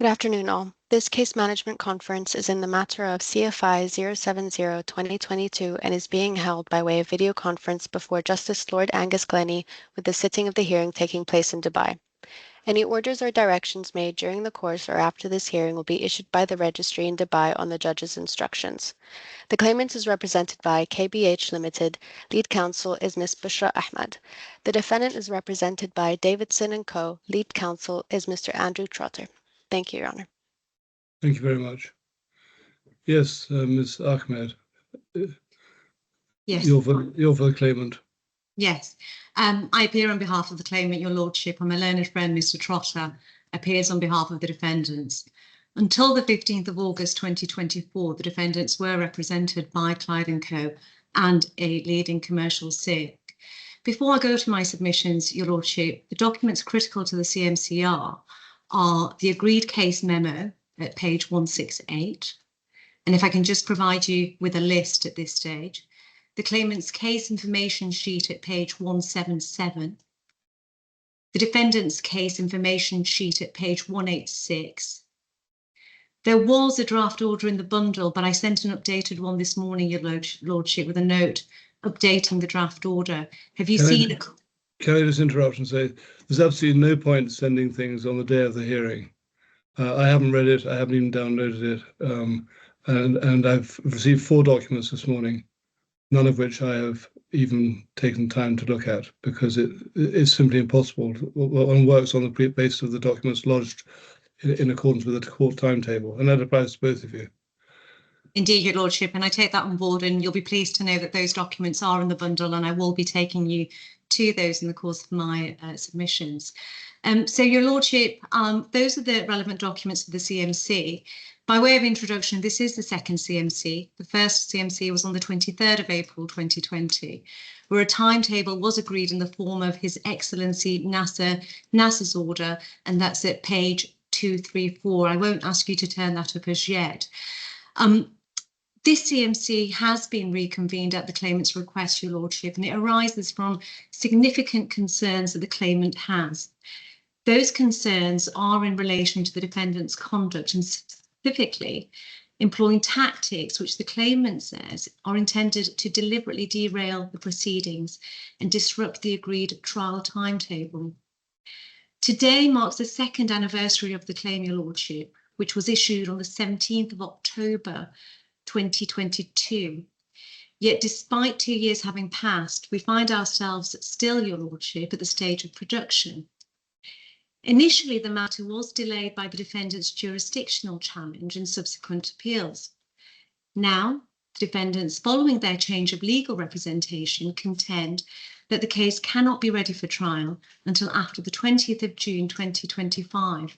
Good afternoon, all. This case management conference is in the matter of CFI 070-2022 and is being held by way of video conference before Justice Lord Angus Glennie, with the sitting of the hearing taking place in Dubai. Any orders or directions made during the course or after this hearing will be issued by the registry in Dubai on the judge's instructions. The claimant is represented by KBH Limited. Lead counsel is Ms. Bushra Ahmad. The defendant is represented by Davidson & Co. Lead counsel is Mr. Andrew Trotter. Thank you, Your Honor. Thank you very much. Yes, Ms. Ahmed. Yes. You're for the claimant. Yes. I appear on behalf of the claimant, Your Lordship, and my learned friend, Mr. Trotter, appears on behalf of the defendants. Until the 15th of August 2024, the defendants were represented by Clyde & Co. and a leading commercial SIC. Before I go to my submissions, Your Lordship, the documents critical to the CMCR are the agreed case memo at page 168. And if I can just provide you with a list at this stage, the claimant's case information sheet at page 177, the defendant's case information sheet at page 186. There was a draft order in the bundle, but I sent an updated one this morning, Your Lordship, with a note updating the draft order. Have you seen it? Can I just interrupt and say there's absolutely no point sending things on the day of the hearing. I haven't read it. I haven't even downloaded it. And I've received 4 documents this morning, none of which I have even taken time to look at because it is simply impossible. One works on the basis of the documents lodged in accordance with the court timetable, and that applies to both of you. Indeed, Your Lordship, and I take that on board, and you'll be pleased to know that those documents are in the bundle, and I will be taking you to those in the course of my submissions. So, Your Lordship, those are the relevant documents for the CMC. By way of introduction, this is the second CMC. The first CMC was on the 23rd of April 2020, where a timetable was agreed in the form of His Excellency NASA's order, and that's at page 234. I won't ask you to turn that up as yet. This CMC has been reconvened at the claimant's request, Your Lordship, and it arises from significant concerns that the claimant has. Those concerns are in relation to the defendant's conduct and specifically employing tactics which the claimant says are intended to deliberately derail the proceedings and disrupt the agreed trial timetable. Today marks the 2nd anniversary of the claim, Your Lordship, which was issued on the 17th of October 2022. Yet despite 2 years having passed, we find ourselves still, Your Lordship, at the stage of production. Initially, the matter was delayed by the defendant's jurisdictional challenge and subsequent appeals. Now, the defendants, following their change of legal representation, contend that the case cannot be ready for trial until after the 20th of June 2025.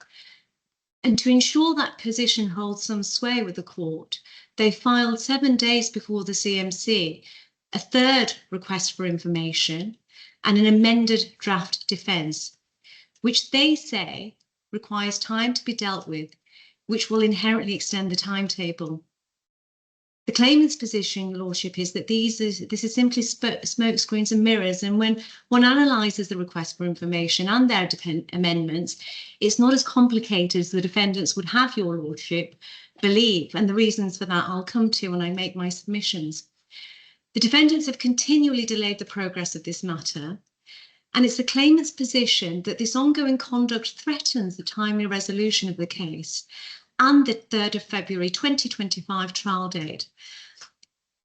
And to ensure that position holds some sway with the court, they filed 7 days before the CMC a 3rd request for information and an amended draft defence, which they say requires time to be dealt with, which will inherently extend the timetable. The claimant's position, Your Lordship, is that this is simply smoke screens and mirrors, and when one analyses the request for information and their amendments, it's not as complicated as the defendants would have Your Lordship believe, and the reasons for that I'll come to when I make my submissions. The defendants have continually delayed the progress of this matter, and it's the claimant's position that this ongoing conduct threatens the timely resolution of the case and the 3rd of February 2025 trial date.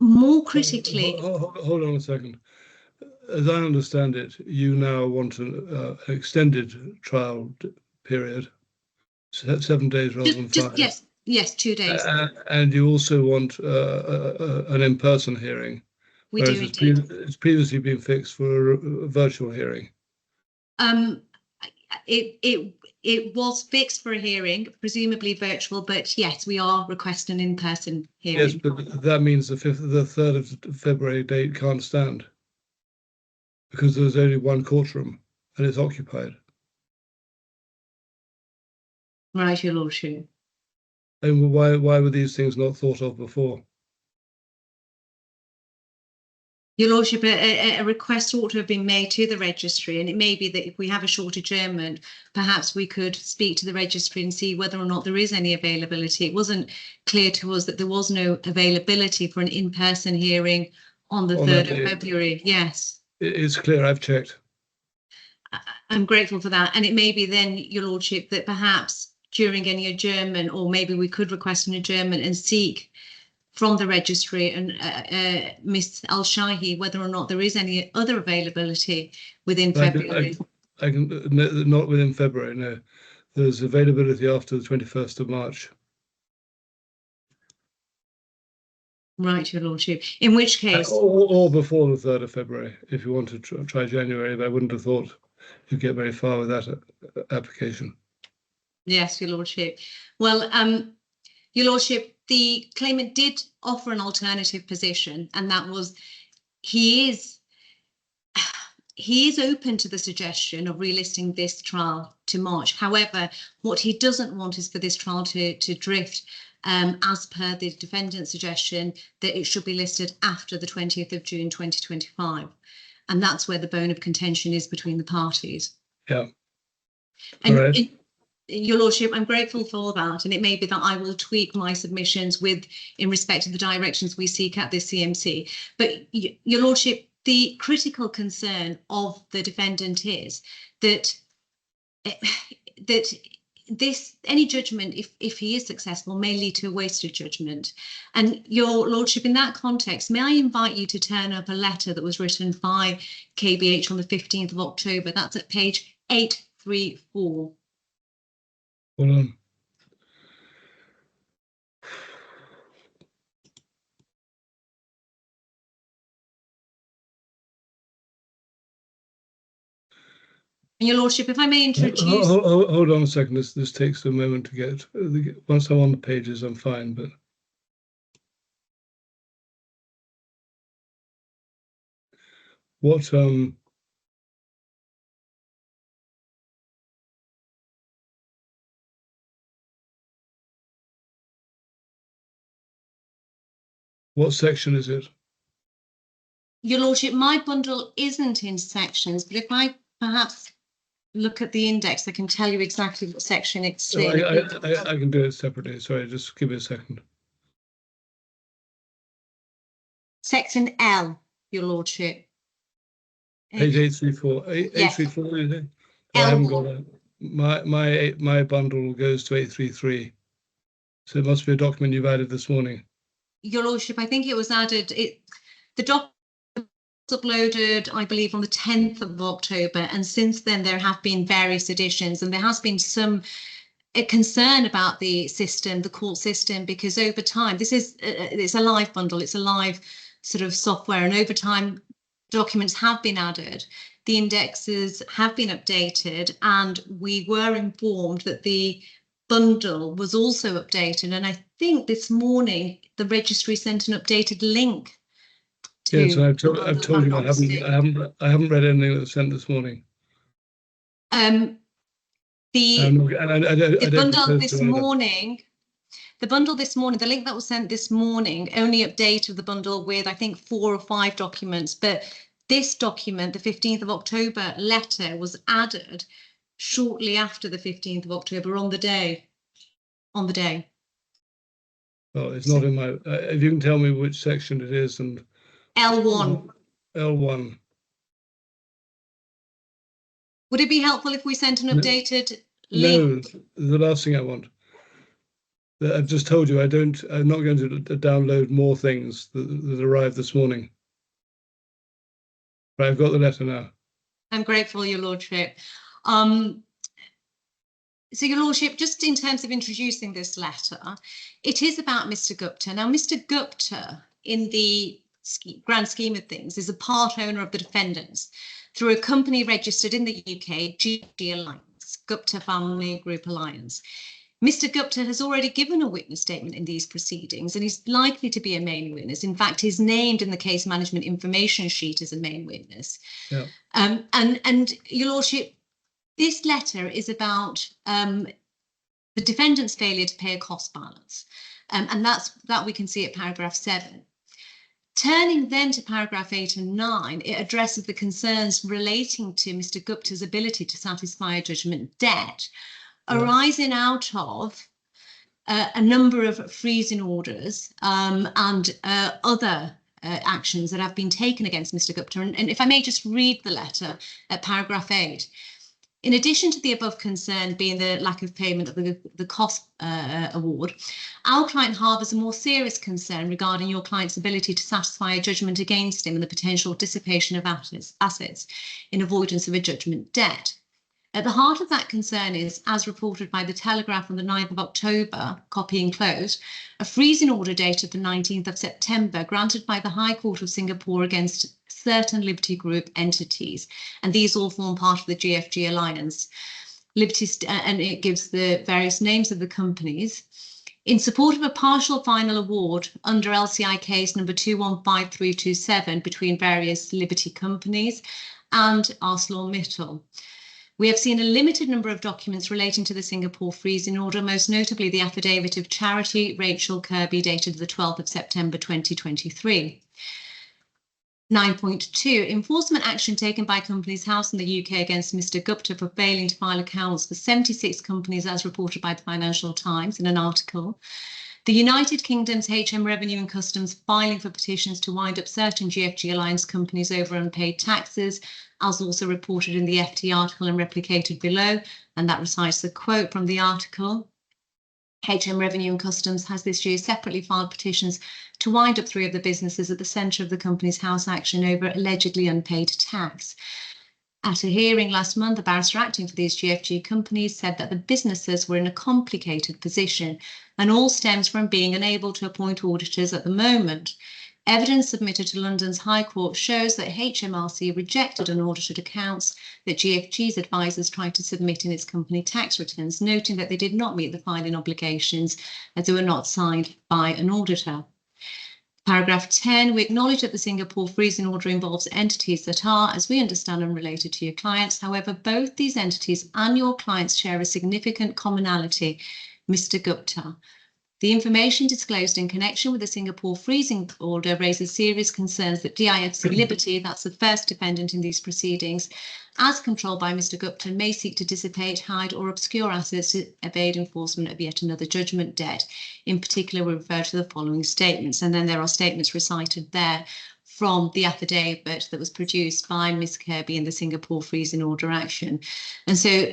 More critically... Hold on a second. As I understand it, you now want an extended trial period, 7 days rather than 5. Yes, 2 days. And you also want an in-person hearing. We do indeed. It's previously been fixed for a virtual hearing. It was fixed for a hearing, presumably virtual, but yes, we are requesting an in-person hearing. Yes, but that means the 3rd of February date can't stand because there's only one courtroom and it's occupied. Right, Your Lordship. And why were these things not thought of before? Your Lordship, a request ought to have been made to the registry, and it may be that if we have a short adjournment, perhaps we could speak to the registry and see whether or not there is any availability. It wasn't clear to us that there was no availability for an in-person hearing on the 3rd of February. Yes. It's clear, I've checked. I'm grateful for that. And it may be then, Your Lordship, that perhaps during any adjournment, or maybe we could request an adjournment and seek from the registry and Miss Al-Shahi whether or not there is any other availability within February. I can not within February, no. There's availability after the 21st of March. Right, Your Lordship. In which case... Or before the 3rd of February, if you want to try January, but I wouldn't have thought you'd get very far with that application. Yes, Your Lordship. Well, Your Lordship, the claimant did offer an alternative position, and that was he is open to the suggestion of relisting this trial to March. However, what he doesn't want is for this trial to drift, as per the defendant's suggestion, that it should be listed after the 20th of June 2025. And that's where the bone of contention is between the parties. Yeah. And Your Lordship, I'm grateful for that, and it may be that I will tweak my submissions in respect to the directions we seek at this CMC. But Your Lordship, the critical concern of the defendant is that any judgment, if he is successful, may lead to a wasted judgment. And Your Lordship, in that context, may I invite you to turn up a letter that was written by KBH on the 15th of October. That's at page 834. Hold on. And Your Lordship, if I may introduce... Hold on a second. This takes a moment to get. Once I'm on the pages, I'm fine. But what what section is it? Your Lordship, my bundle isn't in sections, but if I perhaps look at the index, I can tell you exactly what section it's in. I can do it separately. Sorry, just give me a second. Section L, Your Lordship. Page 834. 834, is it? I haven't got it. My bundle goes to 833. So it must be a document you've added this morning. Your Lordship, I think it was added. The document was uploaded, I believe, on the 10th of October, and since then there have been various editions, and there has been some concern about the system, the court system, because over time, it's a live bundle, it's a live sort of software, and over time documents have been added, the indexes have been updated, and we were informed that the bundle was also updated, and I think this morning the registry sent an updated link. Yes, I've told you I haven't read anything that was sent this morning. The bundle this morning, the link that was sent this morning only updated the bundle with, I think, 4 or 5 documents, but this document, the 15th of October letter, was added shortly after the 15th of October on the day. Well, it's not in my, if you can tell me which section it is, and L1. L1. Would it be helpful if we sent an updated link? No, the last thing I want. I've just told you I'm not going to download more things that arrived this morning. Right, I've got the letter now. I'm grateful, Your Lordship. So, Your Lordship, just in terms of introducing this letter, it is about Mr. Gupta. Now, Mr. Gupta, in the grand scheme of things, is a part owner of the defendants through a company registered in the UK, GG Alliance, Gupta Family Group Alliance. Mr. Gupta has already given a witness statement in these proceedings, and he's likely to be a main witness. In fact, he's named in the case management information sheet as a main witness. Yeah. And Your Lordship, this letter is about the defendant's failure to pay a cost balance, and that we can see at paragraph 7. Turning then to paragraph 8 and 9, it addresses the concerns relating to Mr. Gupta's ability to satisfy a judgment debt arising out of a number of freezing orders and other actions that have been taken against Mr. Gupta. And if I may just read the letter at paragraph 8. In addition to the above concern being the lack of payment of the cost award, our client harbours a more serious concern regarding your client's ability to satisfy a judgment against him and the potential dissipation of assets in avoidance of a judgment debt. At the heart of that concern is, as reported by the Telegraph on the 9th of October, copy enclosed, a freezing order dated the 19th of September granted by the High Court of Singapore against certain Liberty Group entities, and these all form part of the GFG Alliance. And it gives the various names of the companies. In support of a partial final award under LCI case number 215327 between various Liberty companies and ArcelorMittal. We have seen a limited number of documents relating to the Singapore freezing order, most notably the affidavit of Charity Rachel Kirby dated the 12th of September 2023. 9.2, enforcement action taken by Companies House in the UK against Mr. Gupta for failing to file accounts for 76 companies as reported by the Financial Times in an article. The United Kingdom's HM Revenue and Customs filing for petitions to wind up certain GFG Alliance companies over unpaid taxes, as also reported in the FT article and replicated below, and that recites the quote from the article. HM Revenue and Customs has this year separately filed petitions to wind up 3 of the businesses at the centre of the Companies House action over allegedly unpaid tax. At a hearing last month, the barrister acting for these GFG companies said that the businesses were in a complicated position and all stems from being unable to appoint auditors at the moment. Evidence submitted to London's High Court shows that HMRC rejected unaudited accounts that GFG's advisors tried to submit in its company tax returns, noting that they did not meet the filing obligations as they were not signed by an auditor. Paragraph 10, we acknowledge that the Singapore freezing order involves entities that are, as we understand, unrelated to your clients. However, both these entities and your clients share a significant commonality, Mr. Gupta. The information disclosed in connection with the Singapore freezing order raises serious concerns that DIFC Liberty, that's the first defendant in these proceedings, as controlled by Mr. Gupta, may seek to dissipate, hide or obscure assets to evade enforcement of yet another judgment debt. In particular, we refer to the following statements, and then there are statements recited there from the affidavit that was produced by Ms. Kirby in the Singapore freezing order action. And so,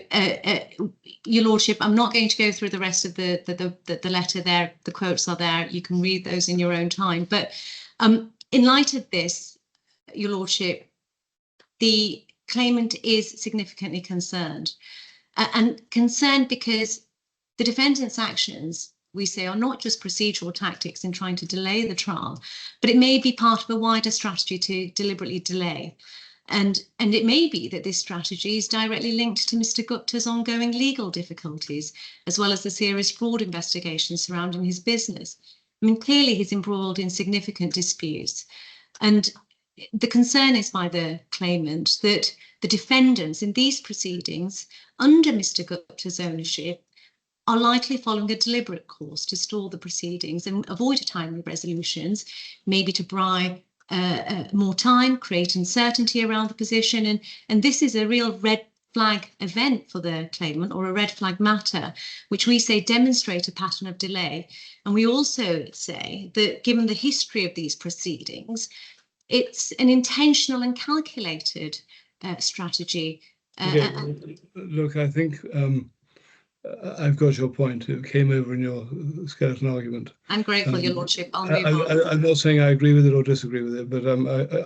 Your Lordship, I'm not going to go through the rest of the letter there. The quotes are there. You can read those in your own time. But in light of this, Your Lordship, the claimant is significantly concerned. And concerned because the defendant's actions, we say, are not just procedural tactics in trying to delay the trial, but it may be part of a wider strategy to deliberately delay. And it may be that this strategy is directly linked to Mr. Gupta's ongoing legal difficulties, as well as the serious fraud investigations surrounding his business. I mean, clearly he's embroiled in significant disputes. And the concern is by the claimant that the defendants in these proceedings, under Mr. Gupta's ownership, are likely following a deliberate course to stall the proceedings and avoid timely resolutions, maybe to buy more time, create uncertainty around the position. And this is a real red flag event for the claimant, or a red flag matter, which we say demonstrate a pattern of delay. And we also say that given the history of these proceedings, it's an intentional and calculated strategy. Look, I think I've got your point. It came over in your skeleton argument. I'm grateful, Your Lordship. I'll move on. I'm not saying I agree with it or disagree with it, but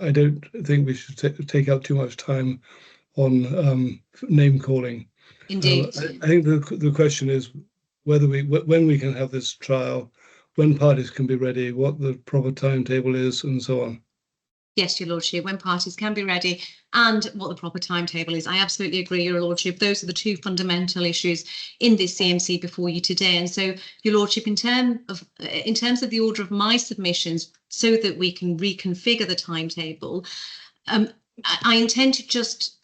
I don't think we should take up too much time on name calling. Indeed. I think the question is whether when we can have this trial, when parties can be ready, what the proper timetable is, and so on. Yes, Your Lordship, when parties can be ready and what the proper timetable is. I absolutely agree, Your Lordship. Those are the two fundamental issues in this CMC before you today. And so, Your Lordship, in terms of the order of my submissions, so that we can reconfigure the timetable, I intend to just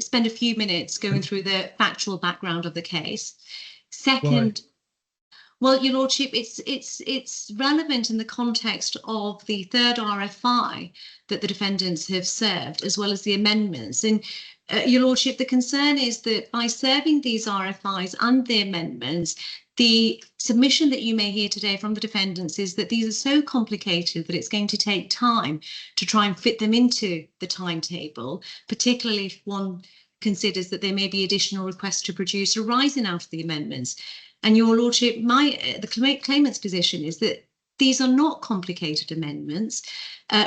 spend a few minutes going through the factual background of the case. Second, Well, Your Lordship, it's relevant in the context of the third RFI that the defendants have served, as well as the amendments. And Your Lordship, the concern is that by serving these RFIs and the amendments, the submission that you may hear today from the defendants is that these are so complicated that it's going to take time to try and fit them into the timetable, particularly if one considers that there may be additional requests to produce arising out of the amendments. And Your Lordship, the claimant's position is that these are not complicated amendments.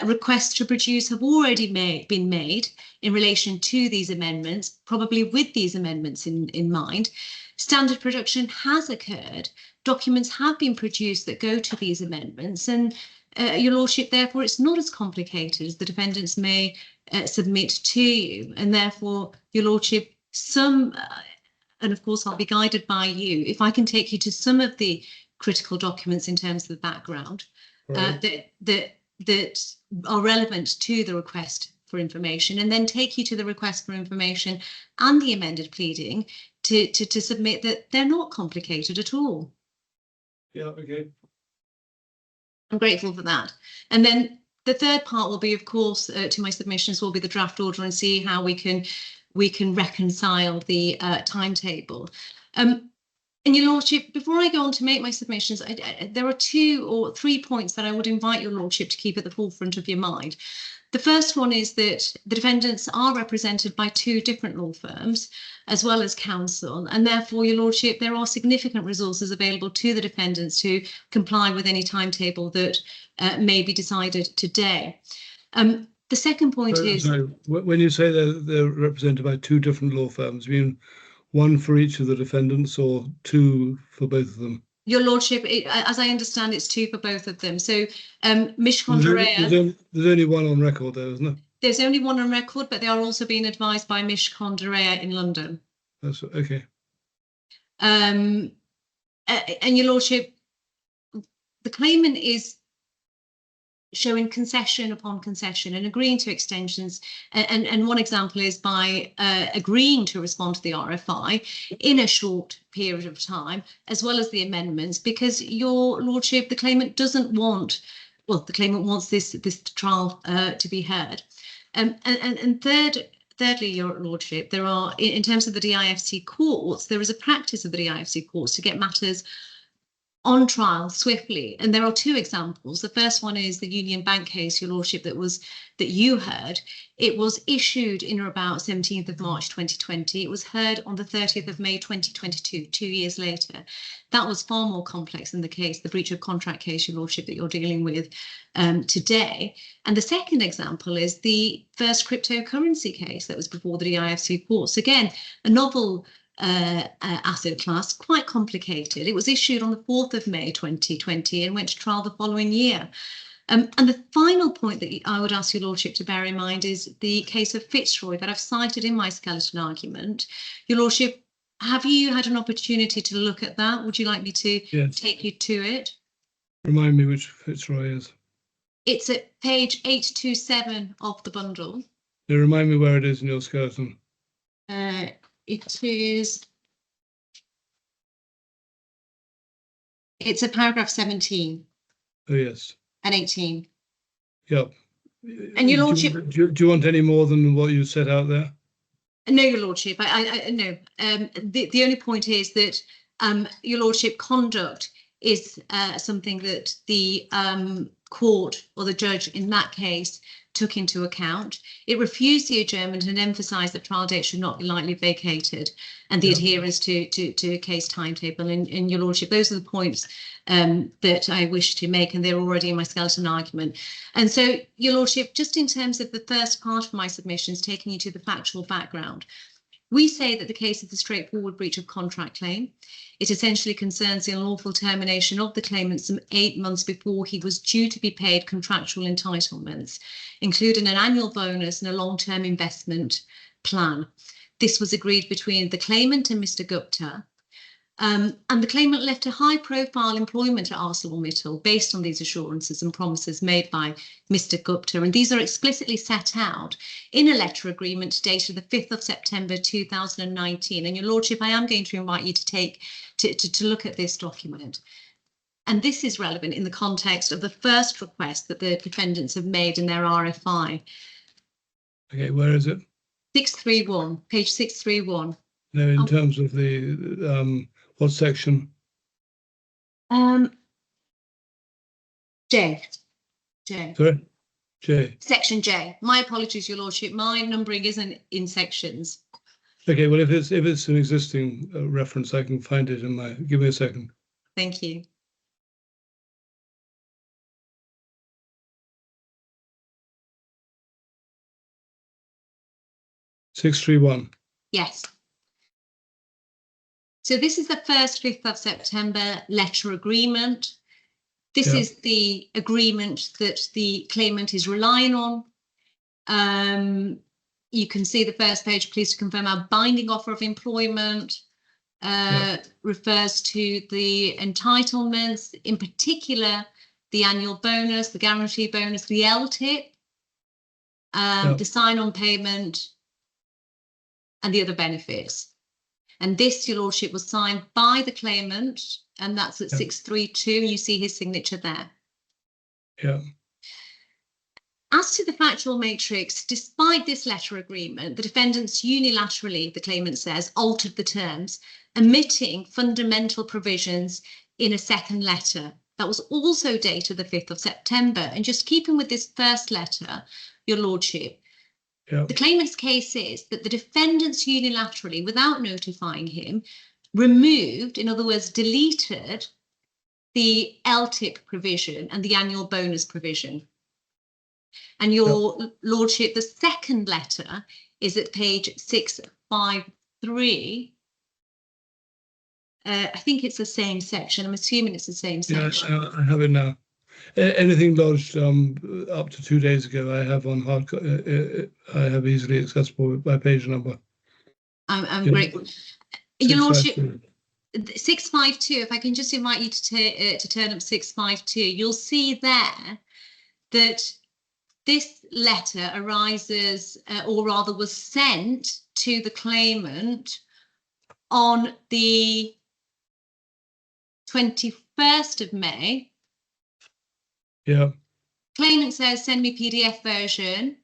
Requests to produce have already been made in relation to these amendments, probably with these amendments in mind. Standard production has occurred. Documents have been produced that go to these amendments. And Your Lordship, therefore, it's not as complicated as the defendants may submit to you. And therefore, Your Lordship, and of course, I'll be guided by you. If I can take you to some of the critical documents in terms of the background right. that are relevant to the request for information, and then take you to the request for information and the amended pleading to submit that they're not complicated at all. Yeah, okay. I'm grateful for that. And then the third part will be, of course, to my submissions will be the draft order and see how we can reconcile the timetable. And Your Lordship, before I go on to make my submissions, there are 2 or 3 points that I would invite Your Lordship to keep at the forefront of your mind. The first one is that the defendants are represented by 2 different law firms, as well as counsel, and therefore, Your Lordship, there are significant resources available to the defendants to comply with any timetable that may be decided today. The second point is... Sorry, when you say they're represented by 2 different law firms, you mean 1 for each of the defendants or 2 for both of them? Your Lordship, as I understand, it's 2 for both of them. So Mishkondareya... There's only 1 on record though, isn't there? There's only 1 on record, but they are also being advised by Mishkondareya in London. That's okay. And Your Lordship, the claimant is showing concession upon concession and agreeing to extensions. And one example is by agreeing to respond to the RFI in a short period of time, as well as the amendments, because Your Lordship, the claimant doesn't want, well, the claimant wants this trial to be heard. And thirdly, Your Lordship, there are, in terms of the DIFC courts, there is a practice of the DIFC courts to get matters on trial swiftly, and there are 2 examples. The first one is the Union Bank case, Your Lordship, that you heard. It was issued in or about 17th of March 2020. It was heard on the 30th of May 2022, 2 years later. That was far more complex than the case, the breach of contract case, Your Lordship, that you're dealing with today. And the second example is the first cryptocurrency case that was before the DIFC courts. Again, a novel asset class, quite complicated. It was issued on the 4th of May 2020 and went to trial the following year. And the final point that I would ask Your Lordship to bear in mind is the case of Fitzroy that I've cited in my skeleton argument. Your Lordship, have you had an opportunity to look at that? Would you like me to take you to it? Remind me which Fitzroy is. It's at page 827 of the bundle. Yeah, remind me where it is in your skeleton. It is. It's a paragraph 17. Oh, yes. And 18. Yep. And Your Lordship. Do you want any more than what you set out there? No, Your Lordship. No. The only point is that Your Lordship, conduct is something that the court or the judge in that case took into account. It refused the adjournment and emphasised that trial date should not be lightly vacated, and the adherence to case timetable. And Your Lordship, those are the points that I wish to make, and they're already in my skeleton argument. And so, Your Lordship, just in terms of the first part of my submissions, taking you to the factual background, we say that the case is a straightforward breach of contract claim. It essentially concerns the unlawful termination of the claimant some 8 months before he was due to be paid contractual entitlements, including an annual bonus and a long-term investment plan. This was agreed between the claimant and Mr. Gupta. And the claimant left a high-profile employment at ArcelorMittal based on these assurances and promises made by Mr. Gupta. And these are explicitly set out in a letter agreement dated the 5th of September 2019. And Your Lordship, I am going to invite you to look at this document. And this is relevant in the context of the first request that the defendants have made in their RFI. Okay, where is it? 631, page 631. No, in terms of the what section? J. Sorry? J. Section J. My apologies, Your Lordship. My numbering isn't in sections. Okay, well, if it's an existing reference, I can find it in my. Give me a second. Thank you. (631). Yes. So this is the first 5th of September letter agreement. This is the agreement that the claimant is relying on. You can see the first page, please to confirm our binding offer of employment refers to the entitlements, in particular, the annual bonus, the guarantee bonus, the LTIP, the sign-on payment, and the other benefits. And this, Your Lordship, was signed by the claimant, and that's at 632. You see his signature there. Yeah. As to the factual matrix, despite this letter agreement, the defendants unilaterally, the claimant says, altered the terms, omitting fundamental provisions in a second letter that was also dated the 5th of September. And just keeping with this first letter, Your Lordship, the claimant's case is that the defendants unilaterally, without notifying him, removed, in other words, deleted the LTIP provision and the annual bonus provision. And Your Lordship, the second letter is at page 653. I think it's the same section. I'm assuming it's the same section. Yeah, I have it now. Anything lodged up to 2 days ago, I have on hard. I have easily accessible by page number. I'm grateful. Your Lordship, 652. If I can just invite you to turn up 652, you'll see there that this letter arises, or rather was sent to the claimant on the 21st of May. Yeah. Claimant says, send me PDF version.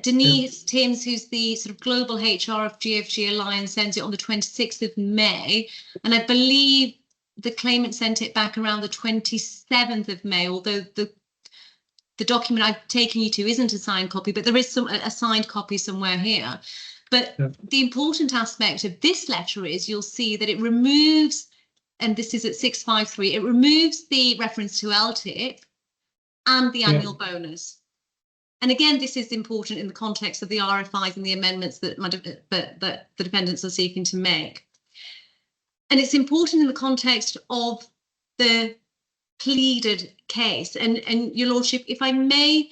Denise Timms, who's the sort of global HR of GFG Alliance, sends it on the 26th of May. And I believe the claimant sent it back around the 27th of May, although the document I've taken you to isn't a signed copy, but there is a signed copy somewhere here. But the important aspect of this letter is you'll see that it removes, and this is at 653, it removes the reference to LTIP and the annual bonus. And again, this is important in the context of the RFIs and the amendments that the defendants are seeking to make. And it's important in the context of the pleaded case. And Your Lordship, if I may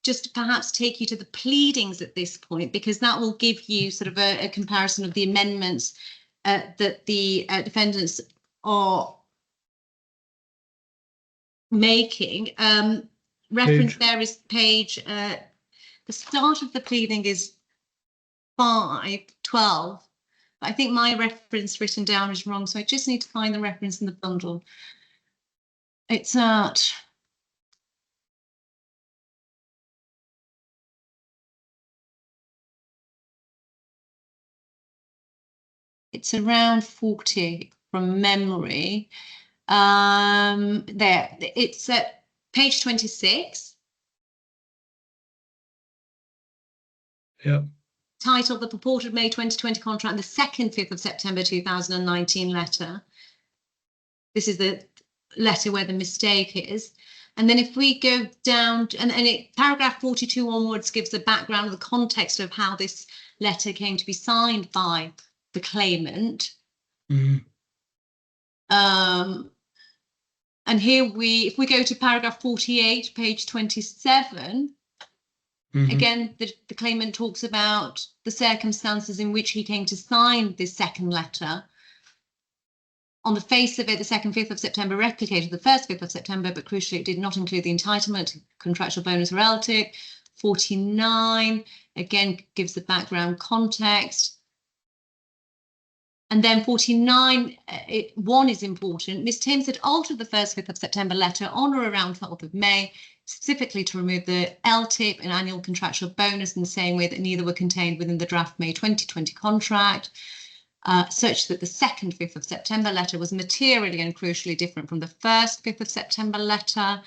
just perhaps take you to the pleadings at this point, because that will give you sort of a comparison of the amendments that the defendants are making. Reference there is page, the start of the pleading is 512. I think my reference written down is wrong, so I just need to find the reference in the bundle. It's at around 40 from memory. There, it's at page 26. Yeah. Titled the purported May 2020 contract and the second 5th of September 2019 letter. This is the letter where the mistake is. And then if we go down, paragraph 42 onwards gives the background of the context of how this letter came to be signed by the claimant. Mm-hmm. And here if we go to paragraph 48, page 27, Again, the claimant talks about the circumstances in which he came to sign this second letter. On the face of it, the second 5th of September replicated the first 5th of September, but crucially, it did not include the entitlement to contractual bonus or LTIP. 49, again, gives the background context. And then 49, 1 is important. Ms. Timms had altered the first 5th of September letter on or around 12th of May, specifically to remove the LTIP and annual contractual bonus in the same way that neither were contained within the draft May 2020 contract, such that the second 5th of September letter was materially and crucially different from the first 5th of September letter.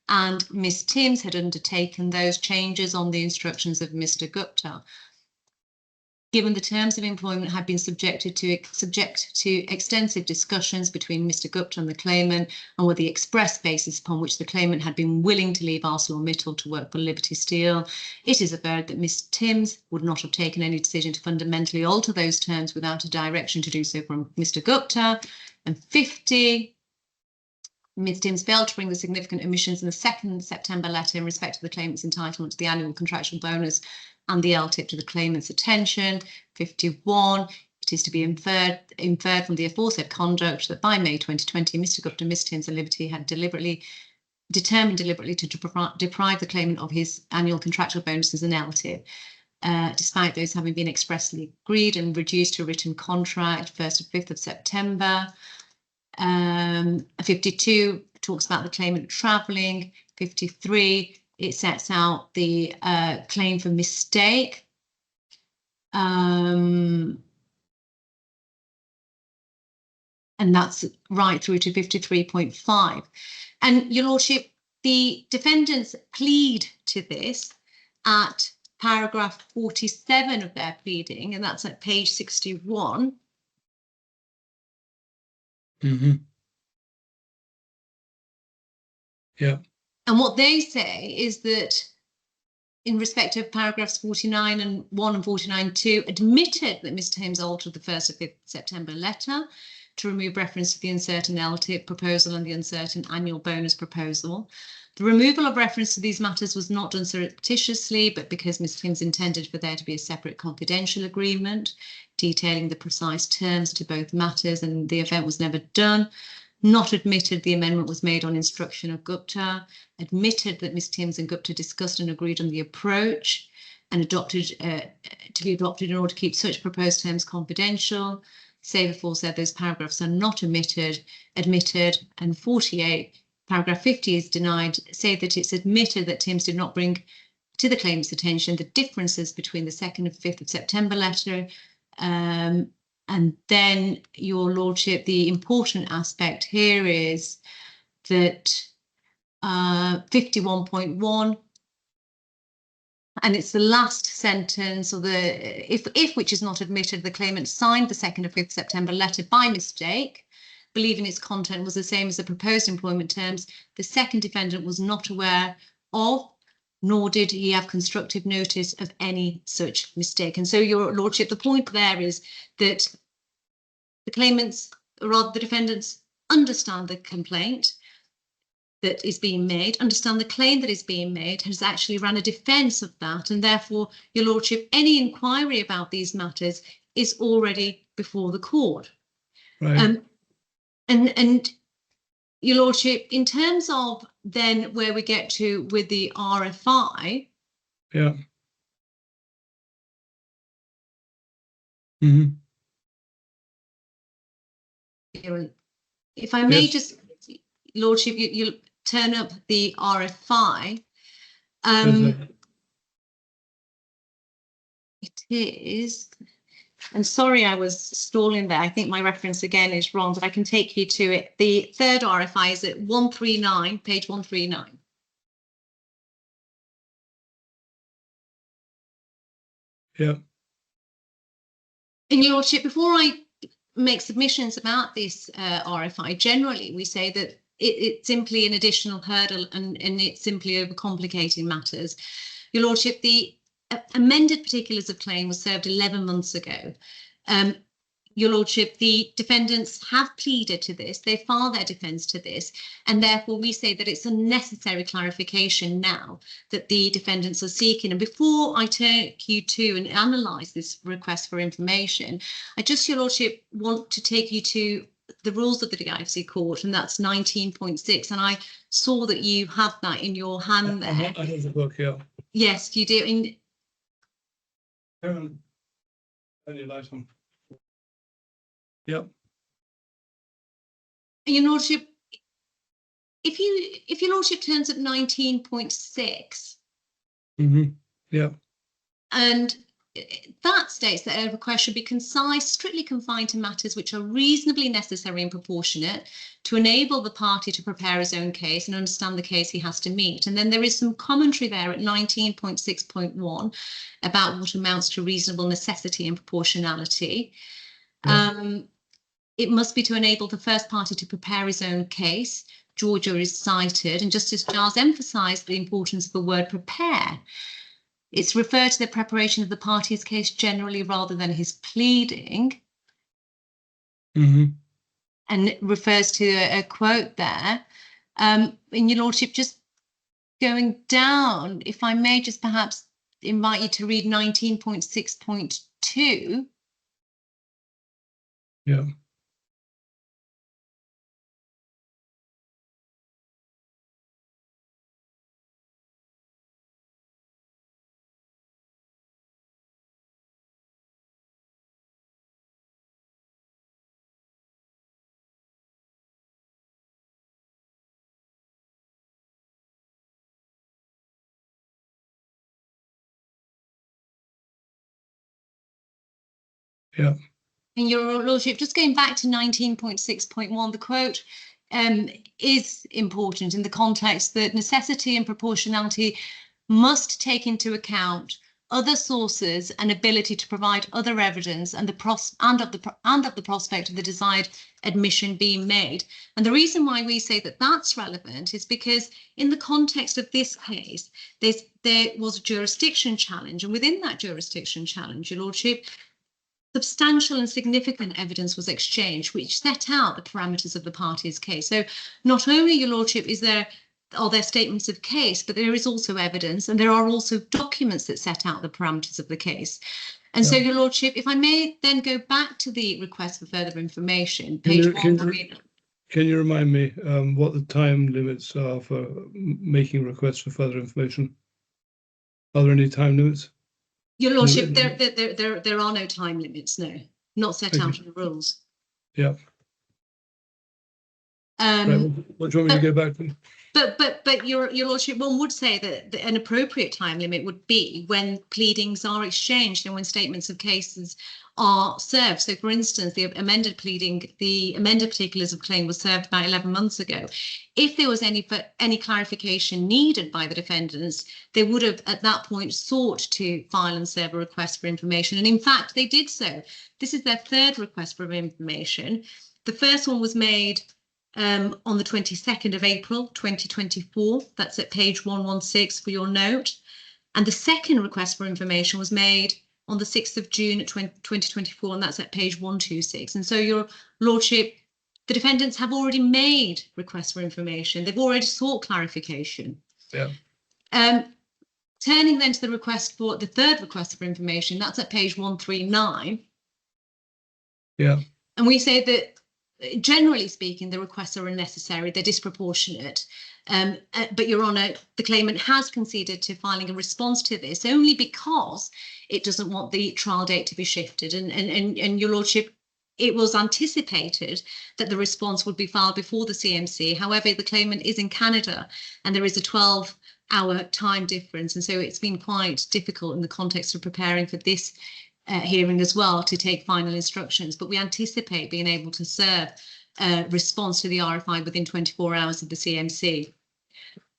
And Ms. Timms had undertaken those changes on the instructions of Mr. Gupta. Given the terms of employment had been subject to extensive discussions between Mr. Gupta and the claimant, and were the express basis upon which the claimant had been willing to leave ArcelorMittal to work for Liberty Steel, it is averred that Ms. Timms would not have taken any decision to fundamentally alter those terms without a direction to do so from Mr. Gupta. And 50, Ms. Timms failed to bring the significant omissions in the second September letter in respect to the claimant's entitlement to the annual contractual bonus and the LTIP to the claimant's attention. 51, it is to be inferred from the aforesaid conduct that by May 2020, Mr. Gupta, Ms. Timms and Liberty had determined deliberately to deprive the claimant of his annual contractual bonuses and LTIP, despite those having been expressly agreed and reduced to a written contract 1st to 5th of September. 52 talks about the claimant travelling. 53, it sets out the claim for mistake. And that's right through to 53.5. And Your Lordship, the defendants plead to this at paragraph 47 of their pleading, and that's at page 61. Yeah. And what they say is that in respect of paragraphs 49 and 1 and 49.2, admitted that Mr. Timms altered the 1st of 5th September letter to remove reference to the uncertain LTIP proposal and the uncertain annual bonus proposal. The removal of reference to these matters was not done surreptitiously, but because Ms. Timms intended for there to be a separate confidential agreement detailing the precise terms to both matters, and the event was never done. Not admitted the amendment was made on instruction of Gupta. Admitted that Ms. Timms and Gupta discussed and agreed on the approach and adopted to be adopted in order to keep such proposed terms confidential. Save aforesaid, those paragraphs are not admitted. And 48, paragraph 50 is denied. Say that it's admitted that Timms did not bring to the claimant's attention the differences between the 2nd and 5th of September letter. And then, Your Lordship, the important aspect here is that 51.1, and it's the last sentence, or the if which is not admitted, the claimant signed the 2nd and 5th September letter by mistake, believing its content was the same as the proposed employment terms. The second defendant was not aware of, nor did he have constructive notice of any such mistake. And so, Your Lordship, the point there is that the claimants, or rather the defendants, understand the complaint that is being made, understand the claim that is being made, has actually ran a defence of that, and therefore, Your Lordship, any inquiry about these matters is already before the court. Right. And Your Lordship, in terms of then where we get to with the RFI. Yeah. If I may, Yes. just, Lordship, you'll turn up the RFI. It is, and sorry I was stalling there. I think my reference again is wrong, but I can take you to it. The third RFI is at 139, page 139. Yeah. In Your Lordship, before I make submissions about this RFI, generally we say that it's simply an additional hurdle and it's simply overcomplicating matters. Your Lordship, the amended particulars of claim was served 11 months ago. Your Lordship, the defendants have pleaded to this, they filed their defence to this, and therefore we say that it's a necessary clarification now that the defendants are seeking. And before I take you to and analyse this request for information, I just, Your Lordship, want to take you to the rules of the DIFC court, and that's 19.6. And I saw that you have that in your hand there. I have the book, yeah. Yes, you do. Any light on? Yep. Your Lordship, if your Lordship turns at 19.6, Yeah. and that states that a request should be concise, strictly confined to matters which are reasonably necessary and proportionate to enable the party to prepare his own case and understand the case he has to meet. And then there is some commentary there at 19.6.1 about what amounts to reasonable necessity and proportionality. Yeah. It must be to enable the first party to prepare his own case. Georgia is cited, and Justice Giles emphasised the importance of the word prepare. It's referred to the preparation of the party's case generally rather than his pleading. And it refers to a quote there. In Your Lordship, just going down, if I may just perhaps invite you to read 19.6.2. Yeah. Yeah. And Your Lordship, just going back to 19.6.1, the quote is important in the context that necessity and proportionality must take into account other sources and ability to provide other evidence and of the prospect of the desired admission being made. And the reason why we say that that's relevant is because in the context of this case, there was a jurisdiction challenge, and within that jurisdiction challenge, Your Lordship, substantial and significant evidence was exchanged, which set out the parameters of the party's case. So not only, Your Lordship, are there statements of case, but there is also evidence, and there are also documents that set out the parameters of the case. And so, Your Lordship, if I may then go back to the request for further information, page 1. Can you remind me what the time limits are for making requests for further information? Are there any time limits? Your Lordship, there are no time limits, no, not set out in the rules. Yeah. Right, what do you want me to go back to? But Your Lordship, one would say that an appropriate time limit would be when pleadings are exchanged and when statements of cases are served. So, for instance, the amended particulars of claim was served about 11 months ago. If there was any clarification needed by the defendants, they would have at that point sought to file and serve a request for information. And in fact, they did so. This is their third request for information. The first one was made on the 22nd of April 2024. That's at page 116 for your note. And the second request for information was made on the 6th of June 2024, and that's at page 126. And so, Your Lordship, the defendants have already made requests for information. They've already sought clarification. Yeah. Turning then to the third request for information, that's at page 139. Yeah. And we say that, generally speaking, the requests are unnecessary, they're disproportionate. But, Your Honour, the claimant has conceded to filing a response to this only because it doesn't want the trial date to be shifted. And Your Lordship, it was anticipated that the response would be filed before the CMC. However, the claimant is in Canada and there is a 12-hour time difference. And so it's been quite difficult in the context of preparing for this hearing as well to take final instructions. But we anticipate being able to serve a response to the RFI within 24 hours of the CMC.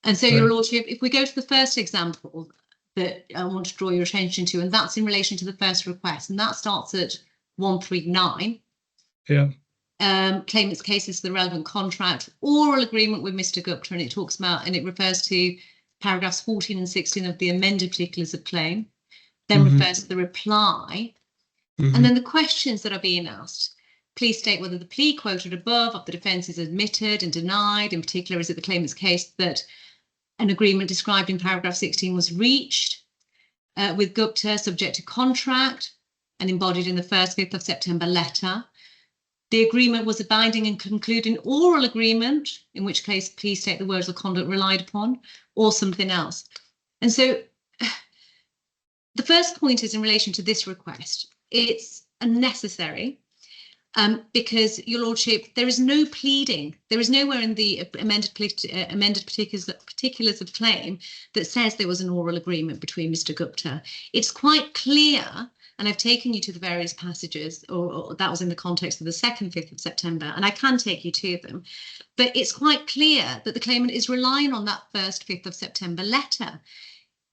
And so, Your Lordship, if we go to the first example that I want to draw your attention to, and that's in relation to the first request, and that starts at 139. Yeah. Claimant's case is the relevant contract, oral agreement with Mr. Gupta, and it talks about, and it refers to paragraphs 14 and 16 of the amended particulars of claim, then refers to the reply. And then the questions that are being asked, please state whether the plea quoted above of the defence is admitted and denied. In particular, is it the claimant's case that an agreement described in paragraph 16 was reached with Gupta subject to contract and embodied in the 5th of September letter. The agreement was a binding and concluding oral agreement, in which case please state the words of conduct relied upon, or something else. And so the first point is in relation to this request. It's unnecessary because, Your Lordship, there is no pleading. There is nowhere in the amended particulars of claim that says there was an oral agreement between Mr. Gupta. It's quite clear, and I've taken you to the various passages, or that was in the context of the 5th of September, and I can take you to them, but it's quite clear that the claimant is relying on that 5th of September letter.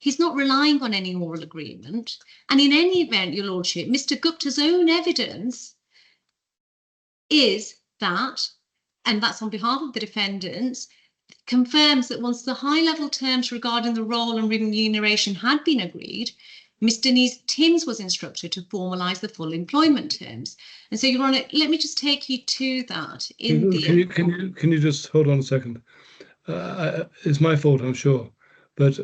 He's not relying on any oral agreement. And in any event, Your Lordship, Mr. Gupta's own evidence is that, and that's on behalf of the defendants, confirms that once the high-level terms regarding the role and remuneration had been agreed, Mr. Timms was instructed to formalise the full employment terms. And so, Your Honour, let me just take you to that. Can you just hold on a second? It's my fault, I'm sure, but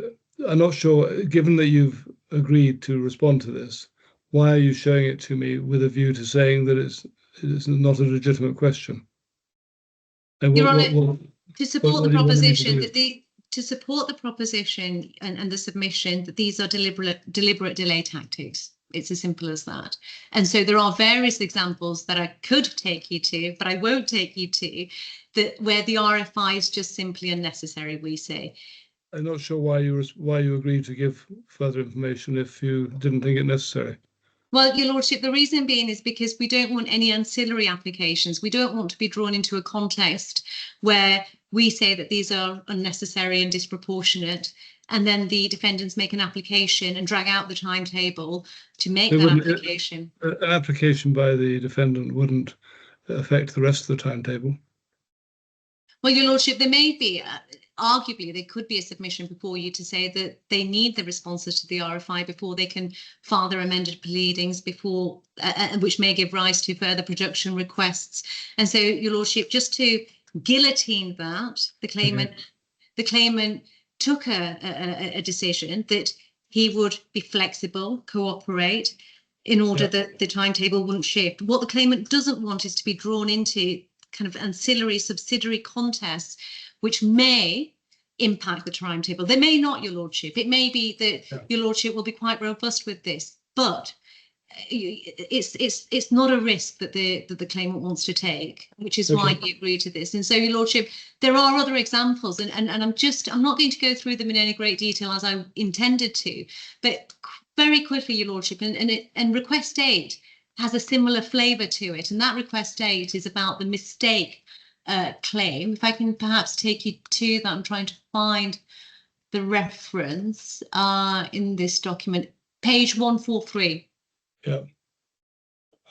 I'm not sure, given that you've agreed to respond to this, why are you showing it to me with a view to saying that it's not a legitimate question? Your Honour, to support the proposition and the submission that these are deliberate delay tactics. It's as simple as that. And so there are various examples that I could take you to, but I won't take you to, that where the RFI is just simply unnecessary, we say. I'm not sure why you agreed to give further information if you didn't think it necessary. Well, Your Lordship, the reason being is because we don't want any ancillary applications. We don't want to be drawn into a context where we say that these are unnecessary and disproportionate, and then the defendants make an application and drag out the timetable to make that application. An application by the defendant wouldn't affect the rest of the timetable. Well, Your Lordship, there may be, arguably, there could be a submission before you to say that they need the responses to the RFI before they can file their amended pleadings, before which may give rise to further production requests. And so, Your Lordship, just to guillotine that, the claimant took a decision that he would be flexible, cooperate, in order that the timetable wouldn't shift. What the claimant doesn't want is to be drawn into kind of ancillary, subsidiary contests, which may impact the timetable. They may not, Your Lordship. It may be that Your Lordship will be quite robust with this, but it's not a risk that the claimant wants to take, which is why he agreed to this. And so, Your Lordship, there are other examples, and I'm not going to go through them in any great detail as I intended to, but very quickly, Your Lordship, and request 8 has a similar flavour to it, and that request 8 is about the mistake claim. If I can perhaps take you to that, I'm trying to find the reference in this document, page 143. Yeah,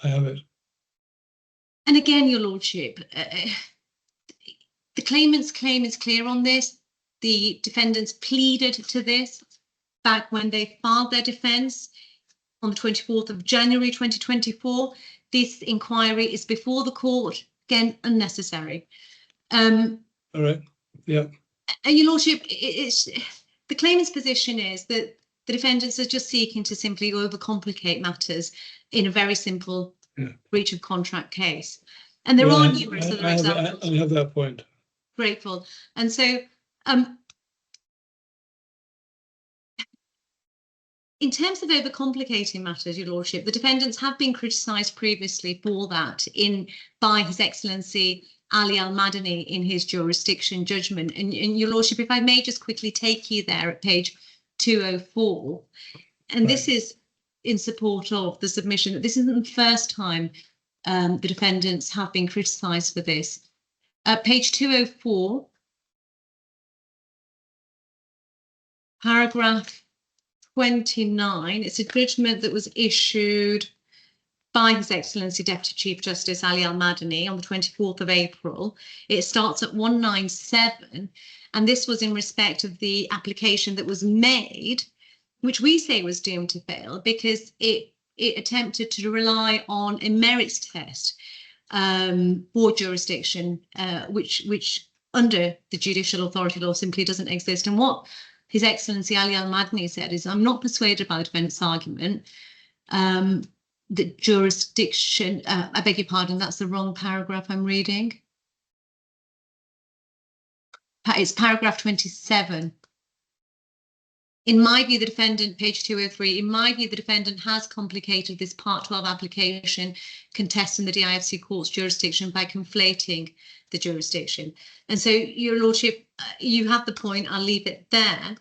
I have it. And again, Your Lordship, the claimant's claim is clear on this. The defendants pleaded to this back when they filed their defence on the 24th of January 2024. This inquiry is before the court. Again, unnecessary. All right. Yeah. And Your Lordship, the claimant's position is that the defendants are just seeking to simply overcomplicate matters in a very simple breach of contract case. And there are numerous other examples. I have that point. Grateful. And so, in terms of overcomplicating matters, Your Lordship, the defendants have been criticised previously for that by His Excellency Ali Al-Madani in his jurisdiction judgment. And Your Lordship, if I may just quickly take you there at page 204, and this is in support of the submission. This isn't the first time the defendants have been criticised for this. Page 204, paragraph 29, it's a judgment that was issued by His Excellency Deputy Chief Justice Ali Al-Madani on the 24th of April. It starts at 197, and this was in respect of the application that was made, which we say was doomed to fail because it it attempted to rely on a merits test for jurisdiction, which under the judicial authority law simply doesn't exist. And what His Excellency Ali Al-Madni said is, I'm not persuaded by the defendant's argument that jurisdiction, I beg your pardon, that's the wrong paragraph I'm reading. It's paragraph 27. In my view, the defendant, page 203, in my view, the defendant has complicated this Part 12 application contesting the DIFC court's jurisdiction by conflating the jurisdiction. And so, Your Lordship, you have the point, I'll leave it there.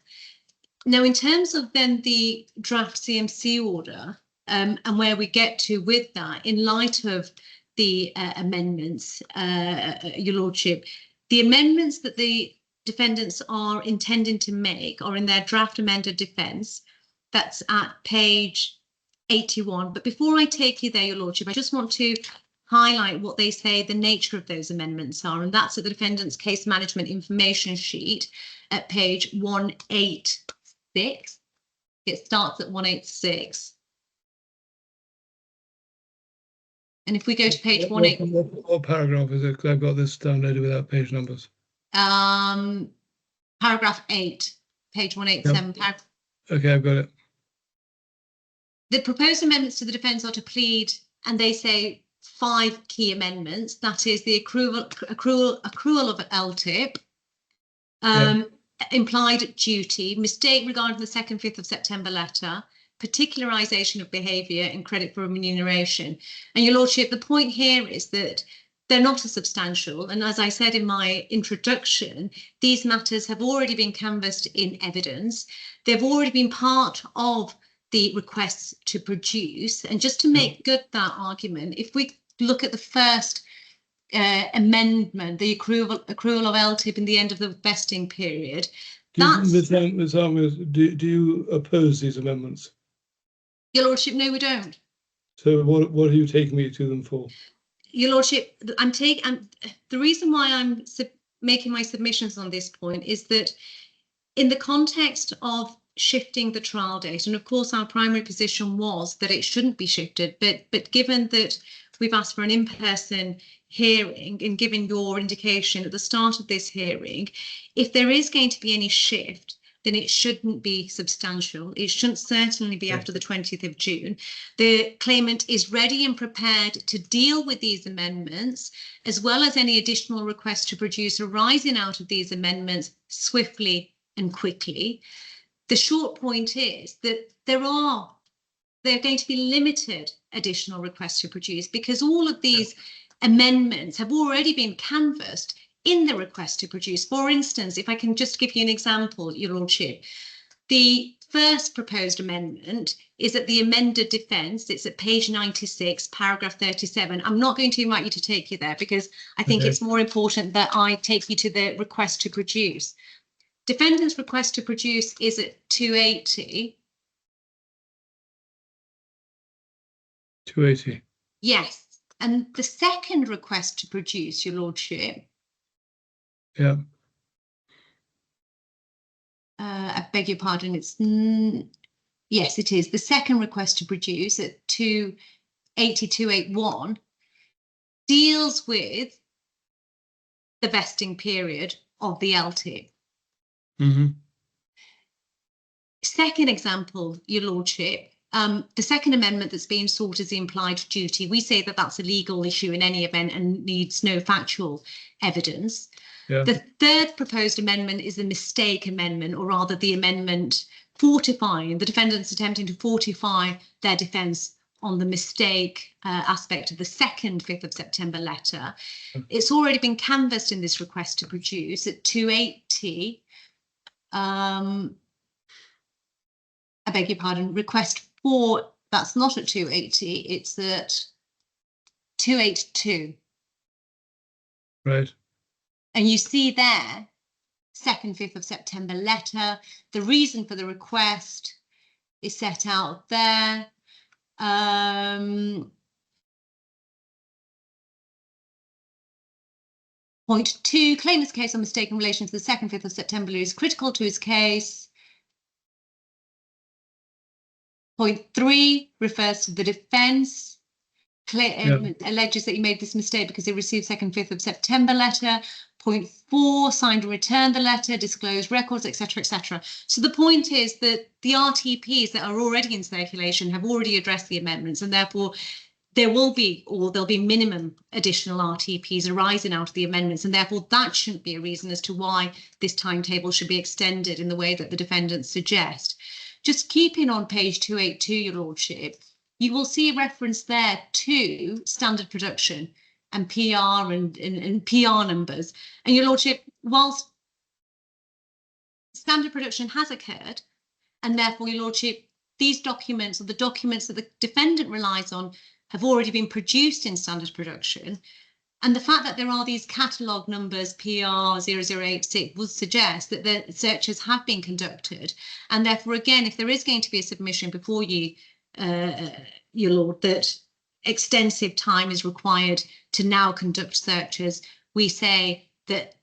Now, in terms of then the draft CMC order and where we get to with that, in light of the amendments, Your Lordship, the amendments that the defendants are intending to make are in their draft amended defence. That's at page 81. But before I take you there, Your Lordship, I just want to highlight what they say the nature of those amendments are, and that's at the defendant's case management information sheet at page 186. It starts at 186. And if we go to page 186... What paragraph is it? Because I've got this downloaded without page numbers. Paragraph 8, page 187. Yep. Okay, I've got it. The proposed amendments to the defence are to plead, and they say 5 key amendments. That is the accrual of LTIP, implied duty, mistake regarding the 2nd, 5th of September letter, particularisation of behaviour and credit for remuneration. And Your Lordship, the point here is that they're not as substantial. And as I said in my introduction, these matters have already been canvassed in evidence. They've already been part of the requests to produce. And just to make good that argument, if we look at the first amendment, the accrual of LTIP in the end of the vesting period, Ms. Angus, do you oppose these amendments? Your Lordship, no, we don't. So what are you taking me to them for? Your Lordship, the reason why I'm making my submissions on this point is that in the context of shifting the trial date, and of course our primary position was that it shouldn't be shifted, but given that we've asked for an in-person hearing and given your indication at the start of this hearing, if there is going to be any shift, then it shouldn't be substantial. It shouldn't certainly be after the 20th of June. The claimant is ready and prepared to deal with these amendments, as well as any additional requests to produce arising out of these amendments swiftly and quickly. The short point is that there are going to be limited additional requests to produce because all of these amendments have already been canvassed in the request to produce. For instance, if I can just give you an example, Your Lordship, the first proposed amendment is at the amended defence. It's at page 96, paragraph 37. I'm not going to invite you to take you there because I think it's more important that I take you to the request to produce. Defendant's request to produce is at 280. 280. Yes. And the second request to produce, Your Lordship, I beg your pardon, yes, it is. The second request to produce at 280.281 deals with the vesting period of the LTIP. Second example, Your Lordship, the second amendment that's being sought is the implied duty. We say that that's a legal issue in any event and needs no factual evidence. The third proposed amendment is the mistake amendment, or rather the amendment fortifying, the defendants attempting to fortify their defence on the mistake aspect of the 2nd, 5th of September letter. It's already been canvassed in this request to produce at 280. I beg your pardon, request 4, that's not at 280, it's at 282. Right. And you see there, 2nd, 5th of September letter, the reason for the request is set out there. Point 2, claimant's case on mistake in relation to the 2nd, 5th of September is critical to his case. Point 3 refers to the defence, alleges that you made this mistake because they received 2nd, 5th of September letter. Point 4, signed and returned the letter, disclosed records, etc., etc. So the point is that the RTPs that are already in circulation have already addressed the amendments, and therefore there'll be minimum additional RTPs arising out of the amendments, and therefore that shouldn't be a reason as to why this timetable should be extended in the way that the defendants suggest. Just keeping on page 282, Your Lordship, you will see a reference there to standard production and PR and PR numbers. And Your Lordship, whilst standard production has occurred, and therefore, Your Lordship, these documents, or the documents that the defendant relies on, have already been produced in standard production, and the fact that there are these catalogue numbers PR 0086 would suggest that the searches have been conducted, and therefore again, if there is going to be a submission before you, Your Lord, that extensive time is required to now conduct searches, we say that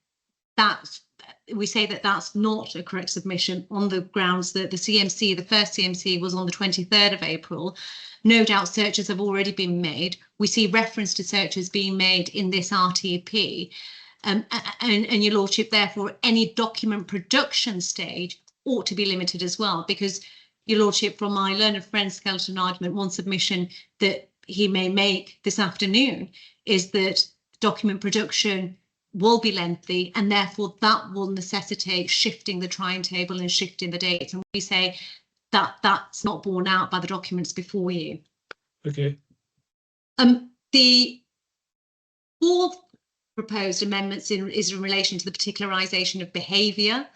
that's not a correct submission on the grounds that the CMC, the first CMC, was on the 23rd of April. No doubt searches have already been made. We see reference to searches being made in this RTP. And Your Lordship, therefore, any document production stage ought to be limited as well, because, Your Lordship, from my learned friend's skeleton argument, one submission that he may make this afternoon is that document production will be lengthy, and therefore that will necessitate shifting the timetable and shifting the dates. And we say that that's not borne out by the documents before you. Okay. The fourth proposed amendments is in relation to the particularisation of behaviour.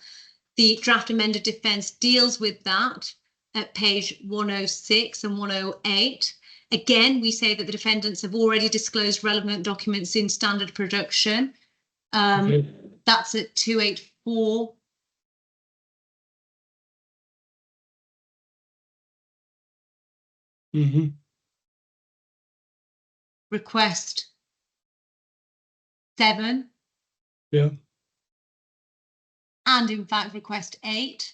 The draft amended defence deals with that at page 106 and 108. Again, we say that the defendants have already disclosed relevant documents in standard production. Okay. That's at 284. Mm-hmm. Request 7. Yeah. And in fact, request 8.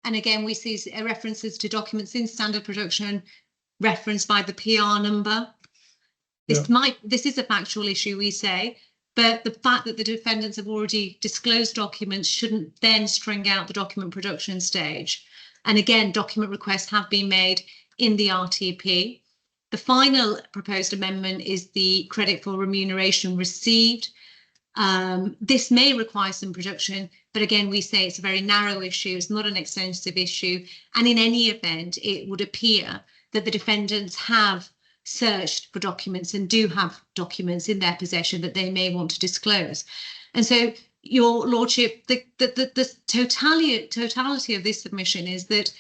And again, we see references to documents in standard production referenced by the PR number. This is a factual issue, we say, but the fact that the defendants have already disclosed documents shouldn't then string out the document production stage. And again, document requests have been made in the RTP. The final proposed amendment is the credit for remuneration received. This may require some production, but again, we say it's a very narrow issue. It's not an extensive issue. And in any event, it would appear that the defendants have searched for documents and do have documents in their possession that they may want to disclose. And so, Your Lordship, the totality of this submission is that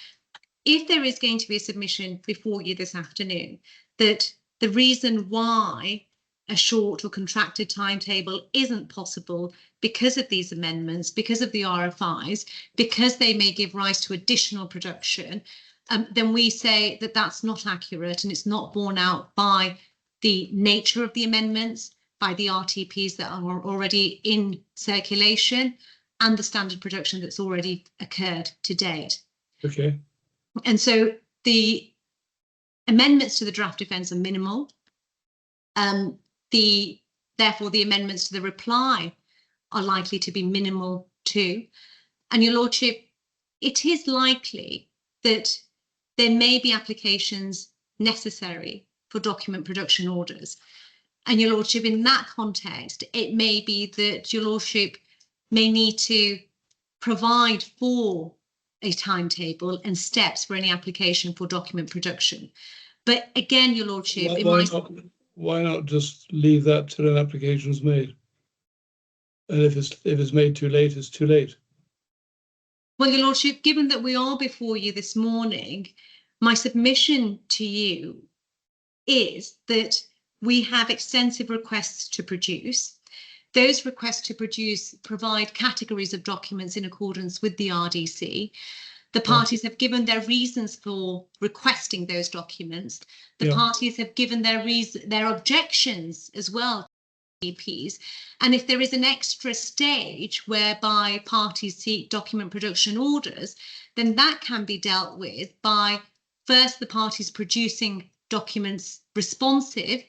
if there is going to be a submission before you this afternoon, that the reason why a short or contracted timetable isn't possible because of these amendments, because of the RFIs, because they may give rise to additional production, then we say that that's not accurate and it's not borne out by the nature of the amendments, by the RTPs that are already in circulation, and the standard production that's already occurred to date. Okay. And so the amendments to the draft defence are minimal. Therefore, the amendments to the reply are likely to be minimal too. And Your Lordship, it is likely that there may be applications necessary for document production orders. And Your Lordship, in that context, it may be that Your Lordship may need to provide for a timetable and steps for any application for document production. But again, Your Lordship, why not just leave that till an application is made? And if it's made too late, it's too late. Well, Your Lordship, given that we are before you this morning, my submission to you is that we have extensive requests to produce. Those requests to produce provide categories of documents in accordance with the RDC. The parties have given their reasons for requesting those documents. The parties have given their objections as well to DPs. And if there is an extra stage whereby parties seek document production orders, then that can be dealt with by first the parties producing documents responsive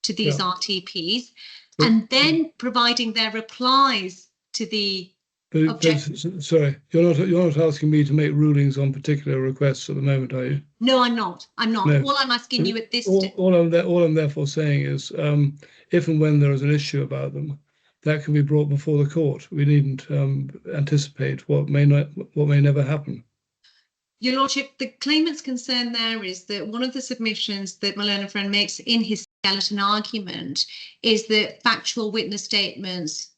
to these RTPs, and then providing their replies to the objections. Sorry, you're not asking me to make rulings on particular requests at the moment, are you? No, I'm not. No. All I'm asking you at this stage. All I'm therefore saying is, if and when there is an issue about them, that can be brought before the court. We needn't anticipate what may never happen. Your Lordship, the claimant's concern there is that one of the submissions that my learned friend makes in his skeleton argument is that factual witness statements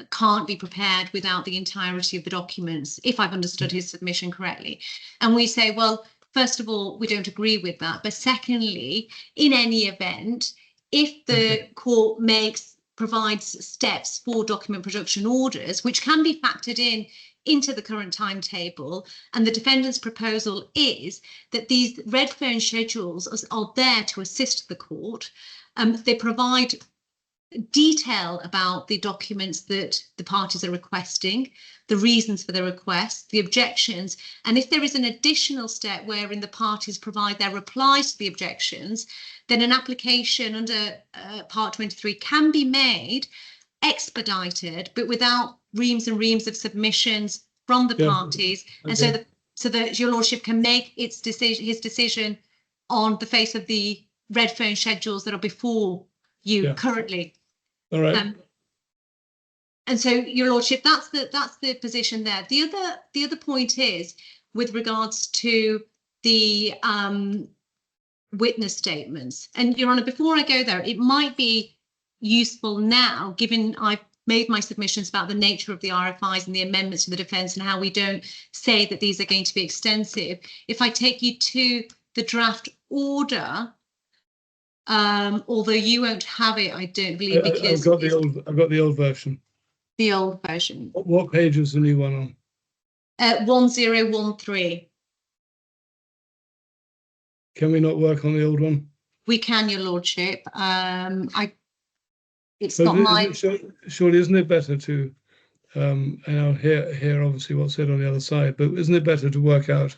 can't be prepared without the entirety of the documents, if I've understood his submission correctly. And we say, well, first of all, we don't agree with that. But secondly, in any event, if the court provides steps for document production orders, which can be factored into the current timetable, and the defendant's proposal is that these red phone schedules are there to assist the court. They provide detail about the documents that the parties are requesting, the reasons for the request, the objections, and if there is an additional step wherein the parties provide their replies to the objections, then an application under Part 23 can be made, expedited, but without reams and reams of submissions from the parties, and so that your Lordship can make his decision on the face of the red phone schedules that are before you currently. All right. And so, your Lordship, that's the position there. The other point is with regards to the witness statements. And Your Honour, before I go there, it might be useful now, given I've made my submissions about the nature of the RFIs and the amendments to the defence and how we don't say that these are going to be extensive, if I take you to the draft order. Although you won't have it, I don't believe, because I've got the old version. The old version. What page is the new one on? 1013. Can we not work on the old one? We can, Your Lordship. It's but not my. Surely, isn't it better to? And I'll hear obviously what's said on the other side, but isn't it better to work out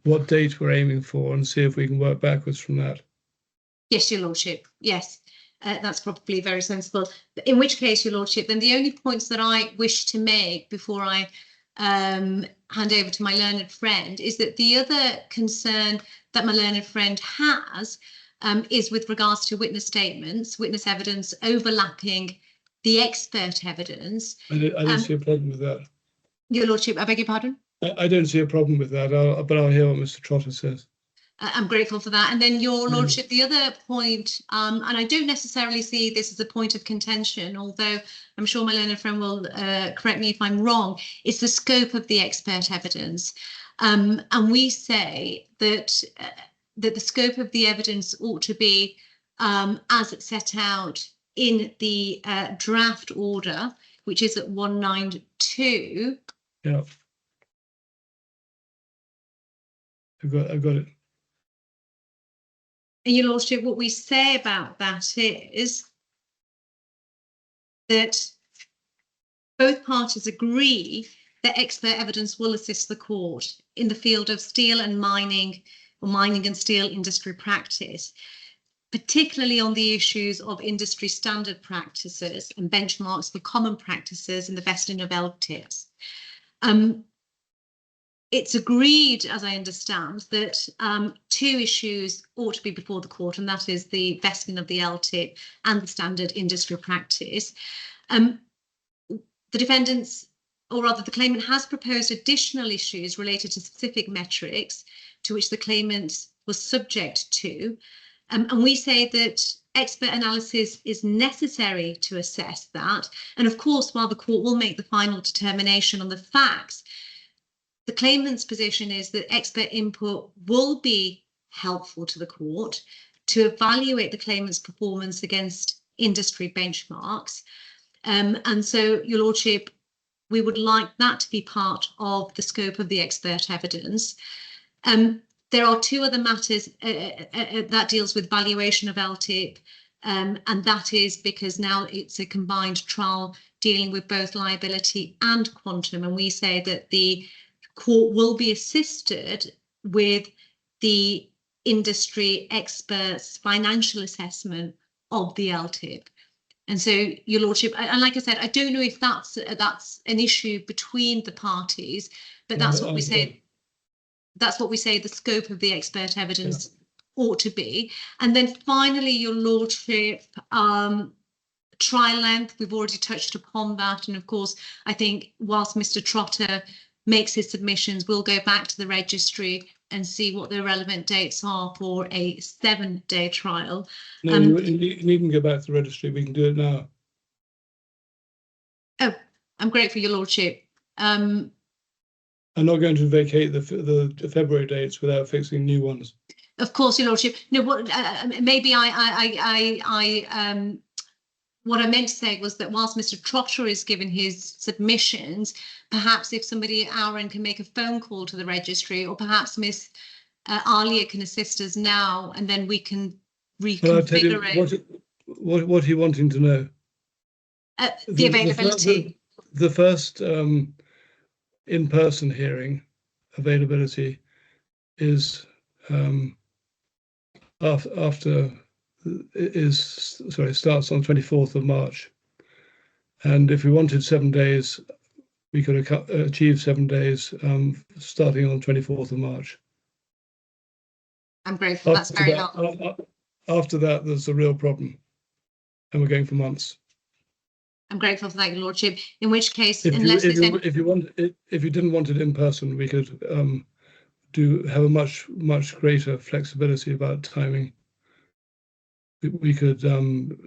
what date we're aiming for and see if we can work backwards from that? Yes, Your Lordship. Yes, that's probably very sensible. In which case, Your Lordship, then the only points that I wish to make before I hand over to my learned friend is that the other concern that my learned friend has is with regards to witness statements, witness evidence overlapping the expert evidence. I don't see a problem with that. Your Lordship, I beg your pardon? I don't see a problem with that, but I'll hear what Mr. Trotter says. I'm grateful for that. And then, Your Lordship, the other point, and I don't necessarily see this as a point of contention, although I'm sure my learned friend will correct me if I'm wrong, is the scope of the expert evidence. And we say that the scope of the evidence ought to be as set out in the draft order, which is at 192. Yeah. I've got it. And Your Lordship, what we say about that is that both parties agree that expert evidence will assist the court in the field of steel and mining, or mining and steel industry practice, particularly on the issues of industry standard practices and benchmarks for common practices in the vesting of LTIPs. It's agreed, as I understand, that two issues ought to be before the court, and that is the vesting of the LTIP and the standard industry practice. The defendants, or rather the claimant, has proposed additional issues related to specific metrics to which the claimant was subject to. And we say that expert analysis is necessary to assess that. And of course, while the court will make the final determination on the facts, the claimant's position is that expert input will be helpful to the court to evaluate the claimant's performance against industry benchmarks. And so, Your Lordship, we would like that to be part of the scope of the expert evidence. There are two other matters that deals with valuation of LTIP, and that is because now it's a combined trial dealing with both liability and quantum, and we say that the court will be assisted with the industry experts' financial assessment of the LTIP. And so, Your Lordship, and like I said, I don't know if that's an issue between the parties, but that's what we say. That's what we say the scope of the expert evidence ought to be. And then finally, Your Lordship, trial length, we've already touched upon that. And of course, I think whilst Mr. Trotter makes his submissions, we'll go back to the registry and see what the relevant dates are for a 7-day trial. No, you needn't go back to the registry. We can do it now. Oh, I'm grateful, Your Lordship. I'm not going to vacate the February dates without fixing new ones. Of course, Your Lordship. No, what maybe what I meant to say was that whilst Mr. Trotter is given his submissions, perhaps if somebody at our end can make a phone call to the registry, or perhaps Miss Alia can assist us now, and then we can reconfigure it. What are you wanting to know? The availability. The first in-person hearing availability is starts on 24th of March, and if we wanted 7 days, we could achieve 7 days starting on 24th of March. I'm grateful. That's very helpful. After that, there's a real problem, and we're going for months. I'm grateful for that, Your Lordship. In which case, if you didn't want it in person, we could have a much greater flexibility about timing. We could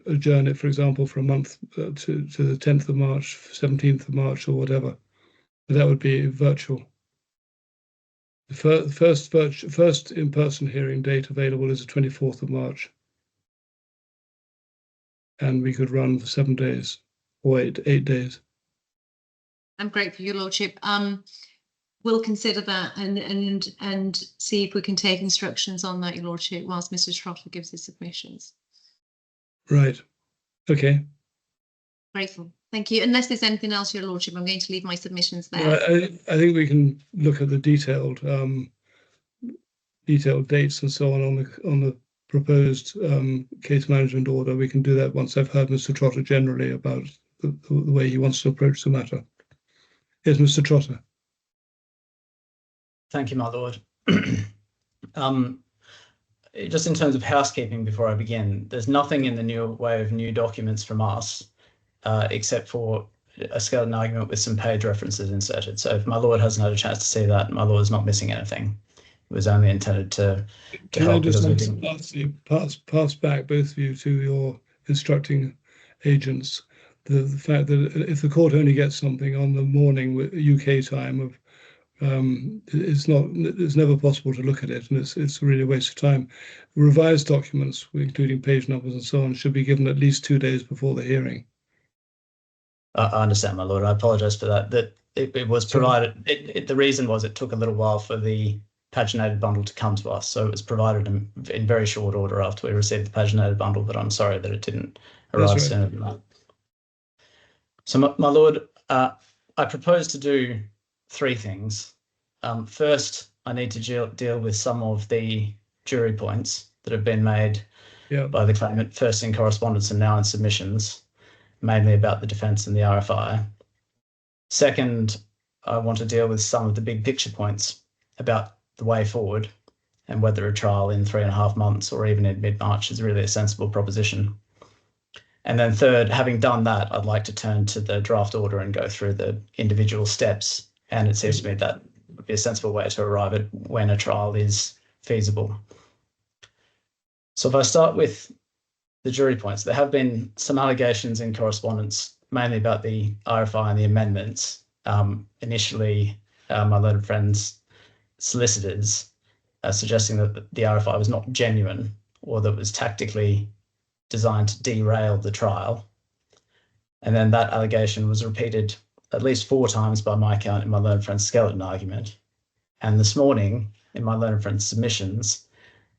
adjourn it, for example, for a month to the 10th of March, 17th of March, or whatever. But that would be virtual. The first in-person hearing date available is the 24th of March. And we could run for 7 days or 8 days. I'm grateful, Your Lordship. We'll consider that and see if we can take instructions on that, Your Lordship, whilst Mr. Trotter gives his submissions. Right. Okay. Grateful. Thank you. Unless there's anything else, Your Lordship, I'm going to leave my submissions there. I think we can look at the detailed dates and so on the proposed case management order. We can do that once I've heard Mr. Trotter generally about the way he wants to approach the matter. Yes, Mr. Trotter. Thank you, my lord. Just in terms of housekeeping, before I begin, there's nothing in the new way of new documents from us, except for a skeleton argument with some page references inserted. So if my lord hasn't had a chance to see that, my lord is not missing anything. It was only intended to Can help. I just pass back, both of you, to your instructing agents, the fact that if the court only gets something on the morning with UK time of it's never possible to look at it, and it's really a waste of time. Revised documents, including page numbers and so on, should be given at least 2 days before the hearing. I understand, my lord. I apologise for that. That it was provided. The reason was it took a little while for the paginated bundle to come to us, so it was provided in very short order after we received the paginated bundle. But I'm sorry that it didn't arrive sooner than that. So, my lord, I propose to do 3 things. First, I need to deal with some of the jury points that have been made by the claimant, first in correspondence and now in submissions, mainly about the defence and the RFI. Second, I want to deal with some of the big picture points about the way forward and whether a trial in 3.5 months or even in mid-March is really a sensible proposition. And then third, having done that, I'd like to turn to the draft order and go through the individual steps. And it seems to me that would be a sensible way to arrive at when a trial is feasible. So if I start with the jury points, there have been some allegations in correspondence, mainly about the RFI and the amendments. Initially, my learned friend's solicitors suggesting that the RFI was not genuine or that it was tactically designed to derail the trial. And then that allegation was repeated at least 4 times by my count in my learned friend's skeleton argument. And this morning, in my learned friend's submissions,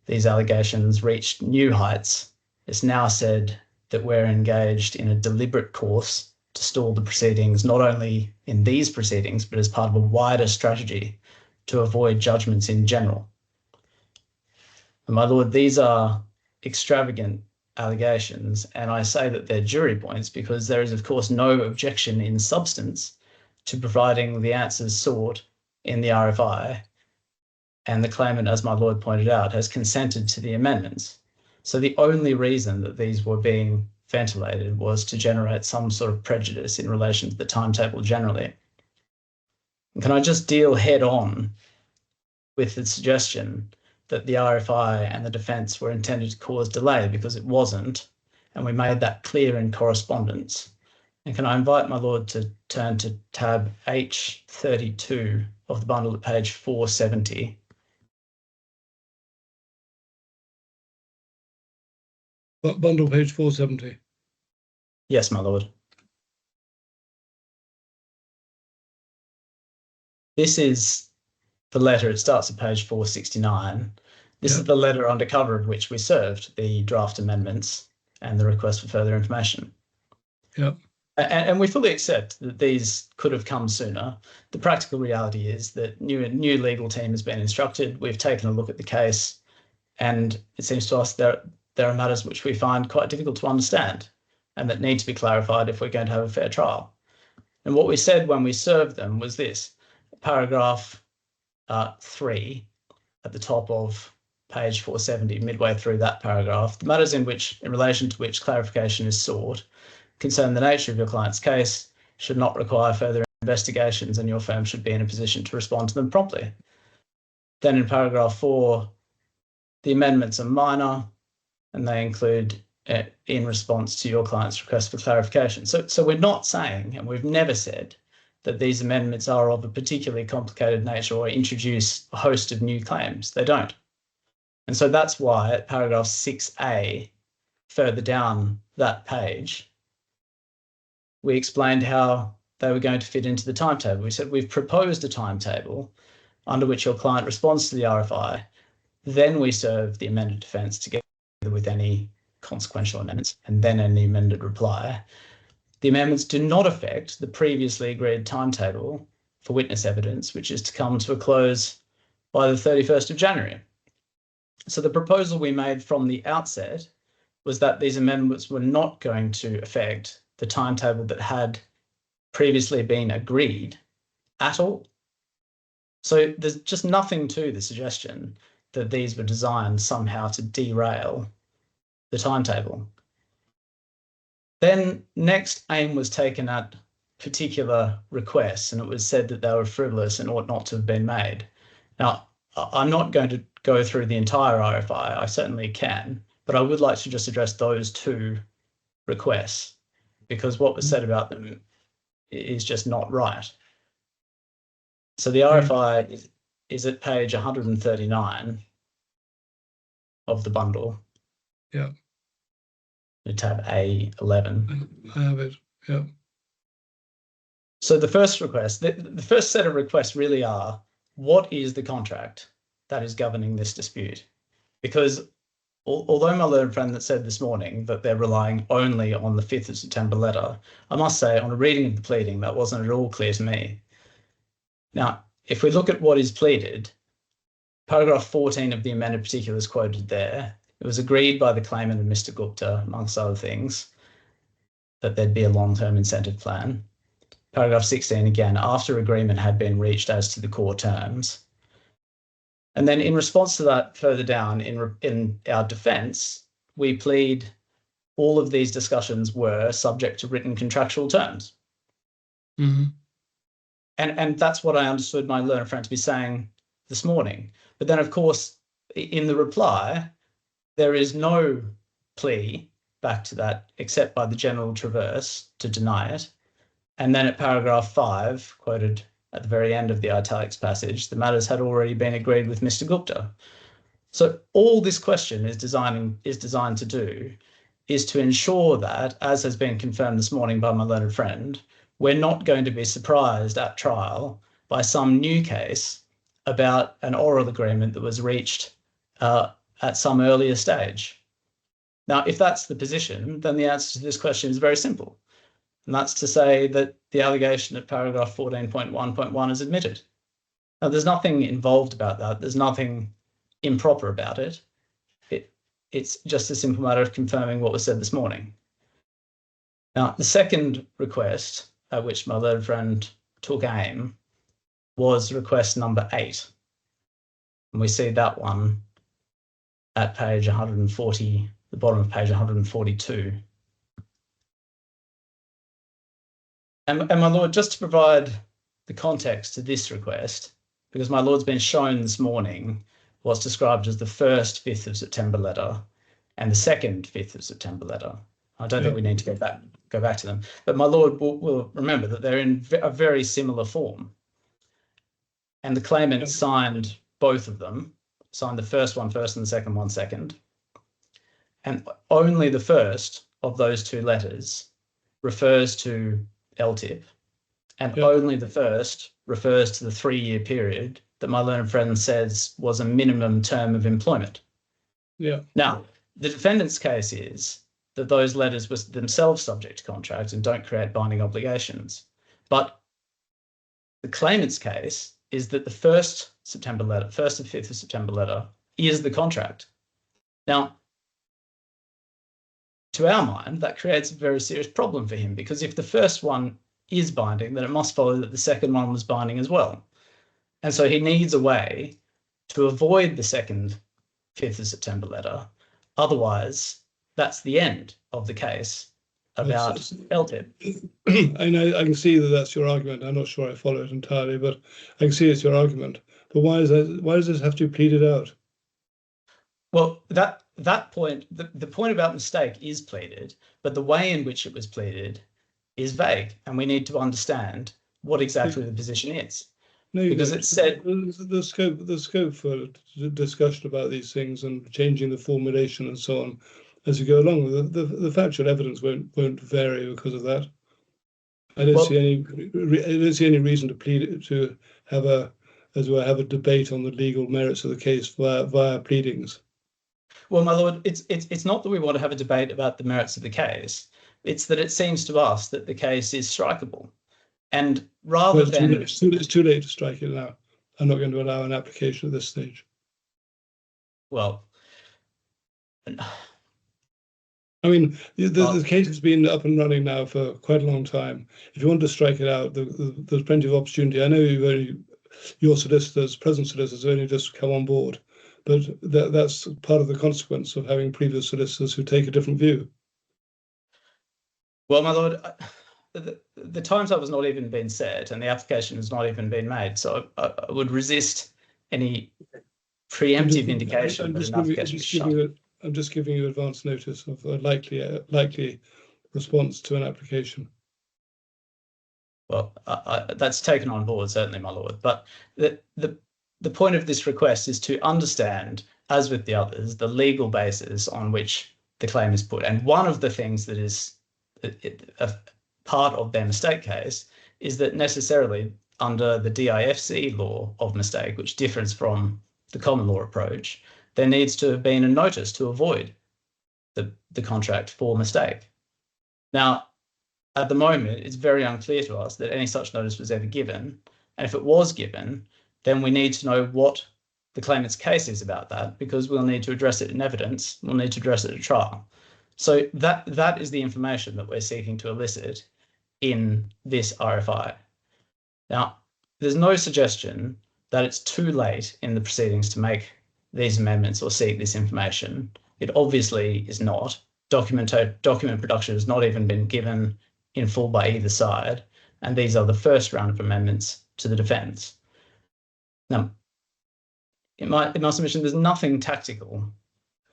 these allegations reached new heights. It's now said that we're engaged in a deliberate course to stall the proceedings, not only in these proceedings, but as part of a wider strategy to avoid judgments in general. And my lord, these are extravagant allegations, and I say that they're jury points because there is, of course, no objection in substance to providing the answers sought in the RFI, and the claimant, as my lord pointed out, has consented to the amendments. So the only reason that these were being ventilated was to generate some sort of prejudice in relation to the timetable generally. And can I just deal head on with the suggestion that the RFI and the defence were intended to cause delay, because it wasn't, and we made that clear in correspondence. And can I invite my lord to turn to tab H32 of the bundle at page 470. Bundle page 470. Yes, my lord. This is the letter. It starts at page 469. This is the letter under cover of which we served the draft amendments and the request for further information. Yeah. And we fully accept that these could have come sooner. The practical reality is that new legal team has been instructed. We've taken a look at the case, and it seems to us that there are matters which we find quite difficult to understand and that need to be clarified if we're going to have a fair trial. And what we said when we served them was this: paragraph 3 at the top of page 470, midway through that paragraph, the matters in relation to which clarification is sought concern the nature of your client's case, should not require further investigations, and your firm should be in a position to respond to them promptly. Then in paragraph 4, the amendments are minor and they include in response to your client's request for clarification. So we're not saying, and we've never said, that these amendments are of a particularly complicated nature or introduce a host of new claims. They don't. And so that's why at paragraph 6A, further down that page, we explained how they were going to fit into the timetable. We said we've proposed a timetable under which your client responds to the RFI, then we serve the amended defence together with any consequential amendments, and then any amended reply. The amendments do not affect the previously agreed timetable for witness evidence, which is to come to a close by the 31st of January. So the proposal we made from the outset was that these amendments were not going to affect the timetable that had previously been agreed at all. So there's just nothing to the suggestion that these were designed somehow to derail the timetable. Then next aim was taken at particular requests, and it was said that they were frivolous and ought not to have been made. Now, I'm not going to go through the entire RFI, I certainly can, but I would like to just address those two requests, because what was said about them is just not right. So the RFI is at page 139 of the bundle. Yeah. Tab A11. I have it. Yeah. So the first request, the first set of requests really are, what is the contract that is governing this dispute? Because although my learned friend that said this morning that they're relying only on the 5th of September letter, I must say on a reading of the pleading, that wasn't at all clear to me. Now, if we look at what is pleaded, paragraph 14 of the amended particulars quoted there, it was agreed by the claimant and Mr. Gupta, amongst other things, that there'd be a long-term incentive plan. Paragraph 16, again, after agreement had been reached as to the core terms. And then in response to that, further down in our defence, we plead all of these discussions were subject to written contractual terms. Mm-hmm. And that's what I understood my learned friend to be saying this morning. But then, of course, in the reply, there is no plea back to that except by the general traverse to deny it. And then at paragraph 5, quoted at the very end of the italics passage, the matters had already been agreed with Mr. Gupta. So all this question is designed to do is to ensure that, as has been confirmed this morning by my learned friend, we're not going to be surprised at trial by some new case about an oral agreement that was reached at some earlier stage. Now, if that's the position, then the answer to this question is very simple. And that's to say that the allegation at paragraph 14.1.1 is admitted. Now, there's nothing involved about that. There's nothing improper about it. it's just a simple matter of confirming what was said this morning. Now, the second request at which my learned friend took aim was request number 8. And we see that one at page 140, the bottom of page 142. And my lord, just to provide the context to this request, because my lord's been shown this morning what's described as the first 5th of September letter and the second 5th of September letter. I don't think we need to go back to them, but my lord will remember that they're in a very similar form. And the claimant signed both of them, signed the first one first and the second one second. And only the first of those 2 letters refers to LTIP, and only the first refers to the 3-year period that my learned friend says was a minimum term of employment. Yeah. Now, the defendant's case is that those letters were themselves subject to contract and don't create binding obligations. But the claimant's case is that the first September letter, 1st and 5th of September letter, is the contract. Now, to our mind, that creates a very serious problem for him, because if the first one is binding, then it must follow that the second one was binding as well. And so he needs a way to avoid the second 5th of September letter. Otherwise, that's the end of the case about LTIP. I know, I can see that that's your argument. I'm not sure I follow it entirely, but I can see it's your argument. But why does this have to be pleaded out? Well, that point, the point about mistake is pleaded, but the way in which it was pleaded is vague, and we need to understand what exactly the position is. No, because it said the scope for discussion about these things and changing the formulation and so on as you go along. The factual evidence won't vary because of that. I don't see any reason to have a debate on the legal merits of the case via pleadings. Well, my lord, it's not that we want to have a debate about the merits of the case. It's that it seems to us that the case is strikeable. And rather than... It's too late to strike it now. I'm not going to allow an application at this stage. Well... I mean, the case has been up and running now for quite a long time. If you want to strike it out, there's plenty of opportunity. I know your solicitors, present solicitors, have only just come on board, but that's part of the consequence of having previous solicitors who take a different view. Well, my lord, the times up has not even been set and the application has not even been made. So I would resist any preemptive indication that an application is shut. I'm just giving you advance notice of a likely response to an application. Well, that's taken on board, certainly, my lord. But the point of this request is to understand, as with the others, the legal basis on which the claim is put. And one of the things that is a part of their mistake case is that necessarily under the DIFC law of mistake, which differs from the common law approach, there needs to have been a notice to avoid the contract for mistake. Now, at the moment, it's very unclear to us that any such notice was ever given. And if it was given, then we need to know what the claimant's case is about that, because we'll need to address it in evidence. We'll need to address it at trial. So that is the information that we're seeking to elicit in this RFI. Now, there's no suggestion that it's too late in the proceedings to make these amendments or seek this information. It obviously is not. Document production has not even been given in full by either side, and these are the first round of amendments to the defence. Now, in my submission, there's nothing tactical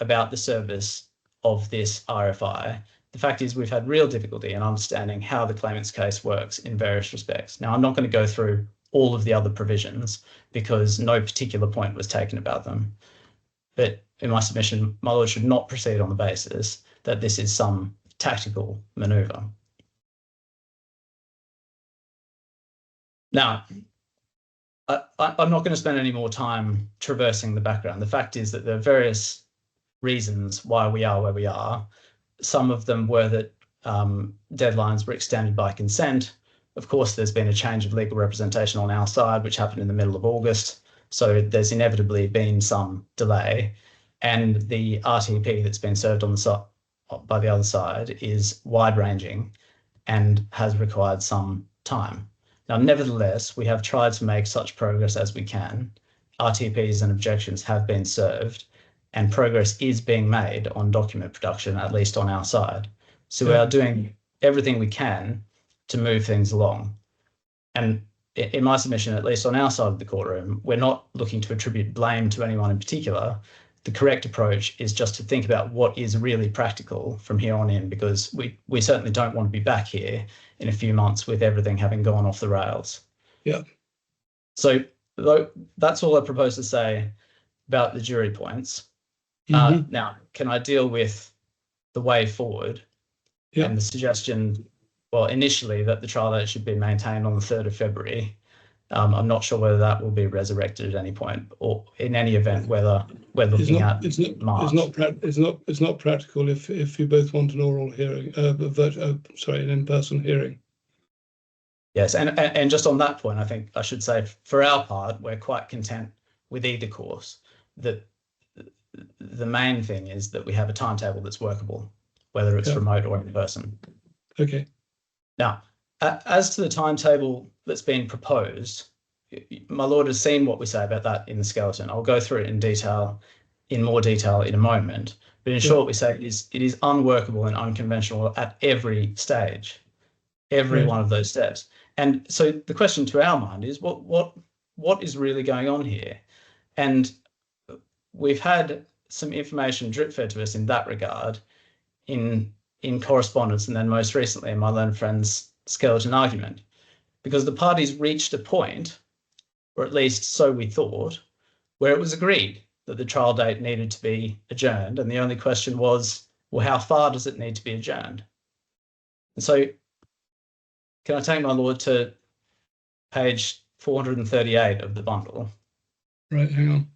about the service of this RFI. The fact is we've had real difficulty in understanding how the claimant's case works in various respects. Now, I'm not going to go through all of the other provisions because no particular point was taken about them. But in my submission, my lord should not proceed on the basis that this is some tactical manoeuvre. Now, I'm not going to spend any more time traversing the background. The fact is that there are various reasons why we are where we are. Some of them were that deadlines were extended by consent. Of course, there's been a change of legal representation on our side, which happened in the middle of August. So there's inevitably been some delay. and the RTP that's been served on the side by the other side is wide-ranging and has required some time. Now, nevertheless, we have tried to make such progress as we can. RTPs and objections have been served, and progress is being made on document production, at least on our side. So we are doing everything we can to move things along. And in my submission, at least on our side of the courtroom, we're not looking to attribute blame to anyone in particular. The correct approach is just to think about what is really practical from here on in, because we certainly don't want to be back here in a few months with everything having gone off the rails. Yeah. So that's all I propose to say about the jury points. Now, can I deal with the way forward and the suggestion, well, initially that the trial date should be maintained on the 3rd of February. I'm not sure whether that will be resurrected at any point, or in any event, whether we're looking at March. It's not practical if you both want an oral hearing, an in-person hearing. Yes, and just on that point, I think I should say, for our part, we're quite content with either course. That the main thing is that we have a timetable that's workable, whether it's remote or in person. Okay. Now, as to the timetable that's been proposed, my lord has seen what we say about that in the skeleton. I'll go through it in more detail in a moment. But in short, we say it is unworkable and unconventional at every stage, every one of those steps. And so the question to our mind is, what is really going on here? And we've had some information drip fed to us in that regard in correspondence, and then most recently in my learned friend's skeleton argument, because the parties reached a point, or at least so we thought, where it was agreed that the trial date needed to be adjourned, and the only question was, well, how far does it need to be adjourned? And so can I take my lord to page 438 of the bundle? Right, hang on.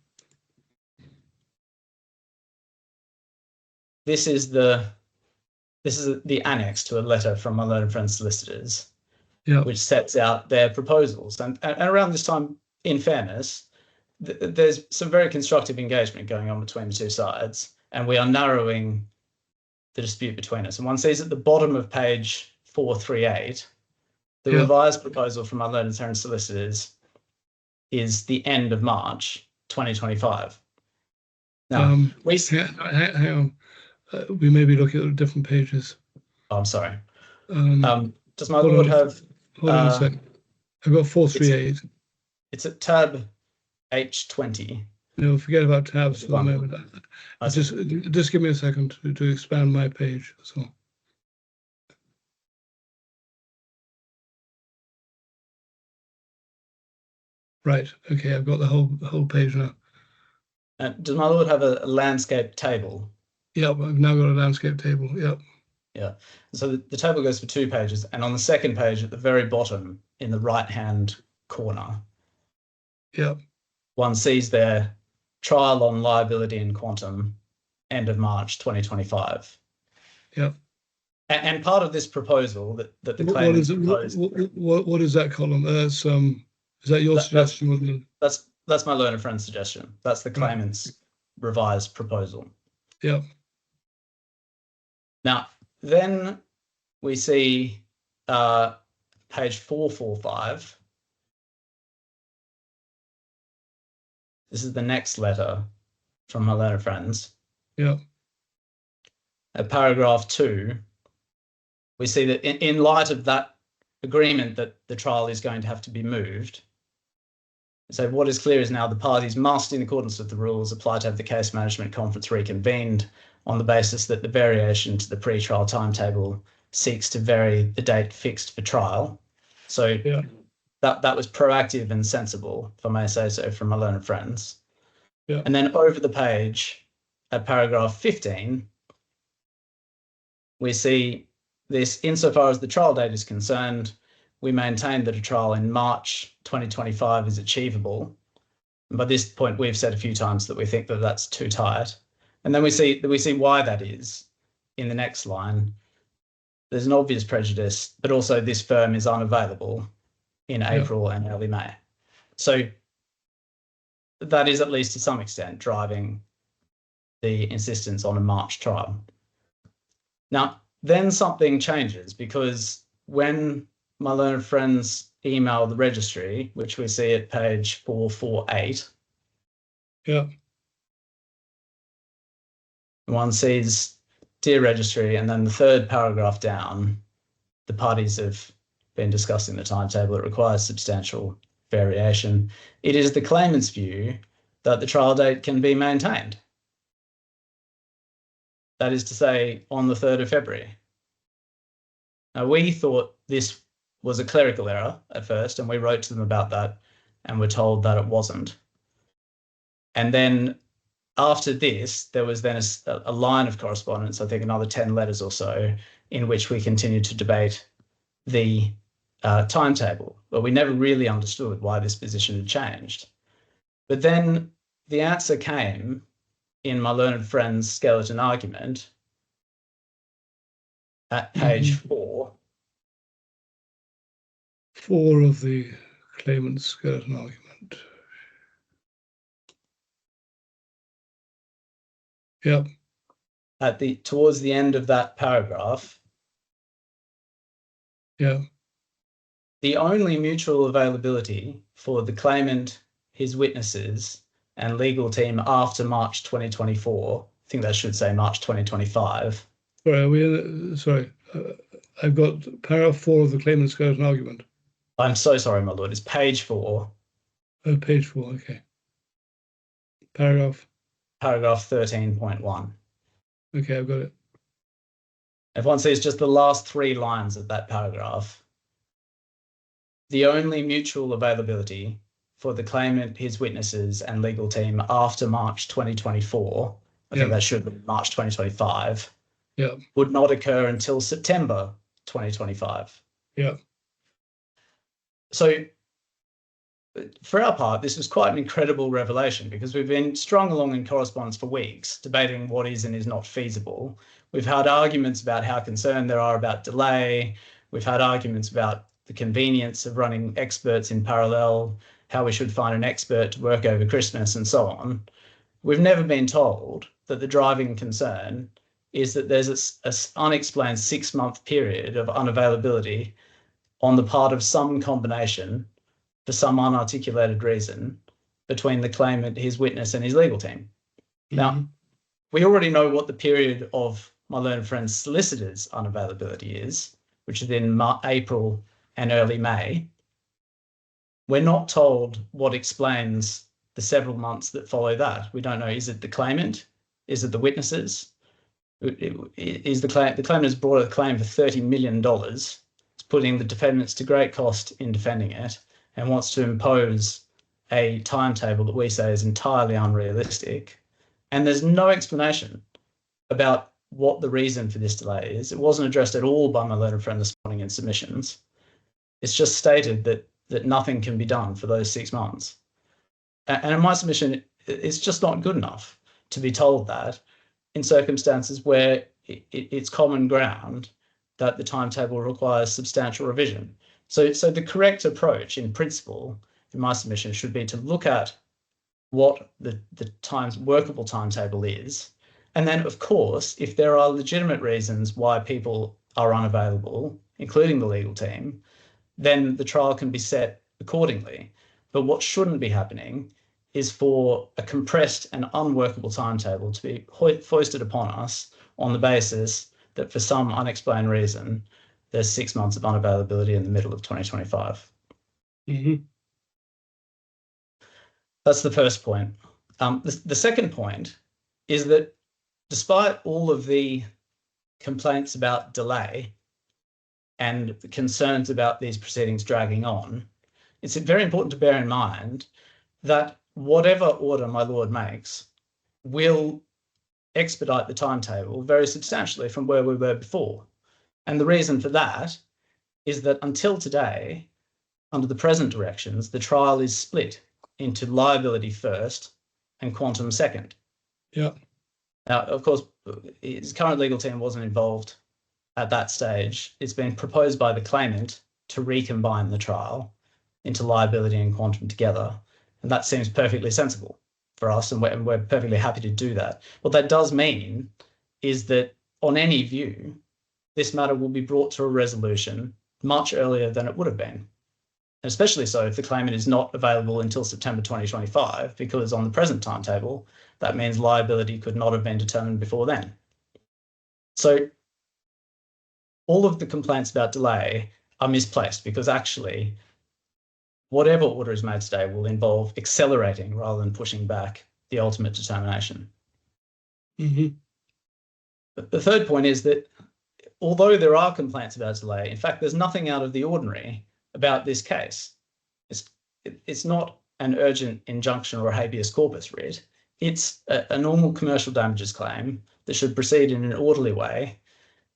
This is the annex to a letter from my learned friend's solicitors, which sets out their proposals. And around this time, in fairness, there's some very constructive engagement going on between the two sides, and we are narrowing the dispute between us. And one sees at the bottom of page 438, the revised proposal from my learned friend's solicitors is the end of March 2025. Now, hang on. We may be looking at different pages. Oh, I'm sorry. Does my lord have... Hold on a second. I've got 438. It's at tab H20. No, forget about tabs for the moment. Just give me a second to expand my page. So. Right. Okay, I've got the whole page now. Does my lord have a landscape table? Yep, I've now got a landscape table. Yep. Yeah. So the table goes for 2 pages, and on the second page at the very bottom in the right-hand corner, one sees their trial on liability and quantum, end of March 2025. Yep. And part of this proposal that the claimant proposed... What is that column? Is that your suggestion? Wasn't it? That's my learned friend's suggestion. That's the claimant's revised proposal. Yep. Now, then we see page 445. This is the next letter from my learned friends. Yeah. At paragraph 2, we see that in light of that agreement that the trial is going to have to be moved, so what is clear is now the parties must, in accordance with the rules, apply to have the case management conference reconvened on the basis that the variation to the pre-trial timetable seeks to vary the date fixed for trial. So that was proactive and sensible, if I may say so, from my learned friends. Yeah. And then over the page at paragraph 15, we see this: insofar as the trial date is concerned, we maintain that a trial in March 2025 is achievable. And by this point, we've said a few times that we think that that's too tight. And then we see why that is in the next line. There's an obvious prejudice, but also this firm is unavailable in April and early May. So that is, at least to some extent, driving the insistence on a March trial. Now, then something changes, because when my learned friends email the registry, which we see at page 448, Yeah. one sees, "Dear registry," and then the third paragraph down, the parties have been discussing the timetable. It requires substantial variation. It is the claimant's view that the trial date can be maintained. That is to say, on the 3rd of February. Now, we thought this was a clerical error at first, and we wrote to them about that and were told that it wasn't. And then after this, there was then a line of correspondence, I think another 10 letters or so, in which we continued to debate the timetable, but we never really understood why this position had changed. But then the answer came in my learned friend's skeleton argument at page 4. 4 of the claimant's skeleton argument. Yep. Towards the end of that paragraph. Yeah. The only mutual availability for the claimant, his witnesses, and legal team after March 2024, I think that should say March 2025. Sorry, I've got paragraph 4 of the claimant's skeleton argument. I'm so sorry, my lord. It's page 4. Oh, page 4, okay. Paragraph 13.1. Okay, I've got it. If one sees just the last 3 lines of that paragraph, the only mutual availability for the claimant, his witnesses, and legal team after March 2024, I think that should be March 2025, would not occur until September 2025. Yeah. So for our part, this was quite an incredible revelation, because we've been strung along in correspondence for weeks, debating what is and is not feasible. We've had arguments about how concerned there are about delay. We've had arguments about the convenience of running experts in parallel, how we should find an expert to work over Christmas, and so on. We've never been told that the driving concern is that there's an unexplained 6-month period of unavailability on the part of some combination, for some unarticulated reason, between the claimant, his witness, and his legal team. Now, we already know what the period of my learned friend's solicitor's unavailability is, which is in April and early May. We're not told what explains the several months that follow that. We don't know, is it the claimant? Is it the witnesses? Is the claimant has brought a claim for $30 million. It's putting the defendants to great cost in defending it, and wants to impose a timetable that we say is entirely unrealistic. And there's no explanation about what the reason for this delay is. It wasn't addressed at all by my learned friend this morning in submissions. It's just stated that nothing can be done for those 6 months. And in my submission, it's just not good enough to be told that in circumstances where it's common ground that the timetable requires substantial revision. So the correct approach in principle, in my submission, should be to look at what the workable timetable is. And then, of course, if there are legitimate reasons why people are unavailable, including the legal team, then the trial can be set accordingly. But what shouldn't be happening is for a compressed and unworkable timetable to be foisted upon us on the basis that for some unexplained reason, there's 6 months of unavailability in the middle of 2025. That's the first point. The second point is that despite all of the complaints about delay and the concerns about these proceedings dragging on, it's very important to bear in mind that whatever order my lord makes will expedite the timetable very substantially from where we were before. And the reason for that is that until today, under the present directions, the trial is split into liability first and quantum second. Yeah. Now, of course, his current legal team wasn't involved at that stage. It's been proposed by the claimant to recombine the trial into liability and quantum together. And that seems perfectly sensible. for us, and we're perfectly happy to do that. What that does mean is that on any view, this matter will be brought to a resolution much earlier than it would have been, especially so if the claimant is not available until September 2025, because on the present timetable, that means liability could not have been determined before then. So all of the complaints about delay are misplaced, because actually whatever order is made today will involve accelerating rather than pushing back the ultimate determination. Mm-hmm. The third point is that although there are complaints about delay, in fact, there's nothing out of the ordinary about this case. It's not an urgent injunction or a habeas corpus writ. It's a normal commercial damages claim that should proceed in an orderly way.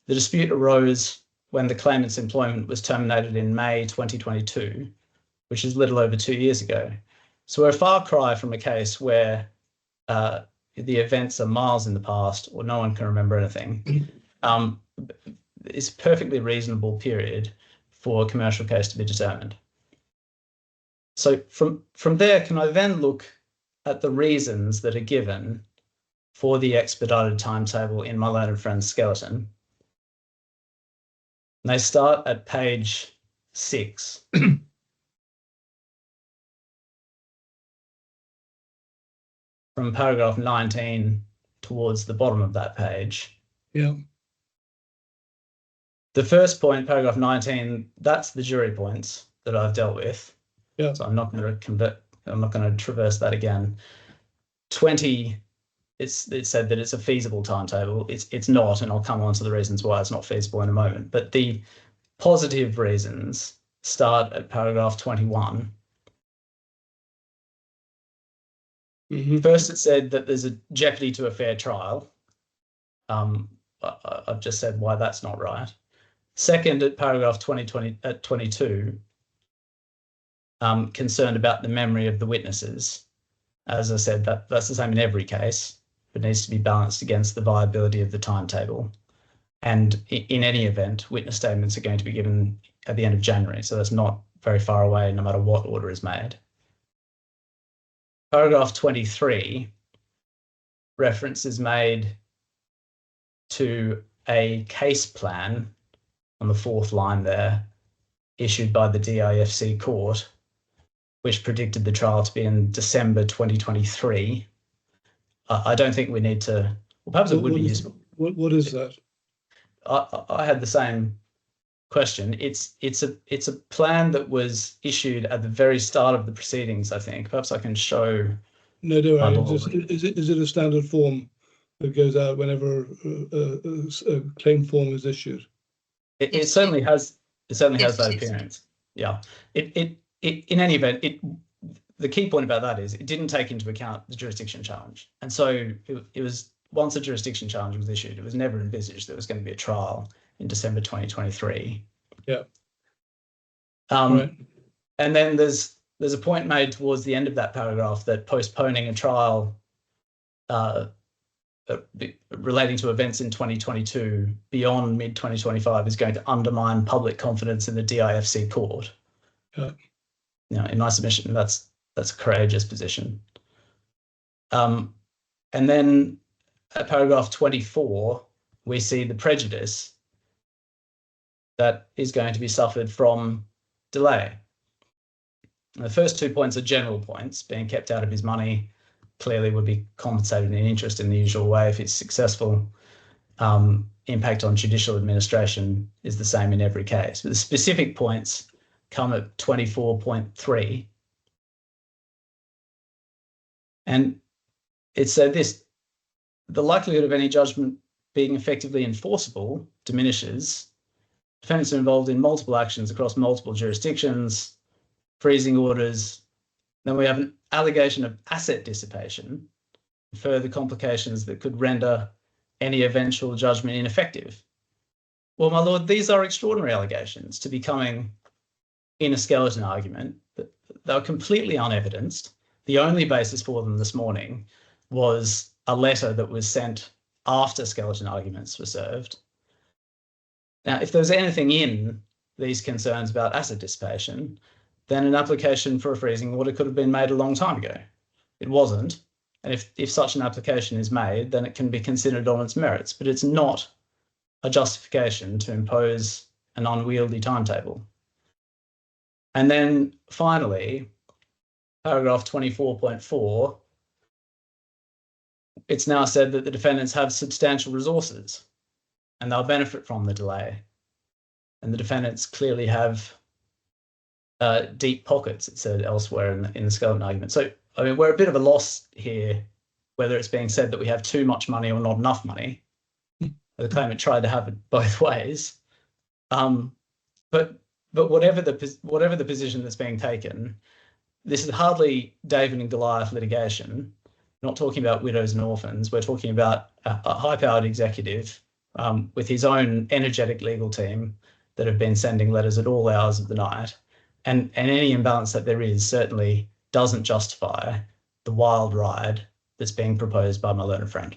The dispute arose when the claimant's employment was terminated in May 2022, which is little over 2 years ago. So we're a far cry from a case where the events are miles in the past or no one can remember anything. It's a perfectly reasonable period for a commercial case to be determined. So from there, can I then look at the reasons that are given for the expedited timetable in my learned friend's skeleton? And they start at page 6. From paragraph 19 towards the bottom of that page. Yeah. The first point, paragraph 19, that's the jury points that I've dealt with. Yeah. So I'm not going to traverse that again. 20, it said that it's a feasible timetable. It's not, and I'll come on to the reasons why it's not feasible in a moment. But the positive reasons start at paragraph 21. Mm-hmm. First, it said that there's a jeopardy to a fair trial. I've just said why that's not right. Second, at paragraph 22, concerned about the memory of the witnesses. As I said, that's the same in every case, but needs to be balanced against the viability of the timetable. And in any event, witness statements are going to be given at the end of January, so that's not very far away, no matter what order is made. Paragraph 23, reference is made to a case plan on the fourth line there, issued by the DIFC court, which predicted the trial to be in December 2023. I don't think we need to, well, perhaps it would be useful. What is that? I had the same question. It's a plan that was issued at the very start of the proceedings, I think. Perhaps I can show. No, do I? Is it a standard form that goes out whenever a claim form is issued? It certainly has. It certainly has that appearance. Yeah. In any event, the key point about that is it didn't take into account the jurisdiction challenge, and so it was, once a jurisdiction challenge was issued, it was never envisaged there was going to be a trial in December 2023. Yeah. Right. And then there's a point made towards the end of that paragraph that postponing a trial relating to events in 2022 beyond mid-2025 is going to undermine public confidence in the DIFC court. Yeah. Now, in my submission, that's a courageous position. And then at paragraph 24, we see the prejudice that is going to be suffered from delay. And the first 2 points are general points. Being kept out of his money clearly would be compensated in interest in the usual way if it's successful. Impact on judicial administration is the same in every case. But the specific points come at 24.3. And it said this: the likelihood of any judgment being effectively enforceable diminishes. Defendants are involved in multiple actions across multiple jurisdictions, freezing orders. Then we have an allegation of asset dissipation, further complications that could render any eventual judgment ineffective. Well, my lord, these are extraordinary allegations to be coming in a skeleton argument. They were completely unevidenced. The only basis for them this morning was a letter that was sent after skeleton arguments were served. Now, if there was anything in these concerns about asset dissipation, then an application for a freezing order could have been made a long time ago. It wasn't. And if such an application is made, then it can be considered on its merits, but it's not a justification to impose an unwieldy timetable. And then finally, paragraph 24.4, it's now said that the defendants have substantial resources and they'll benefit from the delay. And the defendants clearly have deep pockets, it said elsewhere in the skeleton argument. So, I mean, we're a bit of a loss here, whether it's being said that we have too much money or not enough money. The claimant tried to have it both ways. But whatever the position that's being taken, this is hardly David and Goliath litigation. We're not talking about widows and orphans. We're talking about a high-powered executive with his own energetic legal team that have been sending letters at all hours of the night. And any imbalance that there is certainly doesn't justify the wild ride that's being proposed by my learned friend.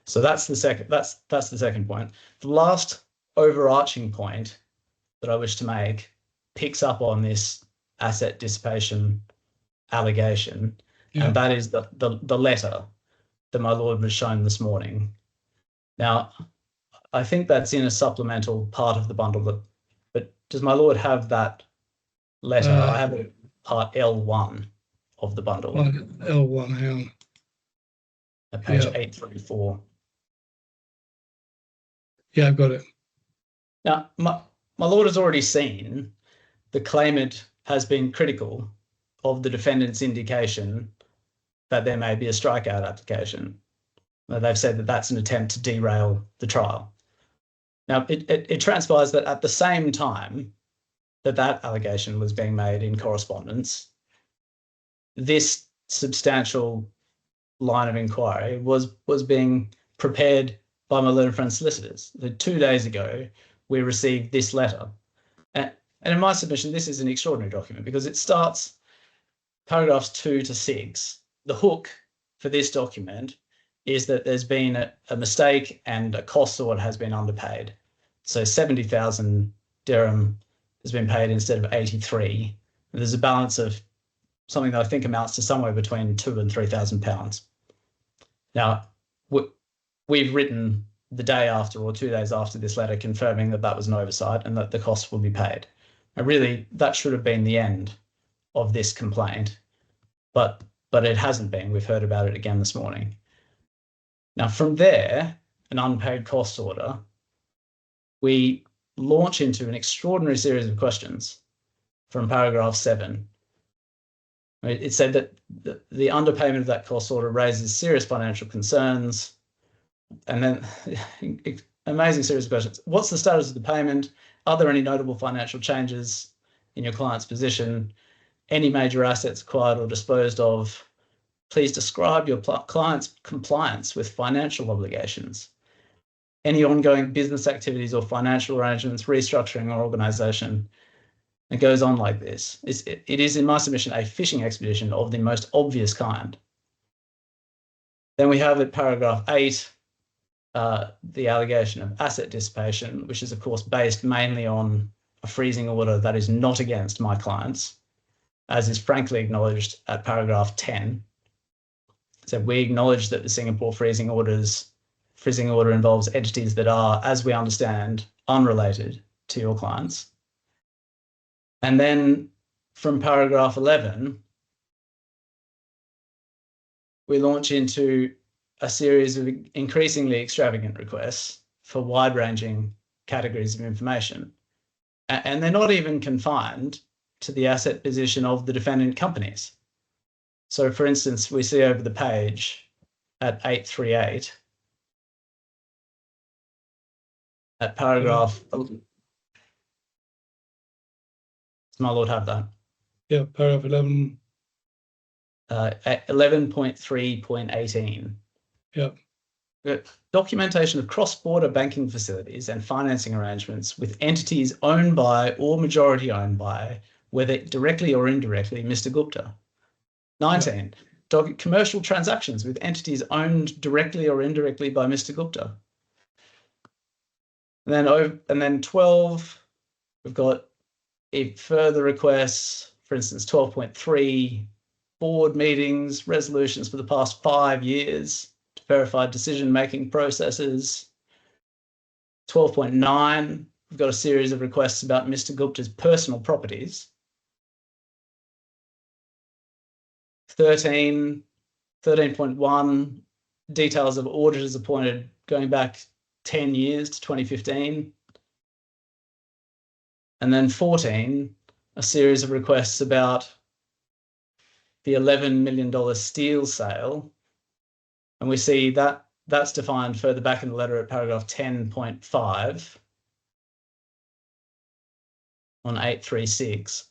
So that's the second. That's the second point. The last overarching point that I wish to make picks up on this asset dissipation allegation, and that is the letter that my lord was shown this morning. Now, I think that's in a supplemental part of the bundle, but does my lord have that letter? I have it part L1 of the bundle. L1, hang on. At page 834. Yeah, I've got it. Now, my lord has already seen the claimant has been critical of the defendant's indication that there may be a strikeout application. They've said that that's an attempt to derail the trial. Now, it transpires that at the same time that allegation was being made in correspondence, this substantial line of inquiry was being prepared by my learned friend solicitors. 2 days ago, we received this letter. And in my submission, this is an extraordinary document because it starts paragraphs 2 to 6. The hook for this document is that there's been a mistake and a cost order has been underpaid. So 70,000 dirham has been paid instead of 83. And there's a balance of something that I think amounts to somewhere between £2,000 and £3,000. Now, we've written the day after or 2 days after this letter confirming that that was an oversight and that the costs will be paid. And really, that should have been the end of this complaint, but it hasn't been. We've heard about it again this morning. Now, from there, an unpaid cost order, we launch into an extraordinary series of questions from paragraph 7. It said that the underpayment of that cost order raises serious financial concerns. And then amazing series of questions. What's the status of the payment? Are there any notable financial changes in your client's position? Any major assets acquired or disposed of? Please describe your client's compliance with financial obligations. Any ongoing business activities or financial arrangements, restructuring or organisation. It goes on like this. It is, in my submission, a fishing expedition of the most obvious kind. Then we have at paragraph 8, the allegation of asset dissipation, which is, of course, based mainly on a freezing order that is not against my clients, as is frankly acknowledged at paragraph 10. So we acknowledge that the Singapore freezing order involves entities that are, as we understand, unrelated to your clients. And then from paragraph 11, we launch into a series of increasingly extravagant requests for wide-ranging categories of information. And they're not even confined to the asset position of the defendant companies. So, for instance, we see over the page at 838, at paragraph... Does my lord have that? Yeah, paragraph 11. 11.3.18. Yeah. Documentation of cross-border banking facilities and financing arrangements with entities owned by or majority owned by, whether directly or indirectly, Mr. Gupta. 19. Yeah. Commercial transactions with entities owned directly or indirectly by Mr. Gupta. And then 12, we've got further requests, for instance, 12.3, board meetings, resolutions for the past 5 years to verify decision-making processes. 12.9, we've got a series of requests about Mr. Gupta's personal properties. 13.1, details of auditors appointed going back 10 years to 2015. And then 14, a series of requests about the $11 million steel sale. And we see that that's defined further back in the letter at paragraph 10.5 on 836.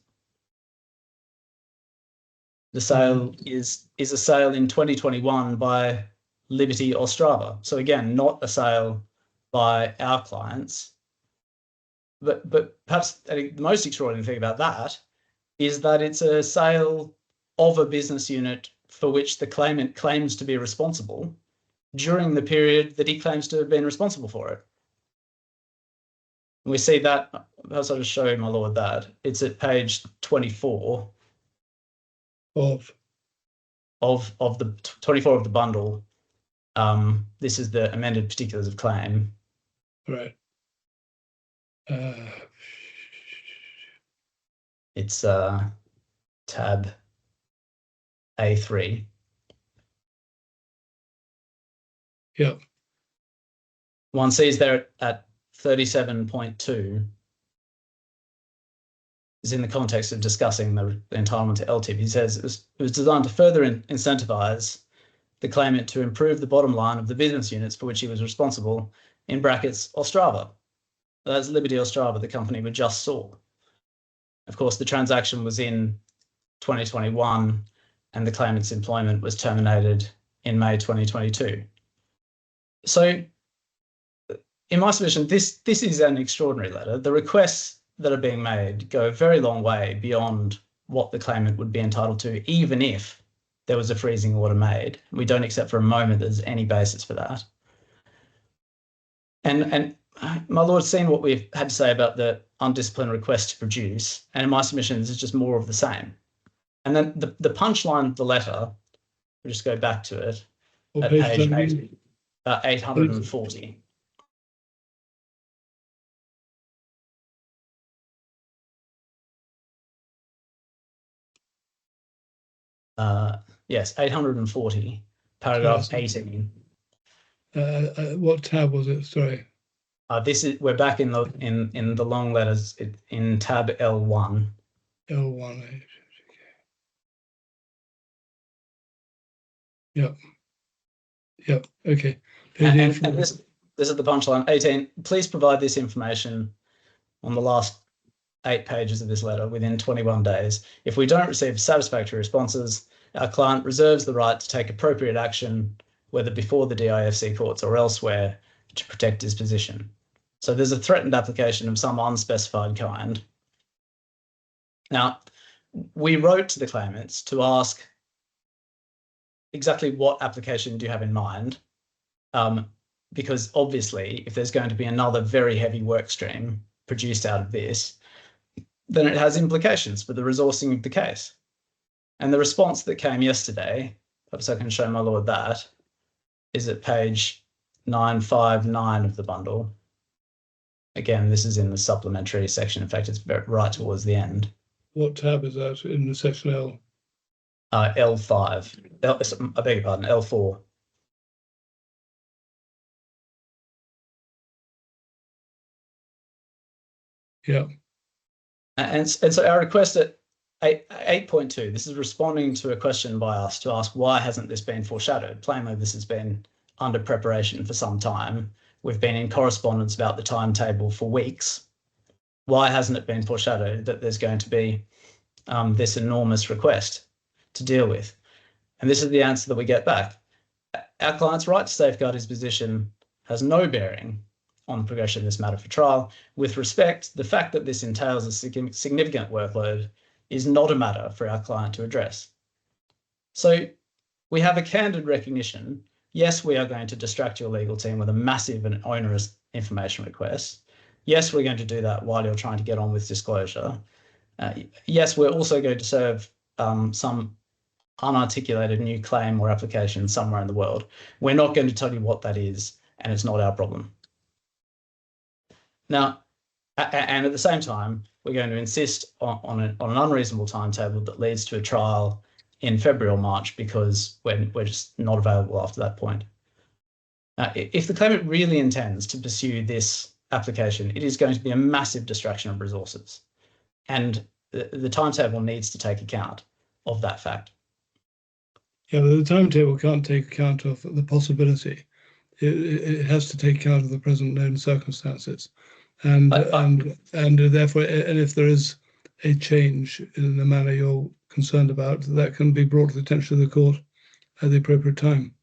The sale is a sale in 2021 by Liberty Ostrava. So again, not a sale by our clients. But perhaps the most extraordinary thing about that is that it's a sale of a business unit for which the claimant claims to be responsible during the period that he claims to have been responsible for it. And we see that, perhaps I'll just show you, my lord, that. It's at page 24 of the 24 of the bundle. This is the amended particulars of claim. Right. It's tab A3. Yeah. One sees there at 37.2 is in the context of discussing the entitlement to LTIP. He says it was designed to further incentivize the claimant to improve the bottom line of the business units for which he was responsible, in brackets, Ostrava. That's Liberty Ostrava, the company we just saw. Of course, the transaction was in 2021 and the claimant's employment was terminated in May 2022. So in my submission, this is an extraordinary letter. The requests that are being made go a very long way beyond what the claimant would be entitled to, even if there was a freezing order made. We don't accept for a moment there's any basis for that. And my lord's seen what we've had to say about the undisciplined request to produce, and in my submission, this is just more of the same. And then the punchline of the letter, we'll just go back to it, at page 840. Yes, 840, paragraph 18. What tab was it? Sorry. We're back in the long letters in tab L1. L1. Yep. Yep. Okay. And this is the punchline. 18. Please provide this information on the last 8 pages of this letter within 21 days. If we don't receive satisfactory responses, our client reserves the right to take appropriate action, whether before the DIFC courts or elsewhere, to protect his position. So there's a threatened application of some unspecified kind. Now, we wrote to the claimants to ask exactly what application do you have in mind? Because obviously, if there's going to be another very heavy work stream produced out of this, then it has implications for the resourcing of the case. And the response that came yesterday, perhaps I can show my lord that, is at page 959 of the bundle. Again, this is in the supplementary section. In fact, it's right towards the end. What tab is that in the section L? L5. I beg your pardon, L4. Yeah. And so our request at 8.2, this is responding to a question by us to ask why hasn't this been foreshadowed? Plainly, this has been under preparation for some time. We've been in correspondence about the timetable for weeks. Why hasn't it been foreshadowed that there's going to be this enormous request to deal with? And this is the answer that we get back. Our client's right to safeguard his position has no bearing on the progression of this matter for trial. With respect, the fact that this entails a significant workload is not a matter for our client to address. So we have a candid recognition. Yes, we are going to distract your legal team with a massive and onerous information request. Yes, we're going to do that while you're trying to get on with disclosure. Yes, we're also going to serve some unarticulated new claim or application somewhere in the world. We're not going to tell you what that is, and it's not our problem. Now, and at the same time, we're going to insist on an unreasonable timetable that leads to a trial in February or March, because we're just not available after that point. If the claimant really intends to pursue this application, it is going to be a massive distraction of resources, and the timetable needs to take account of that fact. Yeah, but the timetable can't take account of the possibility. It has to take account of the present known circumstances, and therefore, and if there is a change in the manner you're concerned about, that can be brought to the attention of the court at the appropriate time.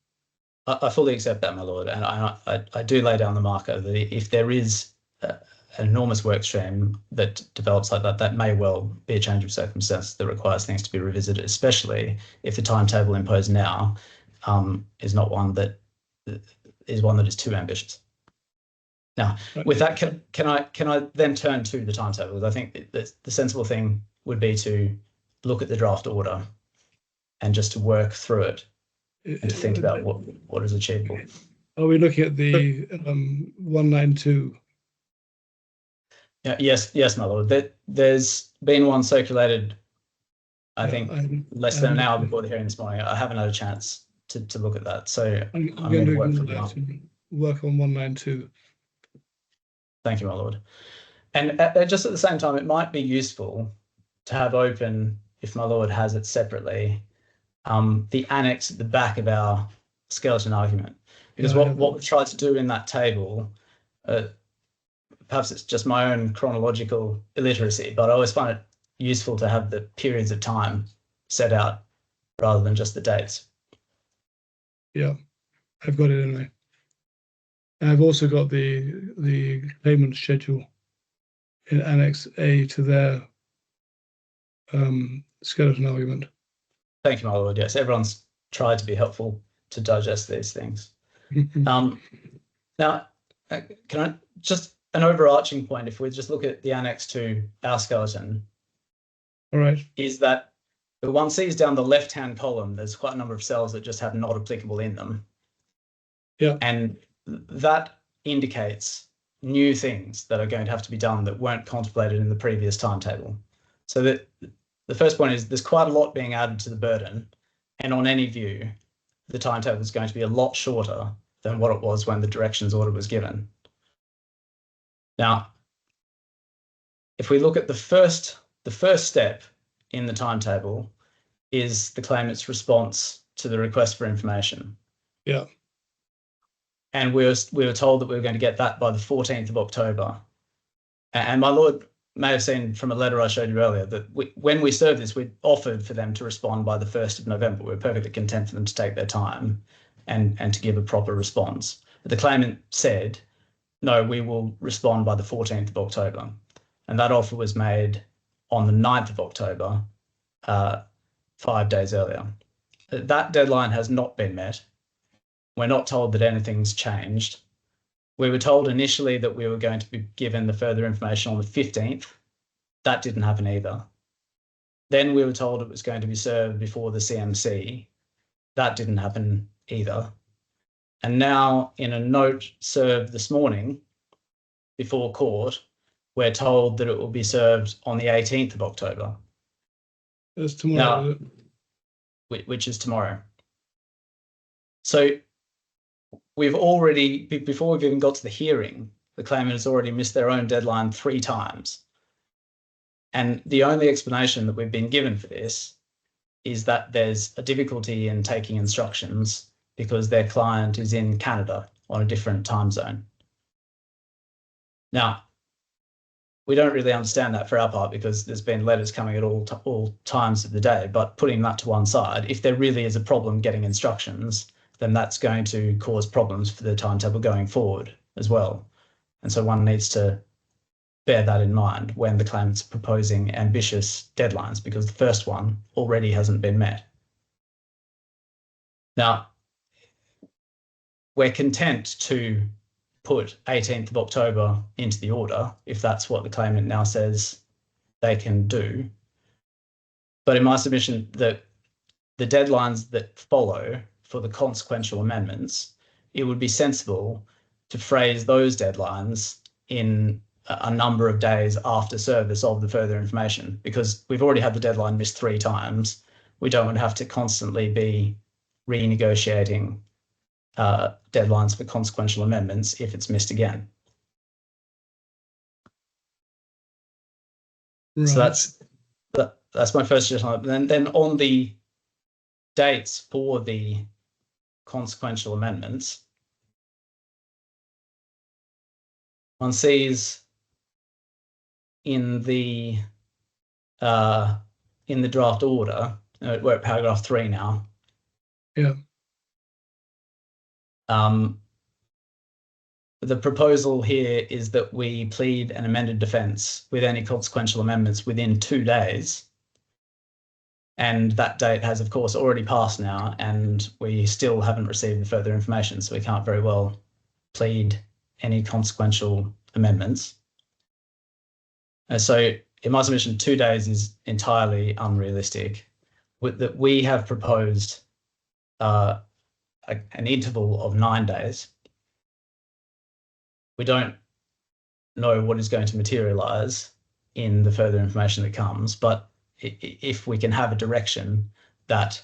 I fully accept that, my lord, and I do lay down the marker that if there is an enormous work stream that develops like that, that may well be a change of circumstance that requires things to be revisited, especially if the timetable imposed now is one that is too ambitious. Now, with that, can I then turn to the timetable? I think the sensible thing would be to look at the draft order and just to work through it and to think about what is achievable. Are we looking at the 192? Yeah, yes, my lord. There's been one circulated, I think, less than an hour before the hearing this morning. I haven't had a chance to look at that, so I'm going to work on 192. Thank you, my lord. And just at the same time, it might be useful to have open, if my lord has it separately, the annex at the back of our skeleton argument, because what we've tried to do in that table, perhaps it's just my own chronological illiteracy, but I always find it useful to have the periods of time set out rather than just the dates. Yeah, I've got it anyway. I've also got the claimant schedule in Annex A to their skeleton argument. Thank you, my lord. Yes, everyone's tried to be helpful to digest these things. Now, can I just an overarching point, if we just look at the annex to our skeleton, all right, is that the one sees down the left-hand column, there's quite a number of cells that just have not applicable in them. Yeah. And that indicates new things that are going to have to be done that weren't contemplated in the previous timetable. So that the first point is there's quite a lot being added to the burden, and on any view, the timetable is going to be a lot shorter than what it was when the directions order was given. Now, if we look at the first step in the timetable is the claimant's response to the request for information. Yeah. And we were told that we were going to get that by the 14th of October. And my lord may have seen from a letter I showed you earlier that when we served this, we offered for them to respond by the 1st of November. We were perfectly content for them to take their time and to give a proper response. But the claimant said, no, we will respond by the 14th of October. And that offer was made on the 9th of October, 5 days earlier. That deadline has not been met. We're not told that anything's changed. We were told initially that we were going to be given the further information on the 15th. That didn't happen either. Then we were told it was going to be served before the CMC. That didn't happen either. And now, in a note served this morning before court, we're told that it will be served on the 18th of October. That's tomorrow. Now, which is tomorrow. So we've already, before we've even got to the hearing, the claimant has already missed their own deadline 3 times. And the only explanation that we've been given for this is that there's a difficulty in taking instructions because their client is in Canada on a different time zone. Now, we don't really understand that for our part because there's been letters coming at all times of the day, but putting that to one side, if there really is a problem getting instructions, then that's going to cause problems for the timetable going forward as well. And so one needs to bear that in mind when the claimant's proposing ambitious deadlines, because the first one already hasn't been met. Now, we're content to put 18th of October into the order if that's what the claimant now says they can do. But in my submission, the the deadlines that follow for the consequential amendments, it would be sensible to phrase those deadlines in a number of days after service of the further information, because we've already had the deadline missed 3 times. We don't want to have to constantly be renegotiating deadlines for consequential amendments if it's missed again. Right. So that's my first suggestion. And then on the dates for the consequential amendments, one sees in the draft order, we're at paragraph 3 now. Yeah. The proposal here is that we plead an amended defence with any consequential amendments within 2 days. And that date has, of course, already passed now, and we still haven't received the further information, so we can't very well plead any consequential amendments. So in my submission, 2 days is entirely unrealistic. That we have proposed an interval of 9 days. We don't know what is going to materialise in the further information that comes, but if we can have a direction that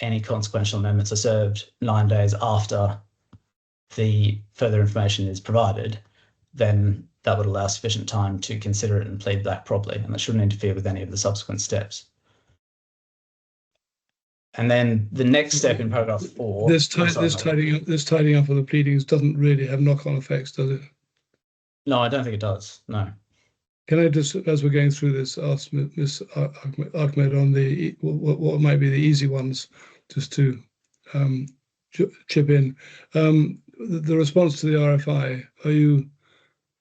any consequential amendments are served 9 days after the further information is provided, then that would allow sufficient time to consider it and plead back properly, and that shouldn't interfere with any of the subsequent steps. And then the next step in paragraph 4. This tidying up of the pleadings doesn't really have knock-on effects, does it? No, I don't think it does. No. Can I just, as we're going through this, ask Ms. Ahmed on the what might be the easy ones, just to chip in. The response to the RFI, are you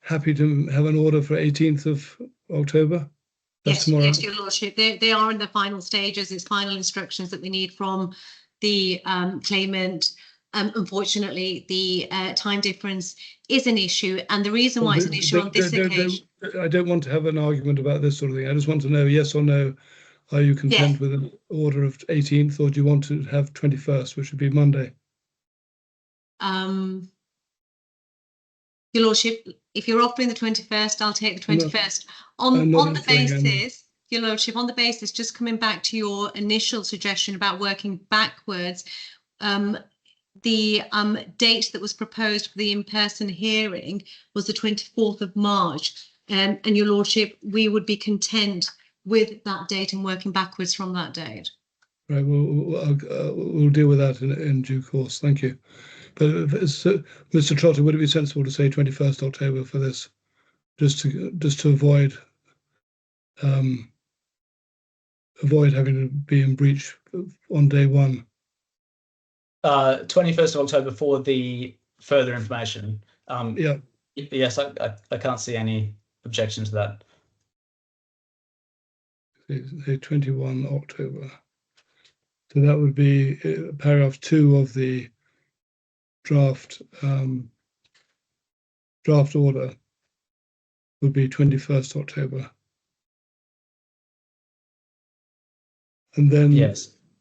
happy to have an order for 18th of October? That's tomorrow. Yes, Your Lordship. They are in the final stages. It's final instructions that we need from the claimant. Unfortunately, the time difference is an issue, and the reason why it's an issue on this occasion. I don't want to have an argument about this sort of thing. I just want to know, yes or no, are you content with an order of 18th, or do you want to have 21st, which would be Monday? Your Lordship, if you're offering the 21st, I'll take the 21st. On the basis, Your Lordship, on the basis, just coming back to your initial suggestion about working backwards, the date that was proposed for the in-person hearing was the 24th of March. And Your Lordship, we would be content with that date and working backwards from that date. Right, we'll deal with that in due course. Thank you. But Mr. Trotter, would it be sensible to say 21st October for this, just to avoid having to be in breach on day one? 21st of October for the further information. Yeah. Yes, I can't see any objection to that. Say 21 October. So that would be paragraph 2 of the draft order would be 21st October. And then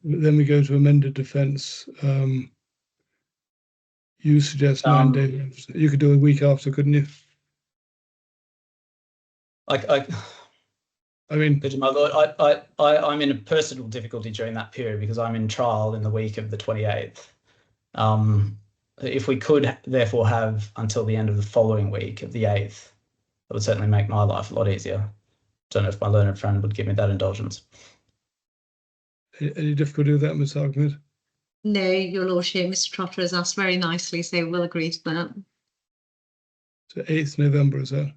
then we go to amended defence. You suggest 9 days. You could do a week after, couldn't you? I mean, my lord, I'm in a personal difficulty during that period because I'm in trial in the week of the 28th. If we could therefore have until the end of the following week of the 8th, that would certainly make my life a lot easier. Don't know if my learned friend would give me that indulgence. Any difficulty with that, Ms. Ahmed? No, Your Lordship, Mr. Trotter has asked very nicely, so we'll agree to that. So 8th November, is that?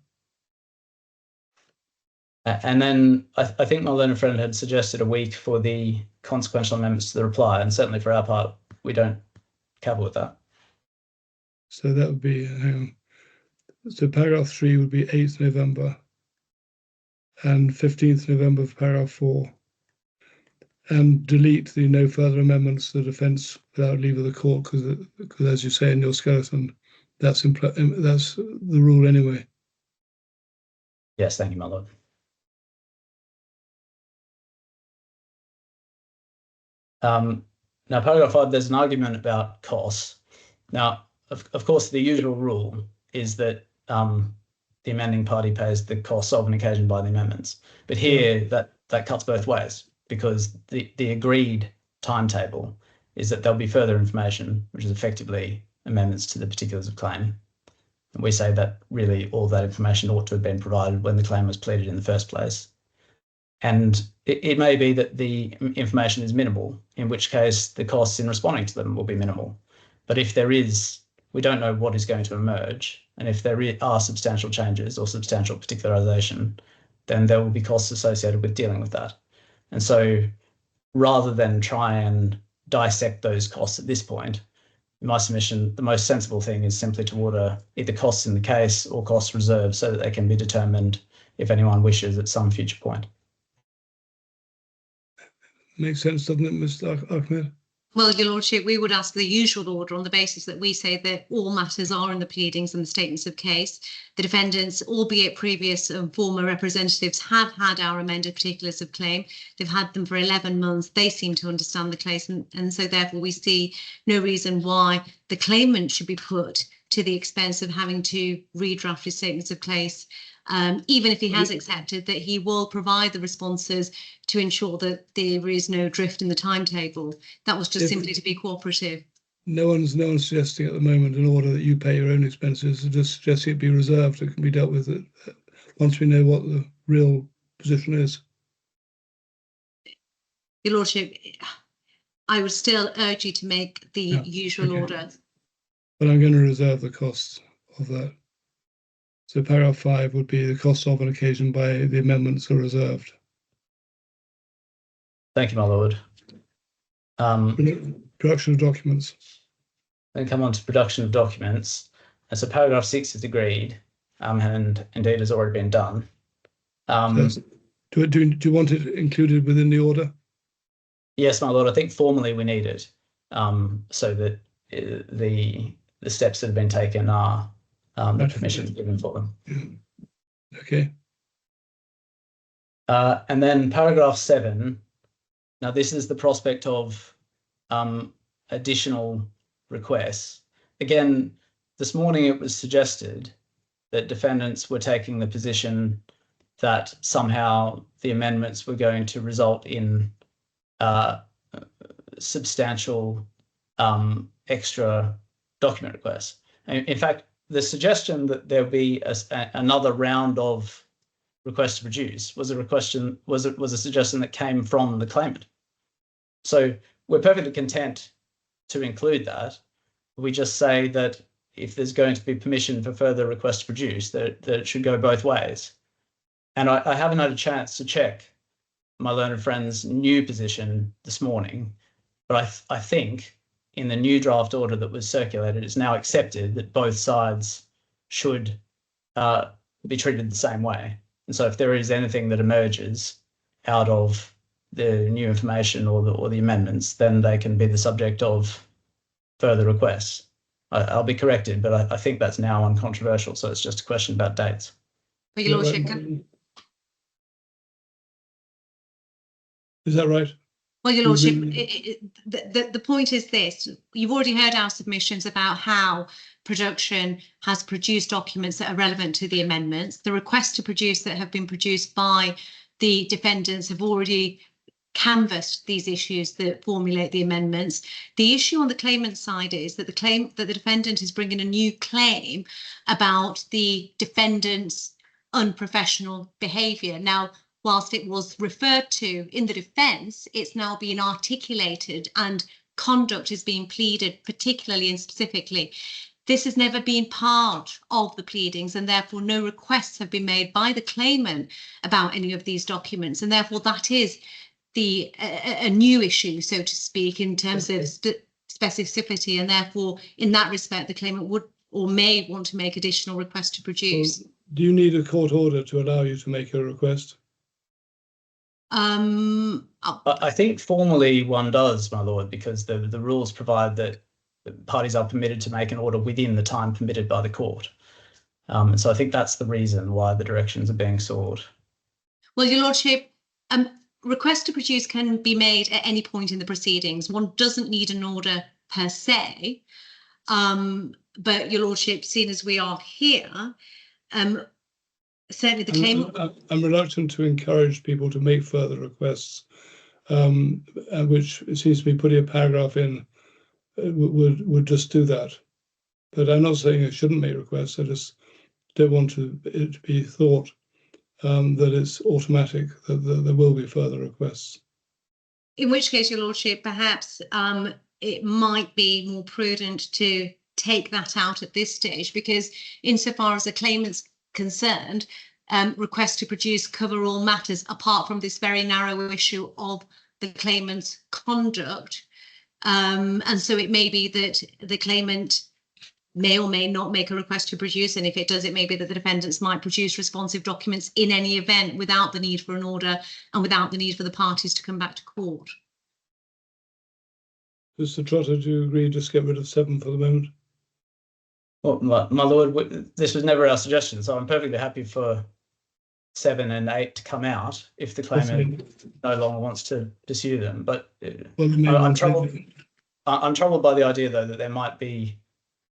And then I think my learned friend had suggested a week for the consequential amendments to the reply, and certainly for our part, we don't cavil with that. So that would be, so paragraph 3 would be 8th November and 15th November for paragraph 4. And delete the no further amendments to the defence without leave of the court, because as you say in your skeleton, that's the rule anyway. Yes, thank you, my lord. Now, paragraph 5, there's an argument about costs. Now, of course, the usual rule is that the amending party pays the costs of an occasion by the amendments. But here, that cuts both ways, because the agreed timetable is that there'll be further information, which is effectively amendments to the particulars of claim. And we say that really all that information ought to have been provided when the claim was pleaded in the first place. And it may be that the information is minimal, in which case the costs in responding to them will be minimal. But if there is, we don't know what is going to emerge. And if there are substantial changes or substantial particularization, then there will be costs associated with dealing with that. And so rather than try and dissect those costs at this point, in my submission, the most sensible thing is simply to order either costs in the case or costs reserved so that they can be determined if anyone wishes at some future point. Makes sense, doesn't it, Mr. Ahmed? Well, Your Lordship, we would ask the usual order on the basis that we say that all matters are in the pleadings and the statements of case. The defendants, albeit previous and former representatives, have had our amended particulars of claim. They've had them for 11 months. They seem to understand the case, and so therefore we see no reason why the claimant should be put to the expense of having to redraft his statements of case, even if he has accepted that he will provide the responses to ensure that there is no drift in the timetable. That was just simply to be cooperative. No one's suggesting at the moment in order that you pay your own expenses, just suggesting it be reserved. It can be dealt with once we know what the real position is. Your Lordship, I would still urge you to make the usual order. But I'm going to reserve the costs of that. So paragraph 5 would be the costs of an occasion by the amendments are reserved. Thank you, my lord. Production of documents. Then come on to production of documents. And so paragraph 6 is agreed, and indeed has already been done. Do you want it included within the order? Yes, my lord. I think formally we need it, so that the steps that have been taken are the permission given for them. Yeah. Okay. And then paragraph 7. Now, this is the prospect of additional requests. Again, this morning it was suggested that defendants were taking the position that somehow the amendments were going to result in substantial extra document requests. In fact, the suggestion that there'll be another round of requests to produce was a suggestion that came from the claimant. So we're perfectly content to include that. We just say that if there's going to be permission for further requests to produce, that it should go both ways. And I haven't had a chance to check my learned friend's new position this morning, but I think in the new draft order that was circulated, it's now accepted that both sides should be treated the same way. And so if there is anything that emerges out of the new information or the amendments, then they can be the subject of further requests. I'll be corrected, but I think that's now uncontroversial. So it's just a question about dates. But Your Lordship, is that right? well, Your Lordship, the point is this. You've already heard our submissions about how production has produced documents that are relevant to the amendments. The requests to produce that have been produced by the defendants have already canvassed these issues that formulate the amendments. The issue on the claimant side is that the defendant is bringing a new claim about the defendant's unprofessional behaviour. Now, whilst it was referred to in the defence, it's now being articulated and conduct is being pleaded particularly and specifically. This has never been part of the pleadings, and therefore no requests have been made by the claimant about any of these documents, and therefore that is a new issue, so to speak, in terms of specificity, and therefore in that respect the claimant would or may want to make additional requests to produce. Well, do you need a court order to allow you to make a request? I think formally one does, my lord, because the rules provide that parties are permitted to make an order within the time permitted by the court. And so I think that's the reason why the directions are being sought. Well, Your Lordship, request to produce can be made at any point in the proceedings. One doesn't need an order per se, but Your Lordship, seeing as we are here, certainly the claimant. I'm reluctant to encourage people to make further requests, which it seems to be putting a paragraph in would just do that. But I'm not saying I shouldn't make requests. I just don't want it to be thought that it's automatic, that there will be further requests. In which case, Your Lordship, perhaps it might be more prudent to take that out at this stage, because insofar as the claimant's concerned, requests to produce cover all matters apart from this very narrow issue of the claimant's conduct. And so it may be that the claimant may or may not make a request to produce, and if it does, it may be that the defendants might produce responsive documents in any event without the need for an order and without the need for the parties to come back to court. Mr. Trotter, do you agree just get rid of 7 for the moment? Well, my lord, this was never our suggestion, so I'm perfectly happy for 7 and 8 to come out if the claimant no longer wants to pursue them. But I'm troubled by the idea, though, that there might be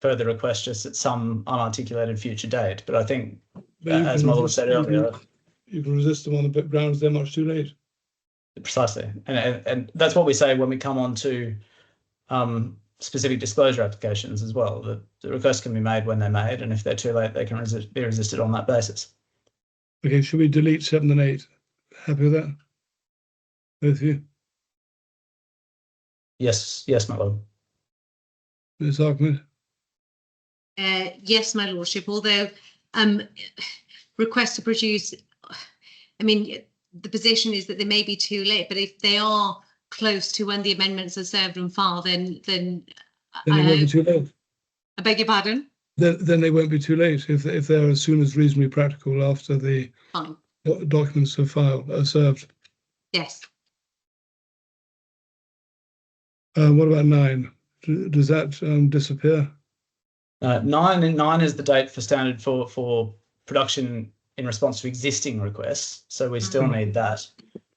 further requests just at some unarticulated future date. But I think, as my lord said earlier, you can resist them on the grounds they're much too late. Precisely, and that's what we say when we come on to specific disclosure applications as well. That the requests can be made when they're made, and if they're too late, they can be resisted on that basis. Okay, should we delete 7 and 8? Happy with that? Both of you? Yes, my lord. Ms. Argument? Yes, my lordship, although request to produce, I mean, the position is that they may be too late, but if they are close to when the amendments are served and filed, then they won't be too late. I beg your pardon? Then they won't be too late if they're as soon as reasonably practical after the documents are served. Yes. What about 9? Does that disappear? 9 is the date for standard for production in response to existing requests, so we still need that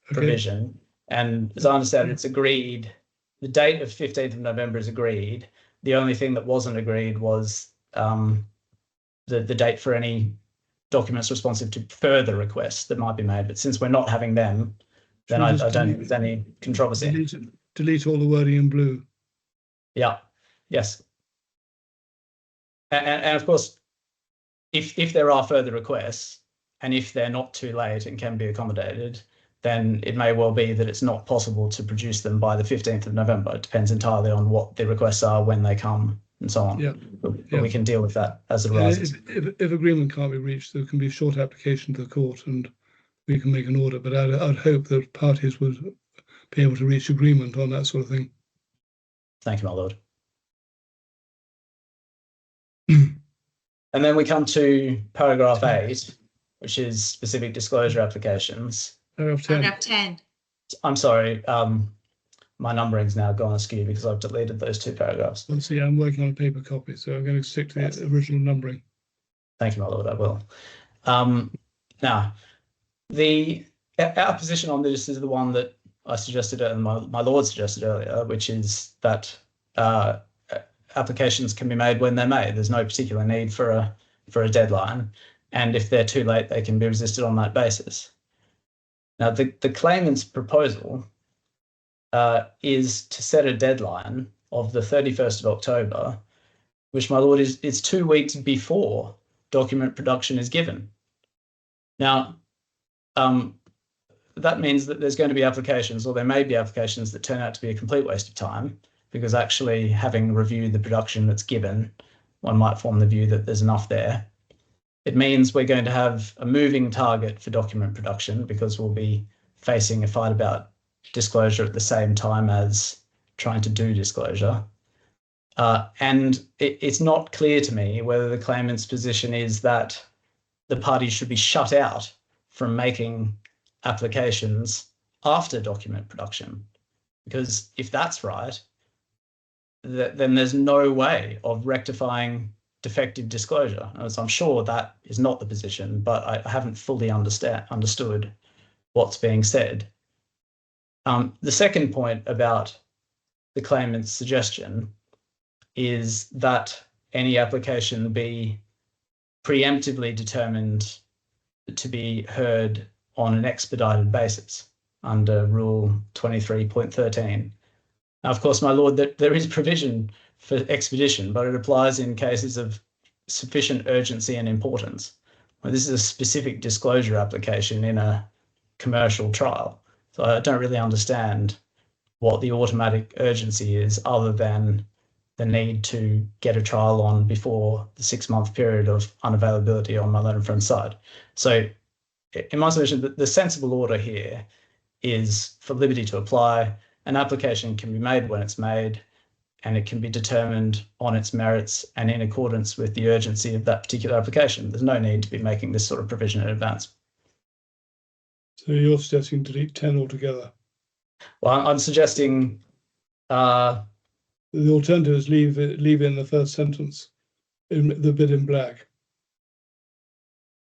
provision. And as I understand it, it's agreed. The date of 15th of November is agreed. The only thing that wasn't agreed was the date for any documents responsive to further requests that might be made. But since we're not having them, then I don't think there's any controversy. Delete all the wording in blue. Yeah. Yes. And of course, if there are further requests, and if they're not too late and can be accommodated, then it may well be that it's not possible to produce them by the 15th of November. It depends entirely on what the requests are, when they come, and so on. Yeah. But we can deal with that as it arises. If agreement can't be reached, there can be a short application to the court and we can make an order. But I'd hope that parties would be able to reach agreement on that sort of thing. Thank you, my lord. And then we come to paragraph 8, which is specific disclosure applications. Paragraph 10. Paragraph 10. I'm sorry, my numbering's now gone askew because I've deleted those 2 paragraphs. Well, see, I'm working on a paper copy, so I'm going to stick to the original numbering. Thank you, my lord, I will. Now, our position on this is the one that I suggested and my lord suggested earlier, which is that applications can be made when they're made. There's no particular need for a deadline, and if they're too late, they can be resisted on that basis. Now, the claimant's proposal is to set a deadline of the 31st of October, which, my lord, is 2 weeks before document production is given. Now, that means that there's going to be applications, or there may be applications that turn out to be a complete waste of time, because actually having reviewed the production that's given, one might form the view that there's enough there. It means we're going to have a moving target for document production, because we'll be facing a fight about disclosure at the same time as trying to do disclosure. And it's not clear to me whether the claimant's position is that the parties should be shut out from making applications after document production. Because if that's right, then there's no way of rectifying defective disclosure. As I'm sure that is not the position, but I haven't fully understood what's being said. The second point about the claimant's suggestion is that any application be preemptively determined to be heard on an expedited basis under Rule 23.13. Now, of course, my lord, there is provision for expedition, but it applies in cases of sufficient urgency and importance. Well, this is a specific disclosure application in a commercial trial. So I don't really understand what the automatic urgency is other than the need to get a trial on before the 6-month period of unavailability on my learned friend's side. So in my submission, the sensible order here is for liberty to apply. An application can be made when it's made, and it can be determined on its merits and in accordance with the urgency of that particular application. There's no need to be making this sort of provision in advance. So you're suggesting delete 10 altogether? Well, I'm suggesting the alternative is leave in the first sentence, in the bit in black.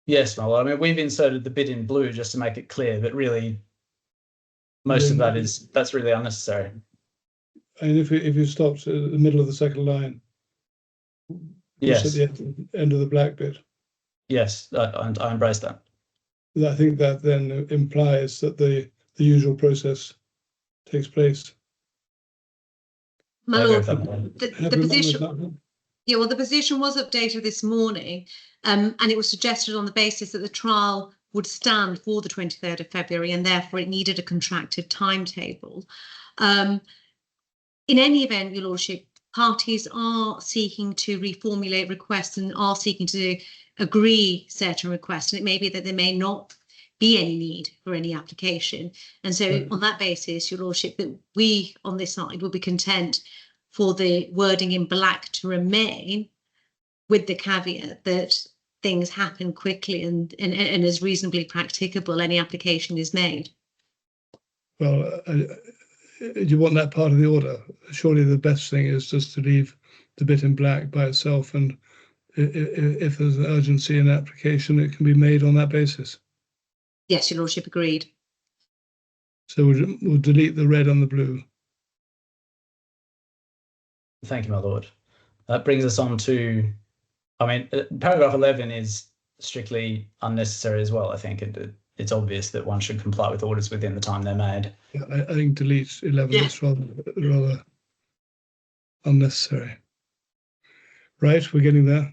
Yes, well, I mean, we've inserted the bit in blue just to make it clear, but really most of that's really unnecessary. And if you stopped at the middle of the second line, yes, at the end of the black bit. Yes, I embrace that. I think that then implies that the usual process takes place. My lord, the position. Yeah, well, the position was updated this morning, and it was suggested on the basis that the trial would stand for the 23rd of February, and therefore it needed a contracted timetable. In any event, Your Lordship, parties are seeking to reformulate requests and are seeking to agree certain requests, and it may be that there may not be any need for any application. And so on that basis, Your Lordship, that we on this side will be content for the wording in black to remain, with the caveat that things happen quickly and as reasonably practicable any application is made. Well, do you want that part of the order? Surely the best thing is just to leave the bit in black by itself, and if there's an urgency in the application, it can be made on that basis. Yes, Your Lordship, agreed. So we'll delete the red and the blue. Thank you, my lord. That brings us on to, I mean, paragraph 11 is strictly unnecessary as well. I think it's obvious that one should comply with orders within the time they're made. Yeah, I think delete 11 is rather unnecessary. Right, we're getting there.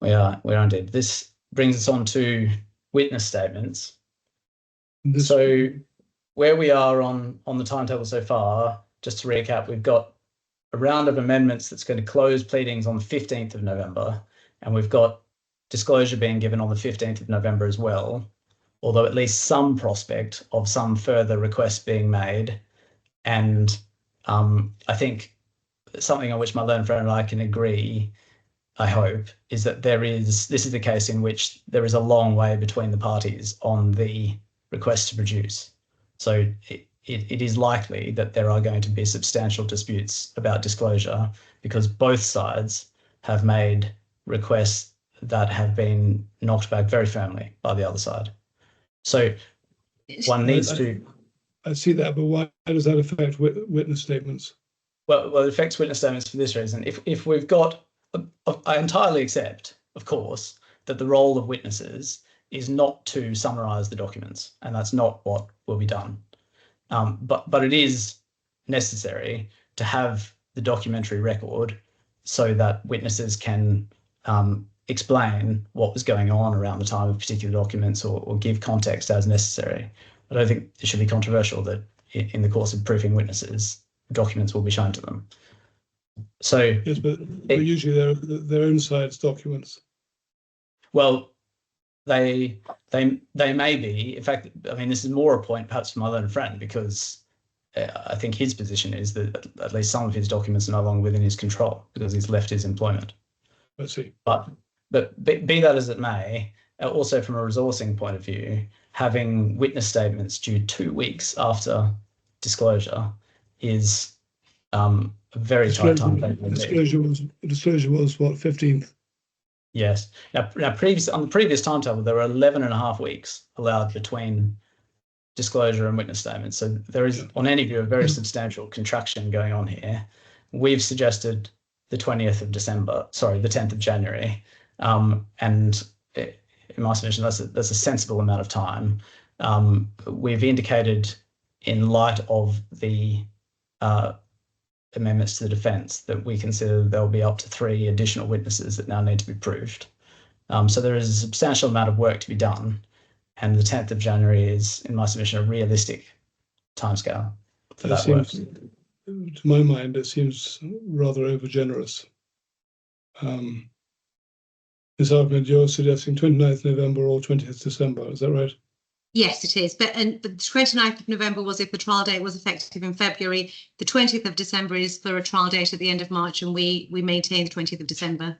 We are indeed. This brings us on to witness statements. So where we are on the timetable so far, just to recap, we've got a round of amendments that's going to close pleadings on the 15th of November, and we've got disclosure being given on the 15th of November as well, although at least some prospect of some further requests being made. And I think something on which my learned friend and I can agree, I hope, is that this is the case in which there is a long way between the parties on the request to produce. So it is likely that there are going to be substantial disputes about disclosure because both sides have made requests that have been knocked back very firmly by the other side. So one needs to... I see that, but why does that affect witness statements? Well, it affects witness statements for this reason. If we've got... I entirely accept, of course, that the role of witnesses is not to summarise the documents, and that's not what will be done. But it is necessary to have the documentary record so that witnesses can explain what was going on around the time of particular documents or give context as necessary. I don't think it should be controversial that in the course of proofing witnesses, documents will be shown to them. So yes, but usually they're their own side's documents. Well, they may be. In fact, I mean, this is more a point perhaps for my learned friend, because I think his position is that at least some of his documents are no longer within his control because he's left his employment. I see. But be that as it may, also from a resourcing point of view, having witness statements due 2 weeks after disclosure is a very tight time. Disclosure was what, 15th? Yes. Now on the previous timetable, there were 11.5 weeks allowed between disclosure and witness statements. So there is, on any view, a very substantial contraction going on here. We've suggested the 20th of December, sorry, the 10th of January. And in my submission, that's a sensible amount of time. We've indicated, in light of the amendments to the defence, that we consider there'll be up to 3 additional witnesses that now need to be proved. So there is a substantial amount of work to be done. And the 10th of January is, in my submission, a realistic timescale for that work. To my mind, it seems rather overgenerous. This argument, you're suggesting 29th November or 20th December, is that right? Yes, it is. But the 29th of November was if the trial date was effective in February. The 20th of December is for a trial date at the end of March, and we maintain the 20th of December.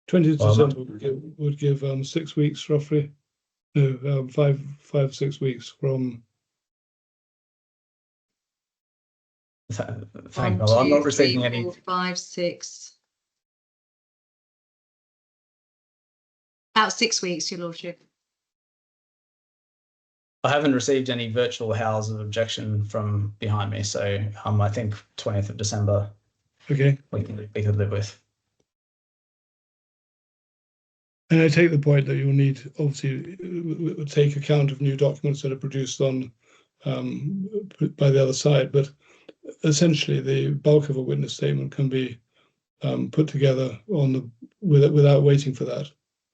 20th December would give 6 weeks roughly. No, 6 weeks from. Thank you. I'm not receiving any. 4, 5, 6. About 6 weeks, Your Lordship. I haven't received any virtual howls of objection from behind me, so I think 20th of December. Okay. We could live with. And I take the point that you'll need, obviously, take account of new documents that are produced on by the other side, but essentially the bulk of a witness statement can be put together on without waiting for that,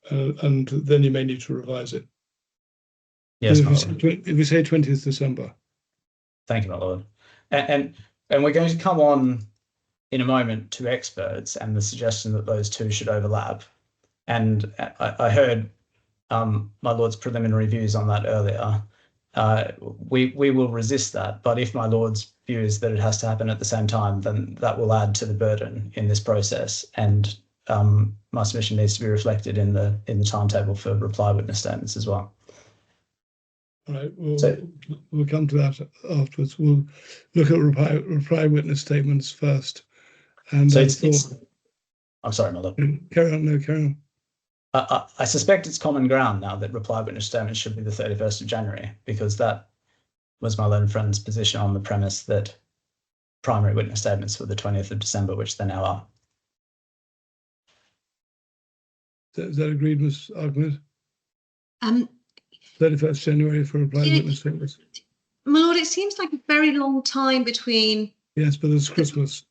and then you may need to revise it. Yes, if we say 20th December. Thank you, my lord. And we're going to come on in a moment to experts and the suggestion that those two should overlap. And I heard my lord's preliminary views on that earlier. We will resist that, but if my lord's view is that it has to happen at the same time, then that will add to the burden in this process. And my submission needs to be reflected in the timetable for reply witness statements as well. All right, we'll come to that afterwards. We'll look at reply witness statements first. And so I'm sorry, my lord. Carry on. I suspect it's common ground now that reply witness statements should be the 31st of January, because that was my learned friend's position on the premise that primary witness statements were the 20th of December, which they now are. Is that agreed, Ms. Argument? 31st January for reply witness statements. My lord, it seems like a very long time between. Yes, but it's Christmas.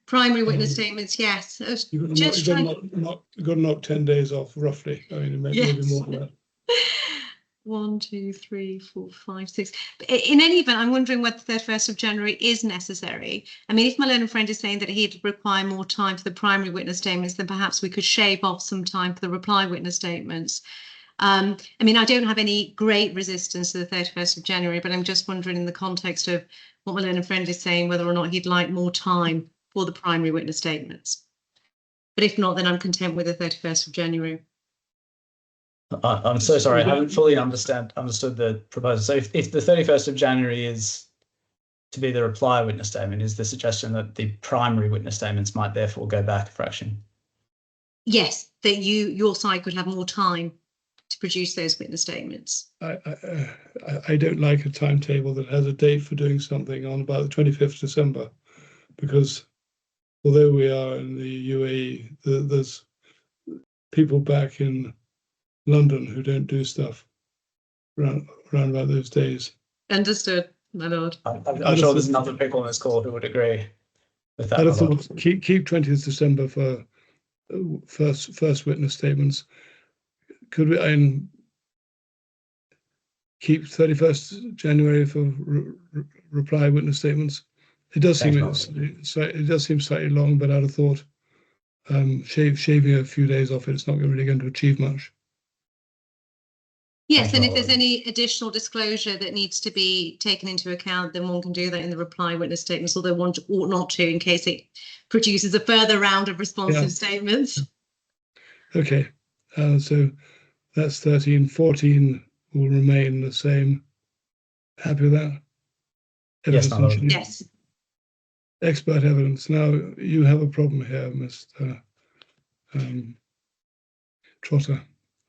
Primary witness statements, yes. You've got to knock 10 days off, roughly. I mean, maybe more than that. 1, 2, 3, 4, 5, 6. But in any event, I'm wondering whether the 31st of January is necessary. I mean, if my learned friend is saying that he'd require more time for the primary witness statements, then perhaps we could shave off some time for the reply witness statements. I mean, I don't have any great resistance to the 31st of January, but I'm just wondering in the context of what my learned friend is saying, whether or not he'd like more time for the primary witness statements. But if not, then I'm content with the 31st of January. I'm so sorry, I haven't fully understood the proposal. So if the 31st of January is to be the reply witness statement, is the suggestion that the primary witness statements might therefore go back a fraction? Yes, that your side could have more time to produce those witness statements. I don't like a timetable that has a date for doing something on about the 25th December, because although we are in the UAE, there's people back in London who don't do stuff around about those days. Understood, my lord. I'm sure there's other people on this call who would agree with that. I'd have thought keep 20th December for first witness statements. Could we keep 31st January for reply witness statements? It does seem slightly long, but I'd have thought shaving a few days off it's not really going to achieve much. Yes, and if there's any additional disclosure that needs to be taken into account, then one can do that in the reply witness statements, although one ought not to in case it produces a further round of responsive statements. Okay, so that's 13. 14 will remain the same. Happy with that? Yes, my lord. Yes. Expert evidence. Now, you have a problem here, Mr. Trotter,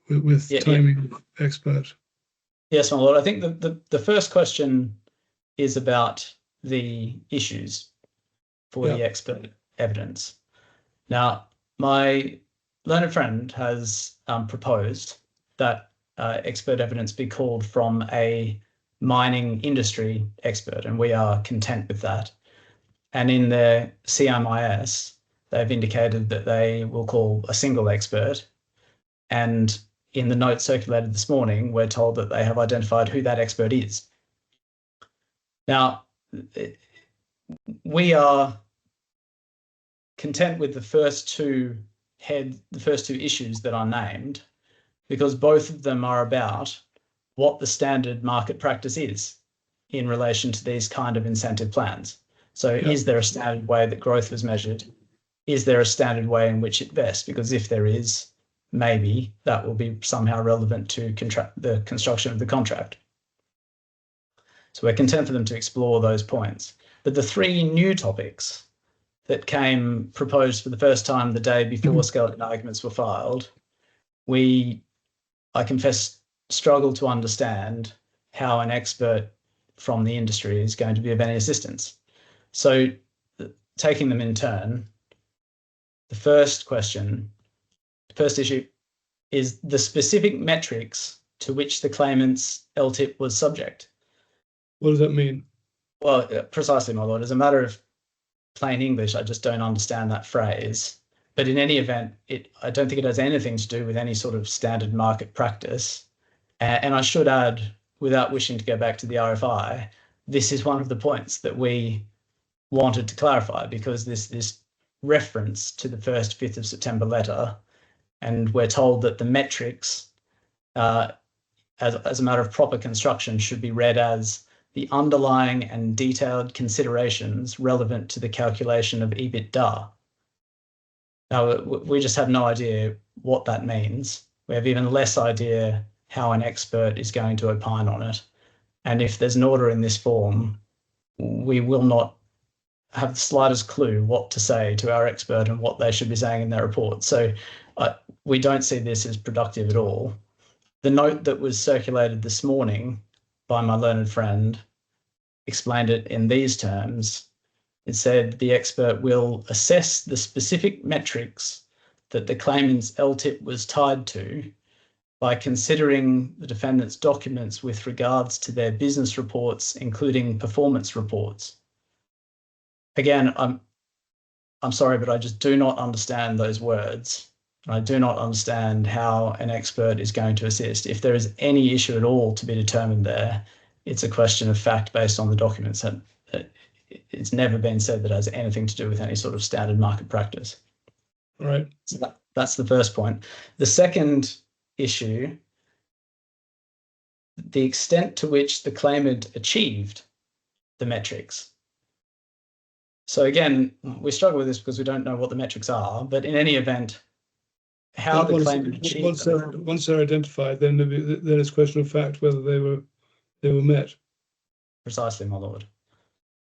with timing expert. Yes, my lord. I think the first question is about the issues for the expert evidence. Now, my learned friend has proposed that expert evidence be called from a mining industry expert, and we are content with that. And in their CMIS, they've indicated that they will call a single expert. And in the note circulated this morning, we're told that they have identified who that expert is. Now, we are content with the first two issues that are named, because both of them are about what the standard market practice is in relation to these kind of incentive plans. So is there a standard way that growth was measured? Is there a standard way in which it vests? Because if there is, maybe that will be somehow relevant to the construction of the contract. So we're content for them to explore those points. But the three new topics that came proposed for the first time the day before skeleton arguments were filed, I confess, struggle to understand how an expert from the industry is going to be of any assistance. So taking them in turn, the first issue is the specific metrics to which the claimant's LTIP was subject. What does that mean? Well, precisely, my lord. As a matter of plain English, I just don't understand that phrase. But in any event, I don't think it has anything to do with any sort of standard market practice. And I should add, without wishing to go back to the RFI, this is one of the points that we wanted to clarify, because this reference to the 5th of September letter, and we're told that the metrics, as a matter of proper construction, should be read as the underlying and detailed considerations relevant to the calculation of EBITDA. Now, we just have no idea what that means. We have even less idea how an expert is going to opine on it. And if there's an order in this form, we will not have the slightest clue what to say to our expert and what they should be saying in their report. So we don't see this as productive at all. The note that was circulated this morning by my learned friend explained it in these terms. It said the expert will assess the specific metrics that the claimant's LTIP was tied to by considering the defendant's documents with regards to their business reports, including performance reports. Again, I'm sorry, but I just do not understand those words. I do not understand how an expert is going to assist. If there is any issue at all to be determined there, it's a question of fact based on the documents. It's never been said that it has anything to do with any sort of standard market practice. All right. So that's the first point. The second issue, the extent to which the claimant achieved the metrics. So again, we struggle with this because we don't know what the metrics are, but in any event, how the claimant achieved them. Once they're identified, then it's a question of fact whether they were met. Precisely, my lord.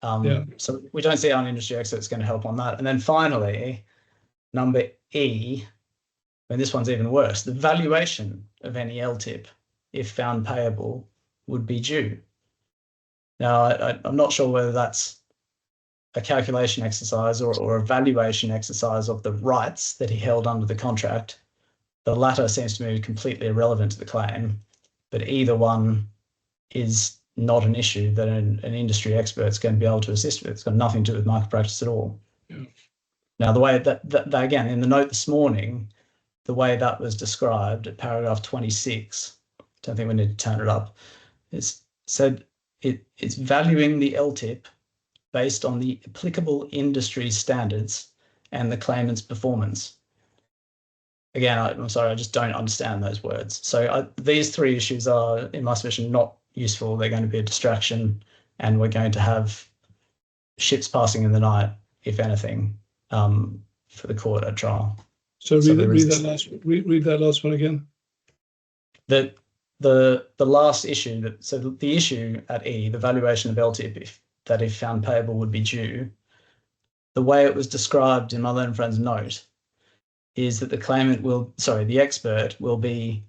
Yeah. So we don't see how an industry expert is going to help on that. And then finally, number E, and this one's even worse, the valuation of any LTIP, if found payable, would be due. Now, I'm not sure whether that's a calculation exercise or a valuation exercise of the rights that he held under the contract. The latter seems to me completely irrelevant to the claim, but either one is not an issue that an industry expert is going to be able to assist with. It's got nothing to do with market practice at all. Yeah. Now, the way that again, in the note this morning, the way that was described at paragraph 26, I don't think we need to turn it up, it's said it's valuing the LTIP based on the applicable industry standards and the claimant's performance. Again, I'm sorry, I just don't understand those words. So these three issues are, in my submission, not useful. They're going to be a distraction, and we're going to have ships passing in the night, if anything, for the court at trial. So read that last one again. The last issue, so the issue at E, the valuation of LTIP, if found payable would be due, the way it was described in my learned friend's note is that the expert will be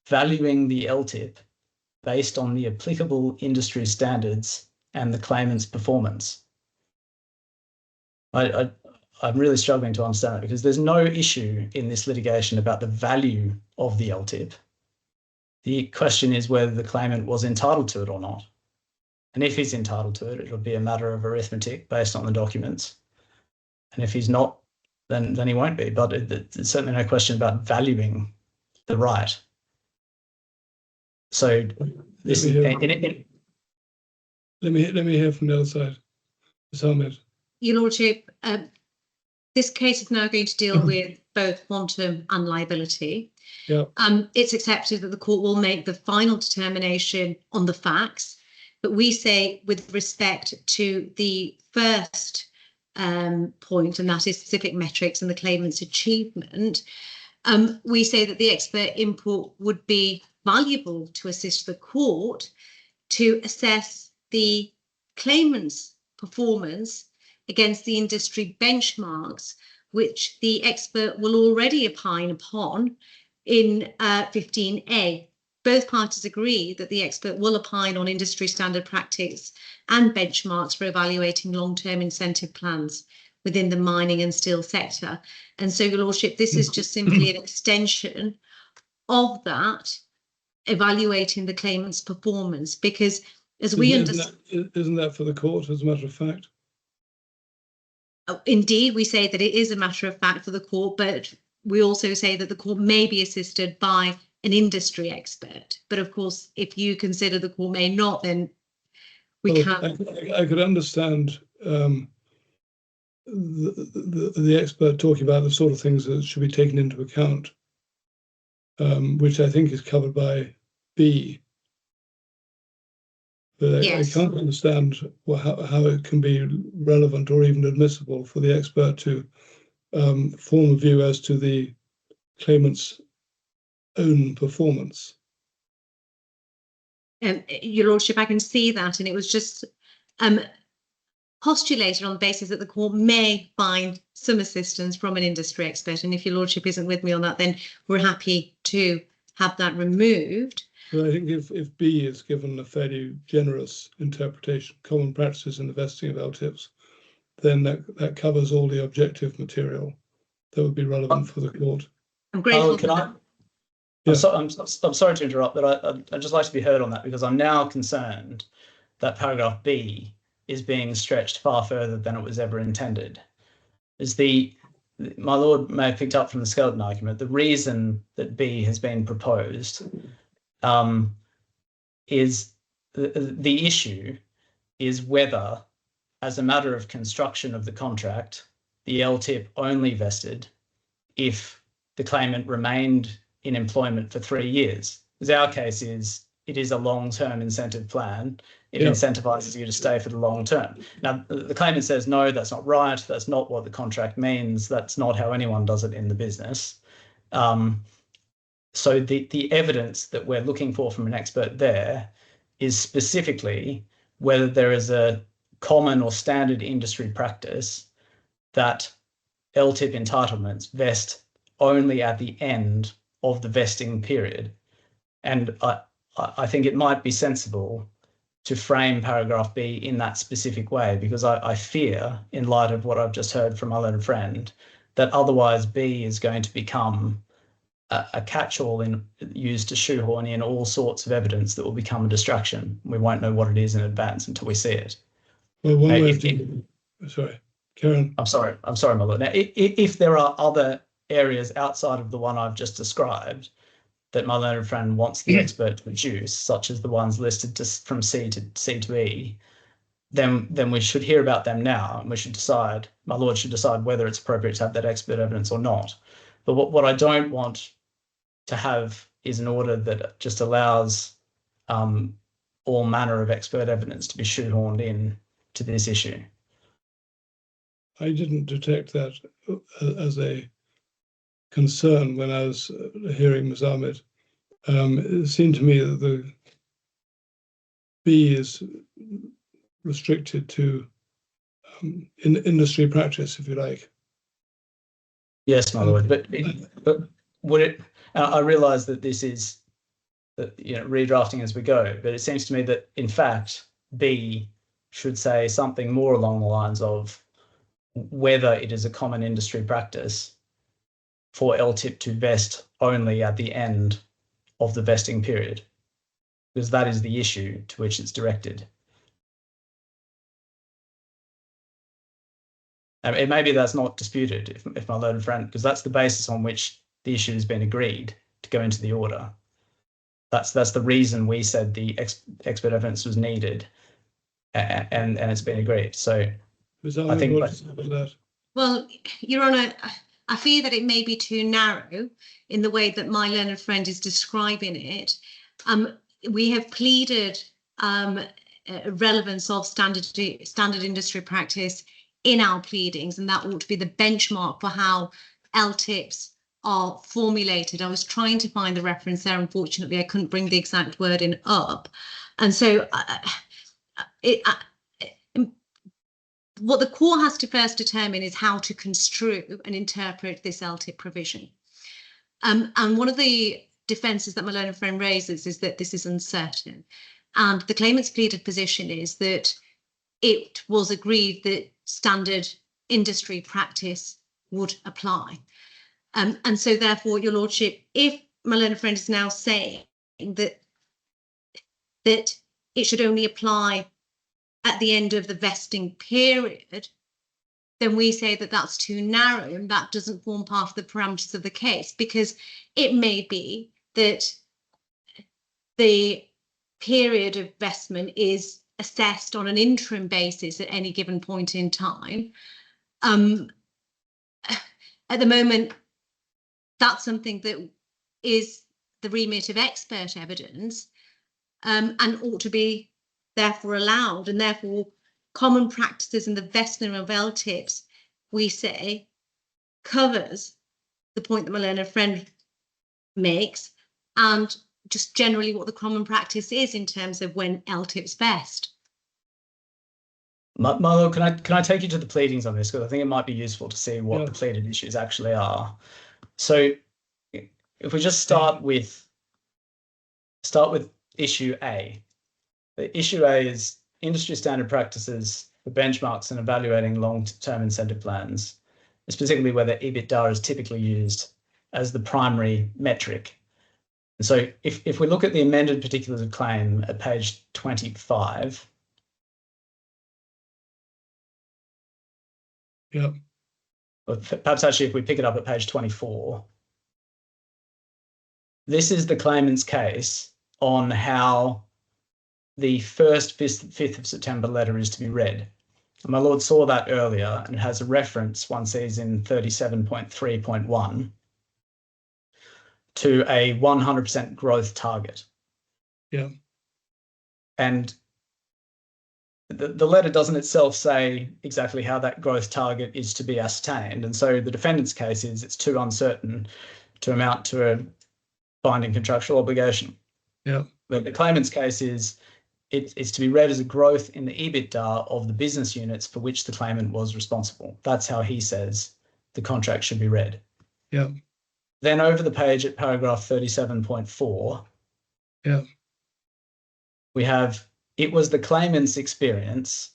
valuing the LTIP based on the applicable industry standards and the claimant's performance. I'm really struggling to understand it because there's no issue in this litigation about the value of the LTIP. The question is whether the claimant was entitled to it or not. And if he's entitled to it, it'll be a matter of arithmetic based on the documents. And if he's not, then he won't be. But there's certainly no question about valuing the right. So this is... Let me hear from the other side. Ms. Ahmed. Your Lordship, this case is now going to deal with both quantum and liability. Yeah. It's accepted that the court will make the final determination on the facts, but we say with respect to the first point, and that is specific metrics and the claimant's achievement, we say that the expert input would be valuable to assist the court to assess the claimant's performance against the industry benchmarks, which the expert will already opine upon in 15A. Both parties agree that the expert will opine on industry standard practice and benchmarks for evaluating long-term incentive plans within the mining and steel sector. And so, Your Lordship, this is just simply an extension of that, evaluating the claimant's performance, because as we understand... Isn't that for the court, as a matter of fact? Indeed, we say that it is a matter of fact for the court, but we also say that the court may be assisted by an industry expert. But of course, if you consider the court may not, then we can't. I could understand the expert talking about the sort of things that should be taken into account, which I think is covered by B. But yes. I can't understand how it can be relevant or even admissible for the expert to form a view as to the claimant's own performance. Your Lordship, I can see that, and it was just postulated on the basis that the court may find some assistance from an industry expert. And if Your Lordship isn't with me on that, then we're happy to have that removed. But I think if B is given a fairly generous interpretation, common practices in the vesting of LTIPs, then that covers all the objective material that would be relevant for the court. I'm grateful. Can I? Yeah. I'm sorry to interrupt, but I'd just like to be heard on that, because I'm now concerned that paragraph B is being stretched far further than it was ever intended. My Lord may have picked up from the skeleton argument, the reason that B has been proposed is the issue is whether, as a matter of construction of the contract, the LTIP only vested if the claimant remained in employment for 3 years. Because our case is, it is a long-term incentive plan. It incentivizes you to stay for the long term. Now, the claimant says, no, that's not right. That's not what the contract means. That's not how anyone does it in the business. So the evidence that we're looking for from an expert there is specifically whether there is a common or standard industry practice that LTIP entitlements vest only at the end of the vesting period. And I think it might be sensible to frame paragraph B in that specific way, because I fear, in light of what I've just heard from my learned friend, that otherwise B is going to become a catch-all used to shoehorn in all sorts of evidence that will become a distraction. We won't know what it is in advance until we see it. Well, one way sorry, Karen. I'm sorry, my Lord. Now, if there are other areas outside of the one I've just described that my learned friend wants the expert to produce, such as the ones listed from C to E, then we should hear about them now, and we should decide, my Lord should decide whether it's appropriate to have that expert evidence or not. But what I don't want to have is an order that just allows all manner of expert evidence to be shoehorned in to this issue. I didn't detect that as a concern when I was hearing Ms. Ahmed. It seemed to me that the B is restricted to industry practice, if you like. Yes, my Lord, but would it? I realise that this is redrafting as we go. But it seems to me that, in fact, B should say something more along the lines of whether it is a common industry practice for LTIP to vest only at the end of the vesting period, because that is the issue to which it's directed. And maybe that's not disputed, if my learned friend, because that's the basis on which the issue has been agreed to go into the order. That's the reason we said the expert evidence was needed, and it's been agreed. So I think that. Well, Your Honour, I fear that it may be too narrow in the way that my learned friend is describing it. We have pleaded relevance of standard industry practice in our pleadings, and that ought to be the benchmark for how LTIPs are formulated. I was trying to find the reference there. Unfortunately, I couldn't bring the exact wording up. And so what the court has to first determine is how to construe and interpret this LTIP provision. And one of the defences that my learned friend raises is that this is uncertain. And the claimant's pleaded position is that it was agreed that standard industry practice would apply. And so therefore, Your Lordship, if my learned friend is now saying that it should only apply at the end of the vesting period, then we say that that's too narrow and that doesn't form part of the parameters of the case, because it may be that the period of vestment is assessed on an interim basis at any given point in time. At the moment, that's something that is the remit of expert evidence, and ought to be therefore allowed, and therefore common practices in the vesting of LTIPs, we say, covers the point that my learned friend makes, and just generally what the common practice is in terms of when LTIPs vest. Marlo, can I take you to the pleadings on this, because I think it might be useful to see what the pleaded issues actually are. So if we just start with issue A. The issue A is industry standard practices for benchmarks and evaluating long-term incentive plans, specifically whether EBITDA is typically used as the primary metric. And so if we look at the amended particulars of claim at page 25, yeah, or perhaps actually if we pick it up at page 24, this is the claimant's case on how the first 5th of September letter is to be read. And my lord saw that earlier, and has a reference one sees in 37.3.1 to a 100% growth target. Yeah. And the letter doesn't itself say exactly how that growth target is to be ascertained. And so the defendant's case is it's too uncertain to amount to a binding contractual obligation. Yeah. But the claimant's case is it's to be read as a growth in the EBITDA of the business units for which the claimant was responsible. That's how he says the contract should be read. Yeah. Then over the page at paragraph 37.4, yeah, we have, it was the claimant's experience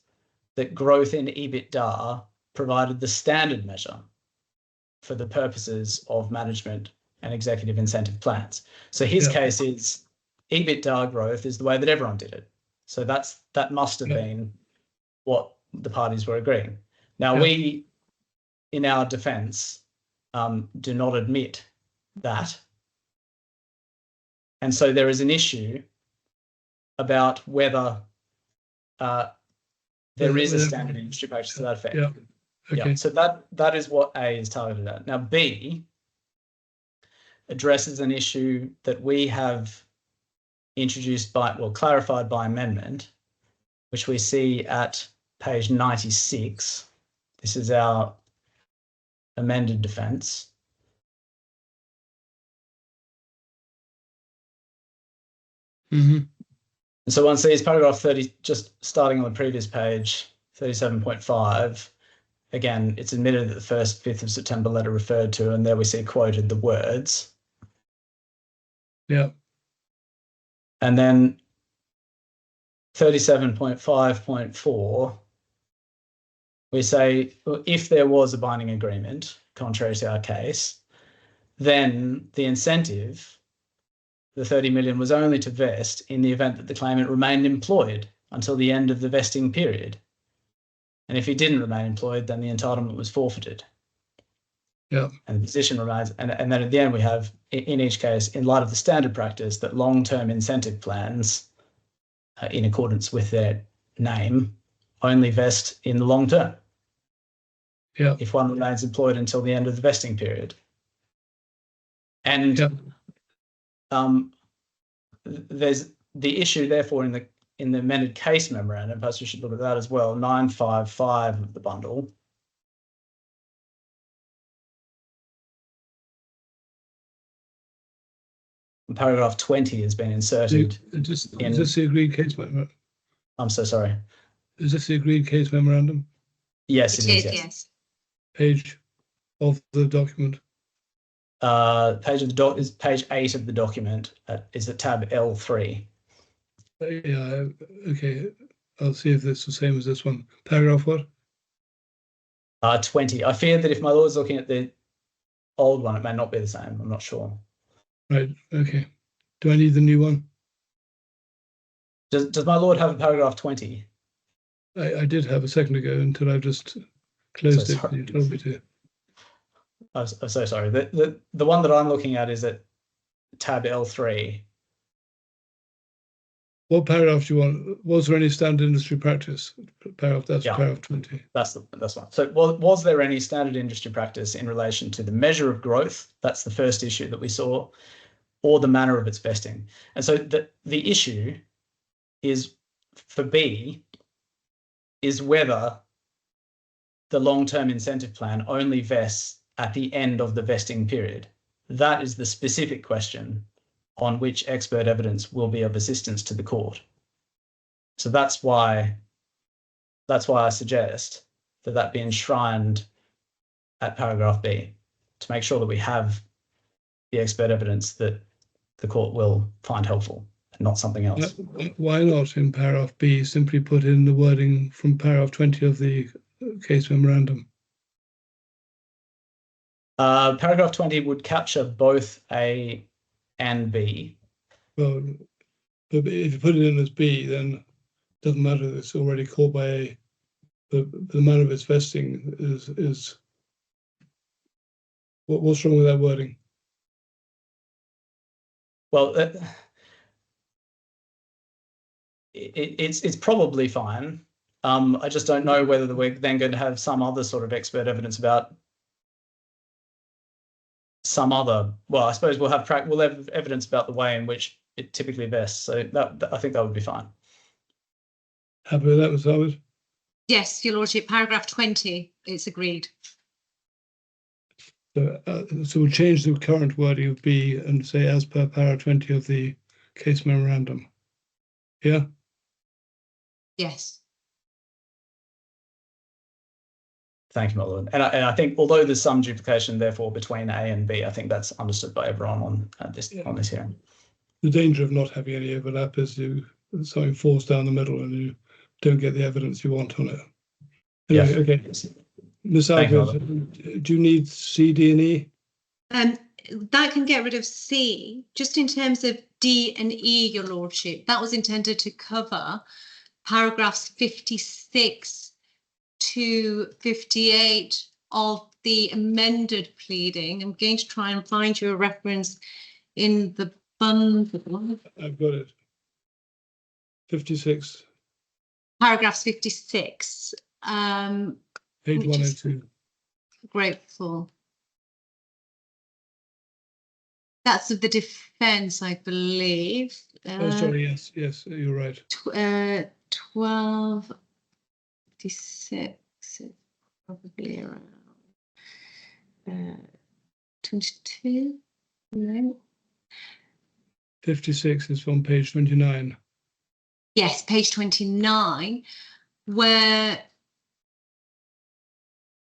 that growth in EBITDA provided the standard measure for the purposes of management and executive incentive plans. So his case is EBITDA growth is the way that everyone did it. So that must have been what the parties were agreeing. Now we, in our defence, do not admit that. And so there is an issue about whether there is a standard industry practice to that effect. Yeah. Okay. Yeah. So that is what A is targeted at. Now B addresses an issue that we have introduced by, well, clarified by amendment, which we see at page 96. This is our amended defence. Mm-hmm. And so one sees paragraph 30, just starting on the previous page, 37.5. Again, it's admitted that the first 5th of September letter referred to, and there we see quoted the words. Yeah. And then 37.5.4, we say, well, if there was a binding agreement, contrary to our case, then the incentive, the 30 million, was only to vest in the event that the claimant remained employed until the end of the vesting period. And if he didn't remain employed, then the entitlement was forfeited. Yeah. And the position remains. And then at the end, we have, in each case, in light of the standard practice, that long-term incentive plans, in accordance with their name, only vest in the long term. Yeah. If one remains employed until the end of the vesting period. And there's the issue, therefore, in the amended case memorandum, perhaps we should look at that as well, 955 of the bundle. Paragraph 20 has been inserted. Is this the agreed case memorandum? I'm so sorry. Is this the agreed case memorandum? Yes, it is. Yes. Page of the document. Page of the doc is page 8 of the document. Is at tab L3. Yeah. Okay. I'll see if it's the same as this one. Paragraph what? 20. I fear that if my lord's looking at the old one, it may not be the same. I'm not sure. Right. Okay. Do I need the new one? Does my lord have a paragraph 20? I did have a second ago until I've just closed So it. sorry. You told me to. I'm so sorry. The one that I'm looking at is at tab L3. What paragraph do you want? Was there any standard industry practice? Paragraph, that's paragraph 20. That's one. So was there any standard industry practice in relation to the measure of growth? That's the first issue that we saw, or the manner of its vesting. And so the issue is, for B, is whether the long-term incentive plan only vests at the end of the vesting period. That is the specific question on which expert evidence will be of assistance to the court. So that's why I suggest that be enshrined at paragraph B, to make sure that we have the expert evidence that the court will find helpful, and not something else. Why not in paragraph B simply put in the wording from paragraph 20 of the case memorandum? Paragraph 20 would capture both A and B. Well, but if you put it in as B, then it doesn't matter that it's already caught by A. The manner of its vesting is what's wrong with that wording? Well, it's probably fine. I just don't know whether we're then going to have some other sort of expert evidence about some other. Well, I suppose we'll have evidence about the way in which it typically vests. So I think that would be fine. Happy with that, Ms. Howard? Yes, Your Lordship. Paragraph 20, it's agreed. So we'll change the current wording of B and say as per paragraph 20 of the case memorandum. Yeah? Yes. Thank you, my lord. And I think, although there's some duplication, therefore, between A and B, I think that's understood by everyone on this hearing. The danger of not having any overlap is something falls down the middle and you don't get the evidence you want on it. Anyway, okay. Ms. Alfred, do you need C, D, and E? That can get rid of C. Just in terms of D and E, Your Lordship, that was intended to cover paragraphs 56 to 58 of the amended pleading. I'm going to try and find you a reference in the bundle. I've got it. 56. Paragraphs 56. Page 102. Grateful. That's of the defence, I believe. Oh, sorry, yes, you're right. 1256, probably around 22, no? 56 is from page 29. Yes, page 29, where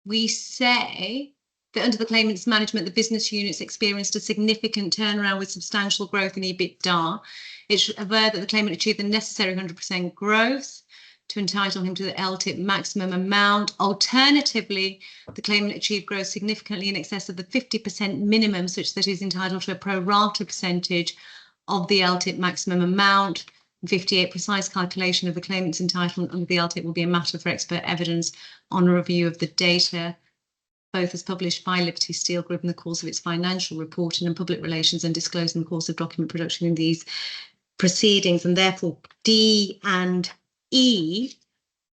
we say that under the claimant's management, the business units experienced a significant turnaround with substantial growth in EBITDA. It should aver that the claimant achieved the necessary 100% growth to entitle him to the LTIP maximum amount. Alternatively, the claimant achieved growth significantly in excess of the 50% minimum, such that he is entitled to a pro rata percentage of the LTIP maximum amount. 58 precise calculation of the claimant's entitlement under the LTIP will be a matter for expert evidence on a review of the data, both as published by Liberty Steel Group in the course of its financial reporting and public relations and disclosed in the course of document production in these proceedings. And therefore D and E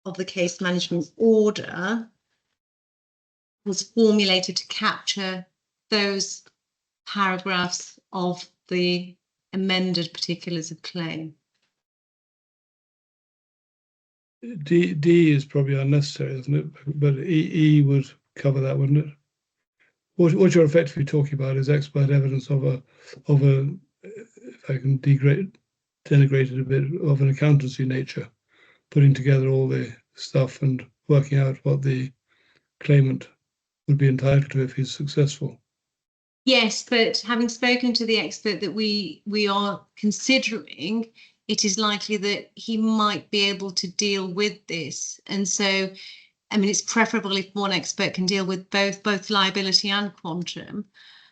of the case management order was formulated to capture those paragraphs of the amended particulars of claim. D is probably unnecessary, isn't it? But E would cover that, wouldn't it? What you're effectively talking about is expert evidence of a if I can denigrate it a bit, of an accountancy nature, putting together all the stuff and working out what the claimant would be entitled to if he's successful. Yes, but having spoken to the expert that we are considering, it is likely that he might be able to deal with this. And so, I mean, it's preferable if one expert can deal with both liability and quantum.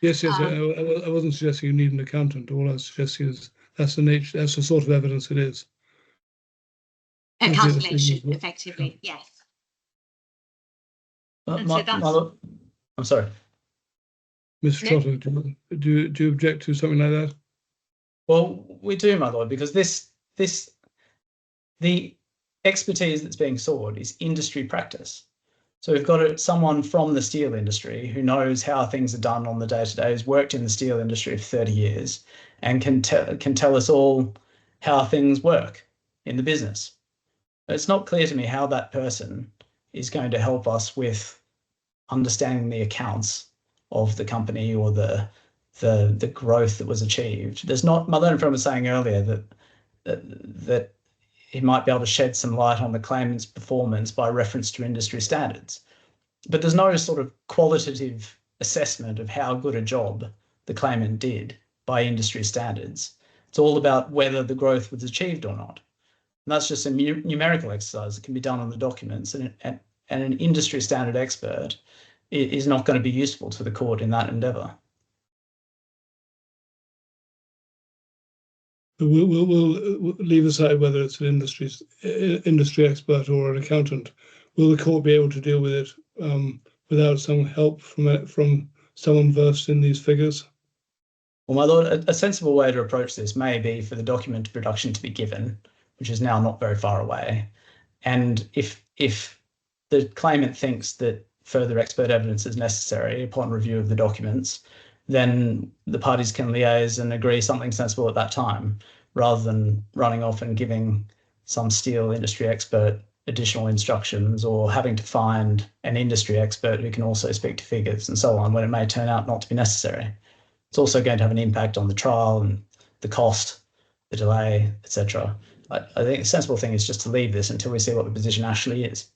Yes, I wasn't suggesting you need an accountant. All I was suggesting is that's the sort of evidence it is. A calculation, effectively, yes. I'm sorry. Mr. Trotter, do you object to something like that? Well, we do, my lord, because the expertise that's being sought is industry practice. So we've got someone from the steel industry who knows how things are done on the day-to-day, has worked in the steel industry for 30 years, and can tell us all how things work in the business. It's not clear to me how that person is going to help us with understanding the accounts of the company or the growth that was achieved. There's not, my learned friend was saying earlier that he might be able to shed some light on the claimant's performance by reference to industry standards. But there's no sort of qualitative assessment of how good a job the claimant did by industry standards. It's all about whether the growth was achieved or not. And that's just a numerical exercise that can be done on the documents, and an industry standard expert is not going to be useful to the court in that endeavour. We'll leave aside whether it's an industry expert or an accountant. Will the court be able to deal with it without some help from someone versed in these figures? Well, my lord, a sensible way to approach this may be for the document production to be given, which is now not very far away. And if the claimant thinks that further expert evidence is necessary upon review of the documents, then the parties can liaise and agree something sensible at that time, rather than running off and giving some steel industry expert additional instructions or having to find an industry expert who can also speak to figures and so on, when it may turn out not to be necessary. It's also going to have an impact on the trial and the cost, the delay, etc. I think the sensible thing is just to leave this until we see what the position actually is.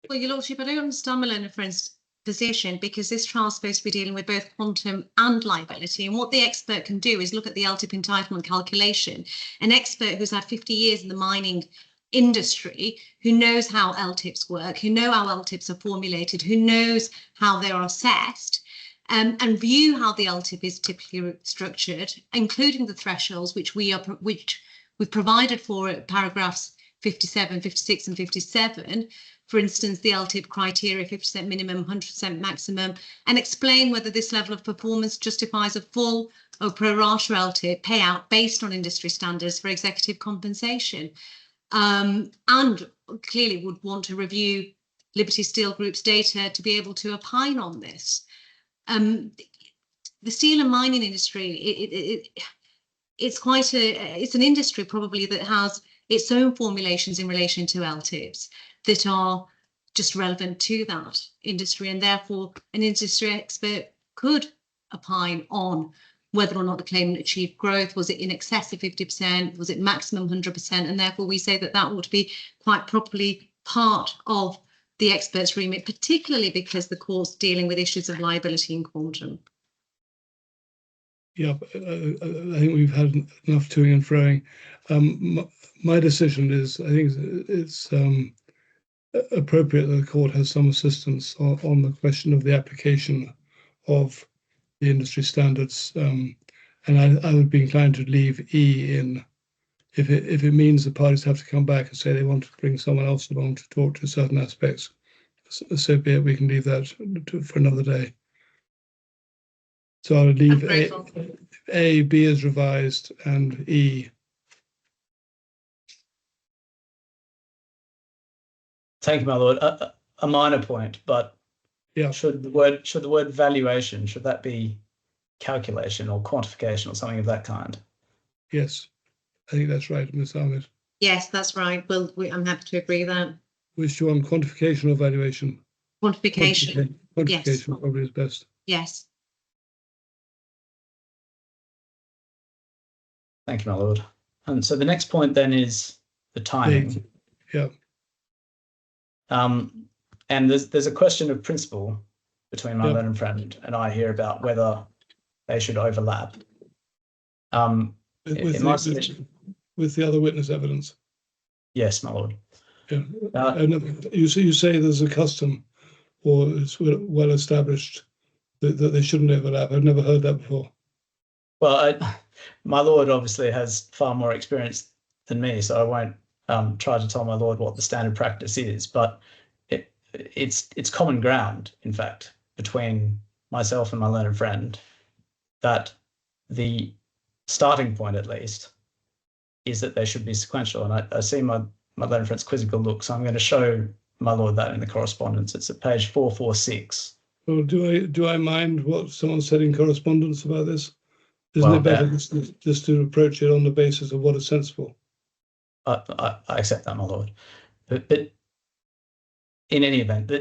Well, Your Lordship, I don't understand my learned friend's position, because this trial is supposed to be dealing with both quantum and liability. And what the expert can do is look at the LTIP entitlement calculation. An expert who's had 50 years in the mining industry, who knows how LTIPs work, who know how LTIPs are formulated, who knows how they are assessed, and view how the LTIP is typically structured, including the thresholds which we've provided for at paragraphs 57, 56 and 57. For instance, the LTIP criteria, 50% minimum, 100% maximum, and explain whether this level of performance justifies a full or pro rata LTIP payout based on industry standards for executive compensation. And clearly would want to review Liberty Steel Group's data to be able to opine on this. The steel and mining industry, it's an industry probably that has its own formulations in relation to LTIPs that are just relevant to that industry, and therefore an industry expert could opine on whether or not the claimant achieved growth. Was it in excess of 50%? Was it maximum 100%? And therefore we say that that ought to be quite properly part of the expert's remit, particularly because the court's dealing with issues of liability and quantum. Yeah, I think we've had enough toing and froing. My decision is, I think it's appropriate that the court has some assistance on the question of the application of the industry standards, and I would be inclined to leave E in if it means the parties have to come back and say they want to bring someone else along to talk to certain aspects. So be it. We can leave that for another day. So I'll leave A, B as revised, and E. Thank you, my lord. A minor point, but yeah, should the word valuation, should that be calculation or quantification or something of that kind? Yes, I think that's right, Ms. Ahmed. Yes, that's right. Well, I'm happy to agree with that. Which one, quantification or valuation? Quantification. Quantification Yes. probably is best. Yes. Thank you, my lord. And so the next point then is the timing. Yeah. And there's a question of principle between my learned friend and I here about whether they should overlap. With the other witness evidence. Yes, my lord. Yeah. You say there's a custom, or it's well established that they shouldn't overlap. I've never heard that before. Well, my lord obviously has far more experience than me, so I won't try to tell my lord what the standard practice is. But it's common ground, in fact, between myself and my learned friend, that the starting point, at least, is that they should be sequential. And I see my learned friend's quizzical look, so I'm going to show my lord that in the correspondence. It's at page 446. Well, do I mind what someone said in correspondence about this? Isn't it better just to approach it on the basis of what is sensible? I accept that, my lord. But in any event,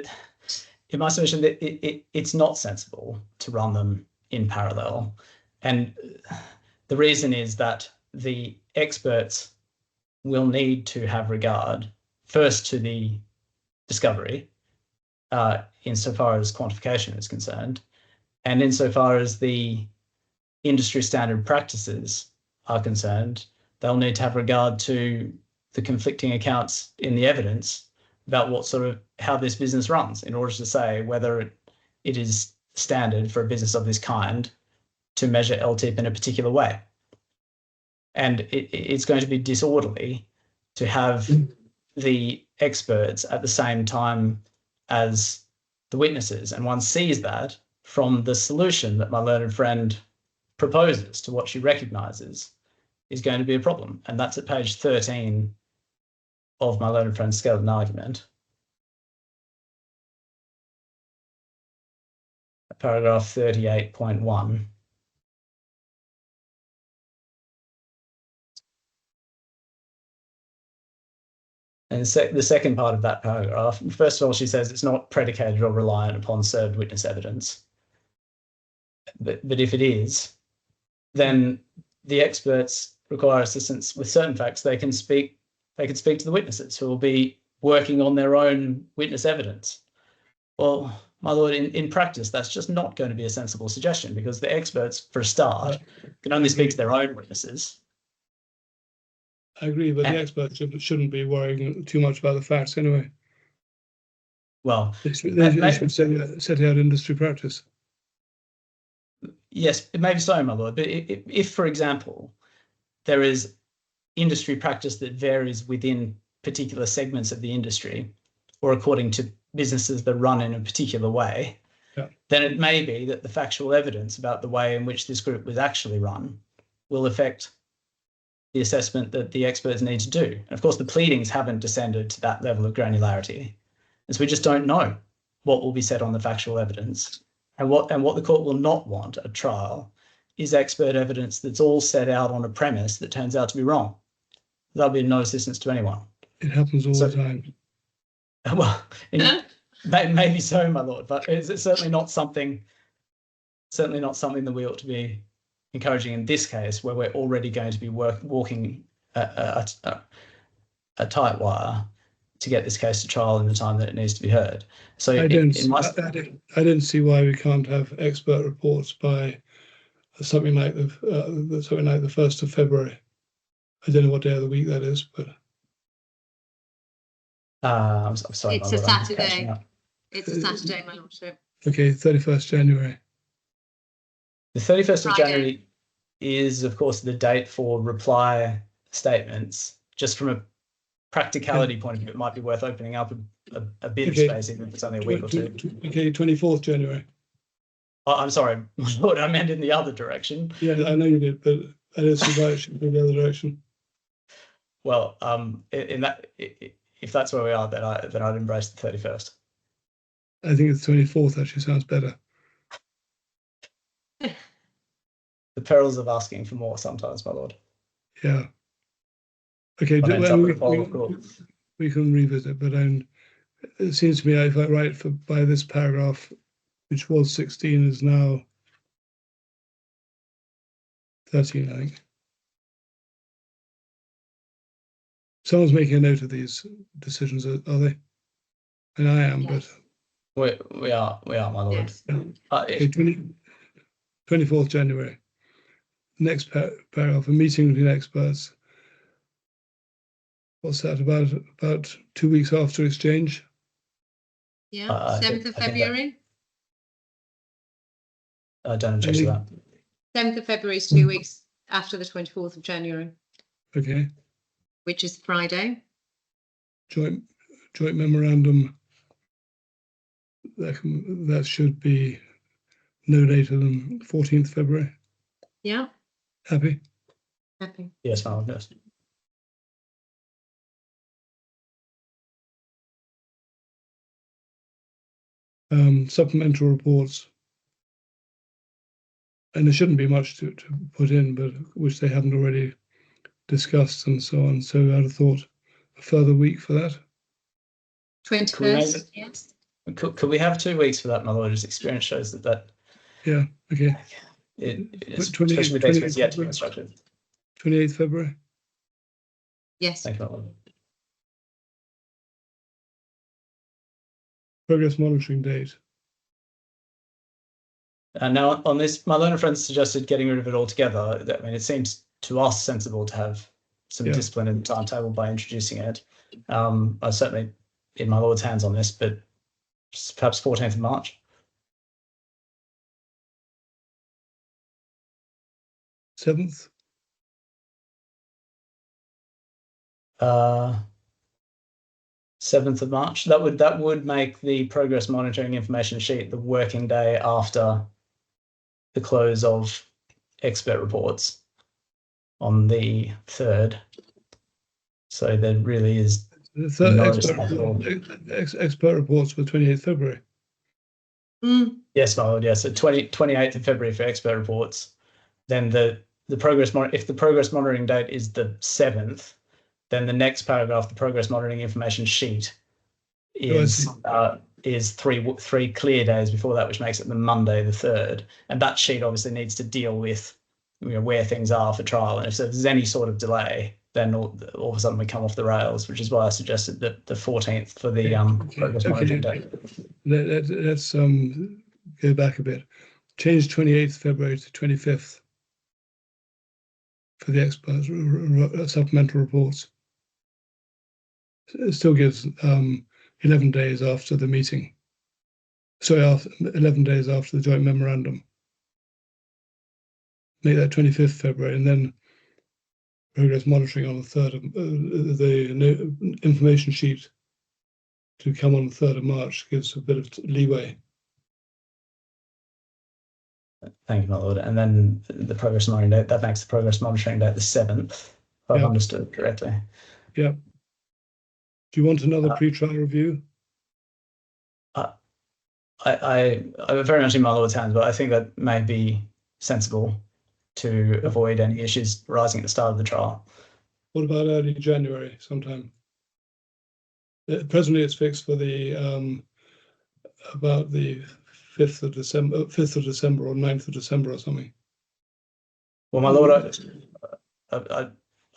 in my submission, that it's not sensible to run them in parallel. And the reason is that the experts will need to have regard first to the discovery, insofar as quantification is concerned, and insofar as the industry standard practices are concerned, they'll need to have regard to the conflicting accounts in the evidence about how this business runs, in order to say whether it is standard for a business of this kind to measure LTIP in a particular way. And it's going to be disorderly to have the experts at the same time as the witnesses. And one sees that from the solution that my learned friend proposes to what she recognises is going to be a problem. And that's at page 13 of my learned friend's skeleton argument. Paragraph 38.1. And the second part of that paragraph, first of all, she says it's not predicated or reliant upon served witness evidence. But if it is, then the experts require assistance with certain facts. They can speak to the witnesses who will be working on their own witness evidence. Well, my lord, in practice, that's just not going to be a sensible suggestion, because the experts, for a start, can only speak to their own witnesses. I agree, but the experts shouldn't be worrying too much about the facts anyway. Well, they should set out industry practice. Yes, it may be so, my lord. But if, for example, there is industry practice that varies within particular segments of the industry, or according to businesses that run in a particular way, then it may be that the factual evidence about the way in which this group was actually run will affect the assessment that the experts need to do. And of course, the pleadings haven't descended to that level of granularity. And so we just don't know what will be said on the factual evidence. And what the court will not want at trial is expert evidence that's all set out on a premise that turns out to be wrong. That'll be no assistance to anyone. It happens all the time. Well, maybe so, my lord, but it's certainly not something that we ought to be encouraging in this case, where we're already going to be walking a tight wire to get this case to trial in the time that it needs to be heard. So I don't see why we can't have expert reports by something like the 1st of February. I don't know what day of the week that is, but I'm sorry. It's a Saturday. It's a Saturday, my lordship. Okay, 31st January. The 31st of Friday. January is, of course, the date for reply statements. Just from a practicality point of view, it might be worth opening up a bit of space, even if it's only a week or two. Okay, 24th January. Oh, I'm sorry, my lord, I meant in the other direction. Yeah, I know you did, but I don't see why it should be the other direction. Well, if that's where we are, then I'd embrace the 31st. I think it's 24th actually sounds better. The perils of asking for more sometimes, my lord. Yeah. Okay, we can revisit, but it seems to me if I write by this paragraph, which was 16, is now 13, I think. Someone's making a note of these decisions, are they? And I am, Yes. but we are, my lord. Yes. Okay, 24th January. Next paragraph, a meeting between experts. What's that, about 2 weeks after exchange? Yeah, I 7th of February. I don't object to that. 7th of February is 2 weeks after the 24th of January, Okay. which is Friday. Joint memorandum. That should be no later than 14th February. Yeah. Happy? Happy. Yes, my lord, yes. Supplemental reports. And there shouldn't be much to put in, but which they haven't already discussed and so on. So I'd have thought a further week for that. 21st, yes. Could we have 2 weeks for that, my lord? As experience shows that. Yeah, okay. Especially with experts yet to be instructed. 28th February? Yes. Thank you, my lord. Progress monitoring date. And now on this, my learner friends suggested getting rid of it altogether. I mean, it seems to us sensible to have some discipline in the timetable by introducing it. I'm certainly in my lord's hands on this, but perhaps 14th of March. 7th? 7th of March. That would make the progress monitoring information sheet the working day after the close of expert reports on the 3rd. So there really is The third no expert reports for 28th February. Yes, my lord. Yes, so 28th of February for expert reports. Then the progress if the progress monitoring date is the 7th, then the next paragraph, the progress monitoring information sheet, is three clear days before that, which makes it the Monday the 3rd. And that sheet obviously needs to deal with where things are for trial, and if there's any sort of delay, then all of a sudden we come off the rails, which is why I suggested that the 14th for the progress monitoring date. Let's go back a bit. Change 28th February to 25th for the experts supplemental reports. It still gives 11 days after the meeting. Sorry, 11 days after the joint memorandum. Make that 25th February, and then progress monitoring on the 3rd of the information sheet to come on the 3rd of March gives a bit of leeway. Thank you, my lord. And then the progress monitoring date, that makes the progress monitoring date the 7th, if I've understood correctly. Yeah. Do you want another pre-trial review? I'm very much in my lord's hands, but I think that may be sensible to avoid any issues rising at the start of the trial. What about early January sometime? Presently it's fixed for the about the 5th of December or 9th of December or something. Well, my lord,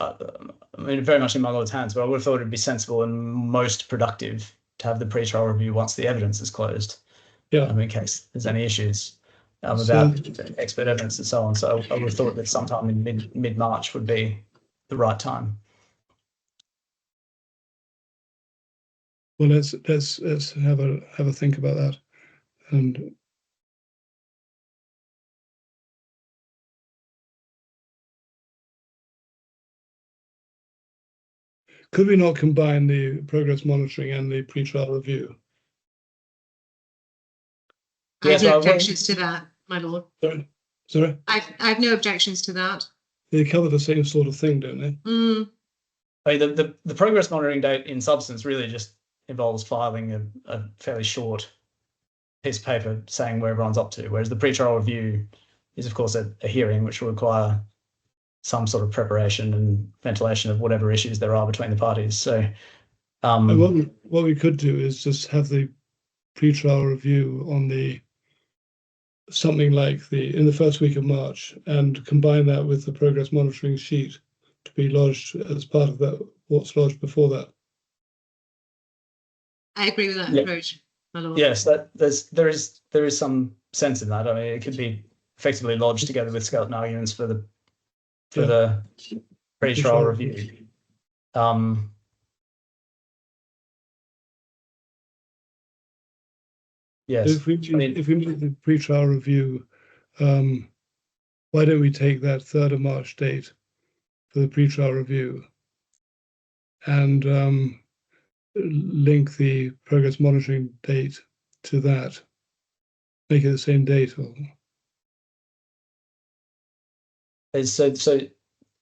I mean, very much in my Lord's hands, but I would have thought it'd be sensible and most productive to have the pre-trial review once the evidence is closed. Yeah. In case there's any issues So- about expert evidence and so on. So I would have thought that sometime in mid-March would be the right time. Well, let's have a think about that. And could we not combine the progress monitoring and the pre-trial review? I have Yes, no I will. objections to that, my lord. Sorry? I have no objections to that. They cover the same sort of thing, don't they? Mm. I mean, the progress monitoring date in substance really just involves filing a fairly short piece of paper saying where everyone's up to, whereas the pre-trial review is, of course, a hearing which will require some sort of preparation and ventilation of whatever issues there are between the parties. So, what we could do is just have the pre-trial review on something like in the first week of March, and combine that with the progress monitoring sheet to be lodged as part of that, what's lodged before that. I agree with that Yeah. approach, my lord. yes, there is some sense in that. I mean, it could be effectively lodged together with skeleton arguments for the pre-trial review. Yes. If we make the pre-trial review, why don't we take that 3rd of March date for the pre-trial review and link the progress monitoring date to that, make it the same date? So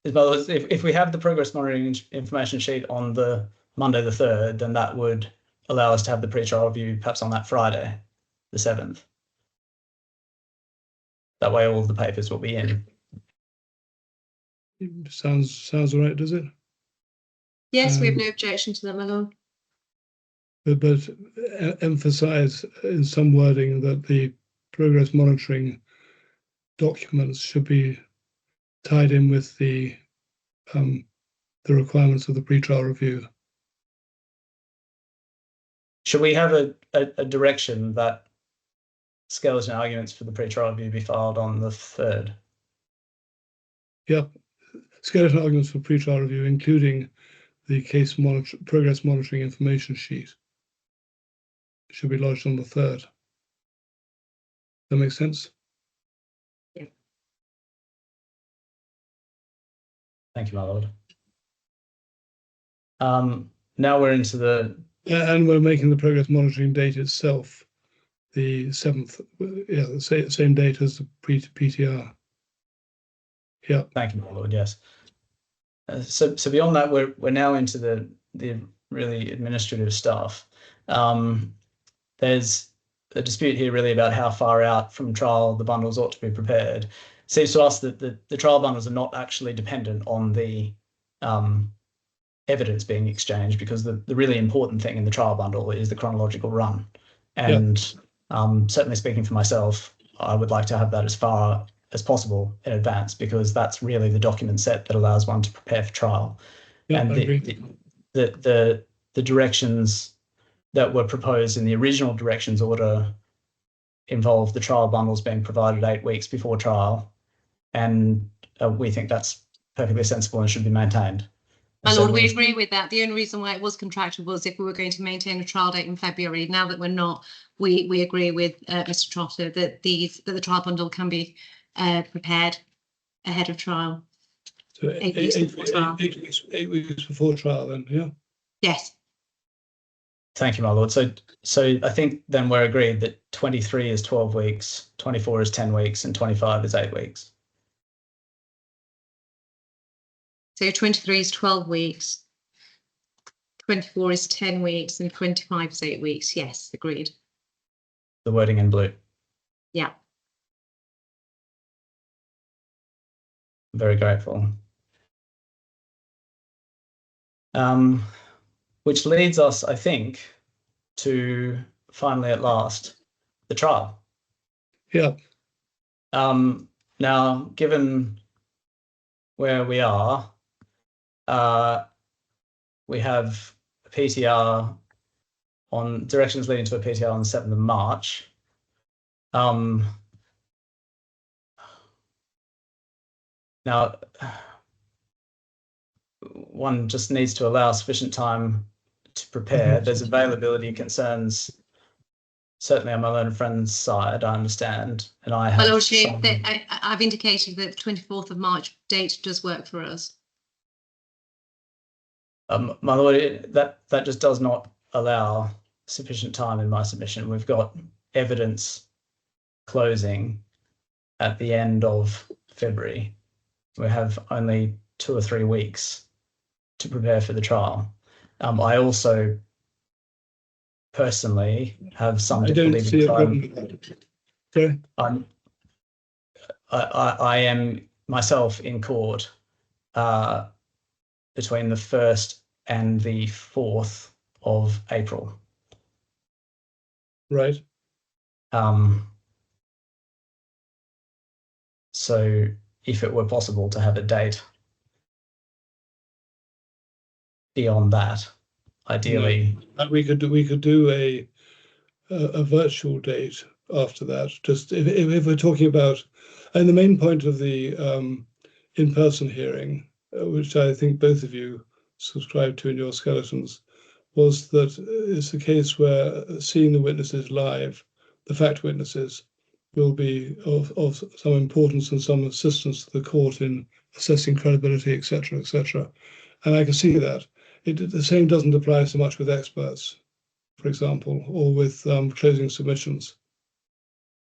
if we have the progress monitoring information sheet on the Monday the 3rd, then that would allow us to have the pre-trial review perhaps on that Friday, the 7th. That way all of the papers will be in. Sounds all right, does it? Yes, we have no objection to that, my lord. But emphasize in some wording that the progress monitoring documents should be tied in with the requirements of the pre-trial review. Should we have a direction that skeleton arguments for the pre-trial review be filed on the 3rd? Yep. Skeleton arguments for pre-trial review, including the progress monitoring information sheet, should be lodged on the 3rd. That makes sense? Yeah. Thank you, my lord. Now we're into and we're making the progress monitoring date itself the 7th. Yeah, the same date as the PTR. Yeah. Thank you, my lord. Yes. So beyond that, we're now into the really administrative stuff. There's a dispute here really about how far out from trial the bundles ought to be prepared. It seems to us that the trial bundles are not actually dependent on the evidence being exchanged, because the really important thing in the trial bundle is the chronological run. And certainly speaking for myself, I would like to have that as far as possible in advance, because that's really the document set that allows one to prepare for trial. Yeah, and I agree. The directions that were proposed in the original directions order involve the trial bundles being provided 8 weeks before trial, and we think that's perfectly sensible and should be maintained. My lord, we agree with that. The only reason why it was contracted was if we were going to maintain a trial date in February. Now that we're not, we agree with Mr. Trotter that the trial bundle can be prepared ahead of trial. So 8 weeks before trial. 8 weeks before trial, then, yeah. Yes. Thank you, my lord. So I think then we're agreed that 23 is 12 weeks, 24 is 10 weeks, and 25 is 8 weeks. So 23 is 12 weeks, 24 is 10 weeks, and 25 is 8 weeks. Yes, agreed. The wording in blue. Yeah. Very grateful. Which leads us, I think, to finally at last the trial. Yeah. Now, given where we are, we have a PTR on directions leading to a PTR on the 7th of March. Now, one just needs to allow sufficient time to prepare. There's availability concerns, certainly on my learned friend's side, I understand. And I have. My Lordship, I've indicated that the 24th of March date does work for us. My Lord, that just does not allow sufficient time in my submission. We've got evidence closing at the end of February. We have only 2 or 3 weeks to prepare for the trial. I also personally have some difficulty. Sorry? I am myself in court between the 1st and the 4th of April. Right. So if it were possible to have a date beyond that, ideally. We could do a virtual date after that. Just if we're talking about, and the main point of the in-person hearing, which I think both of you subscribed to in your skeletons, was that it's a case where seeing the witnesses live, the fact witnesses, will be of some importance and some assistance to the court in assessing credibility, etc., etc. And I can see that. The same doesn't apply so much with experts, for example, or with closing submissions.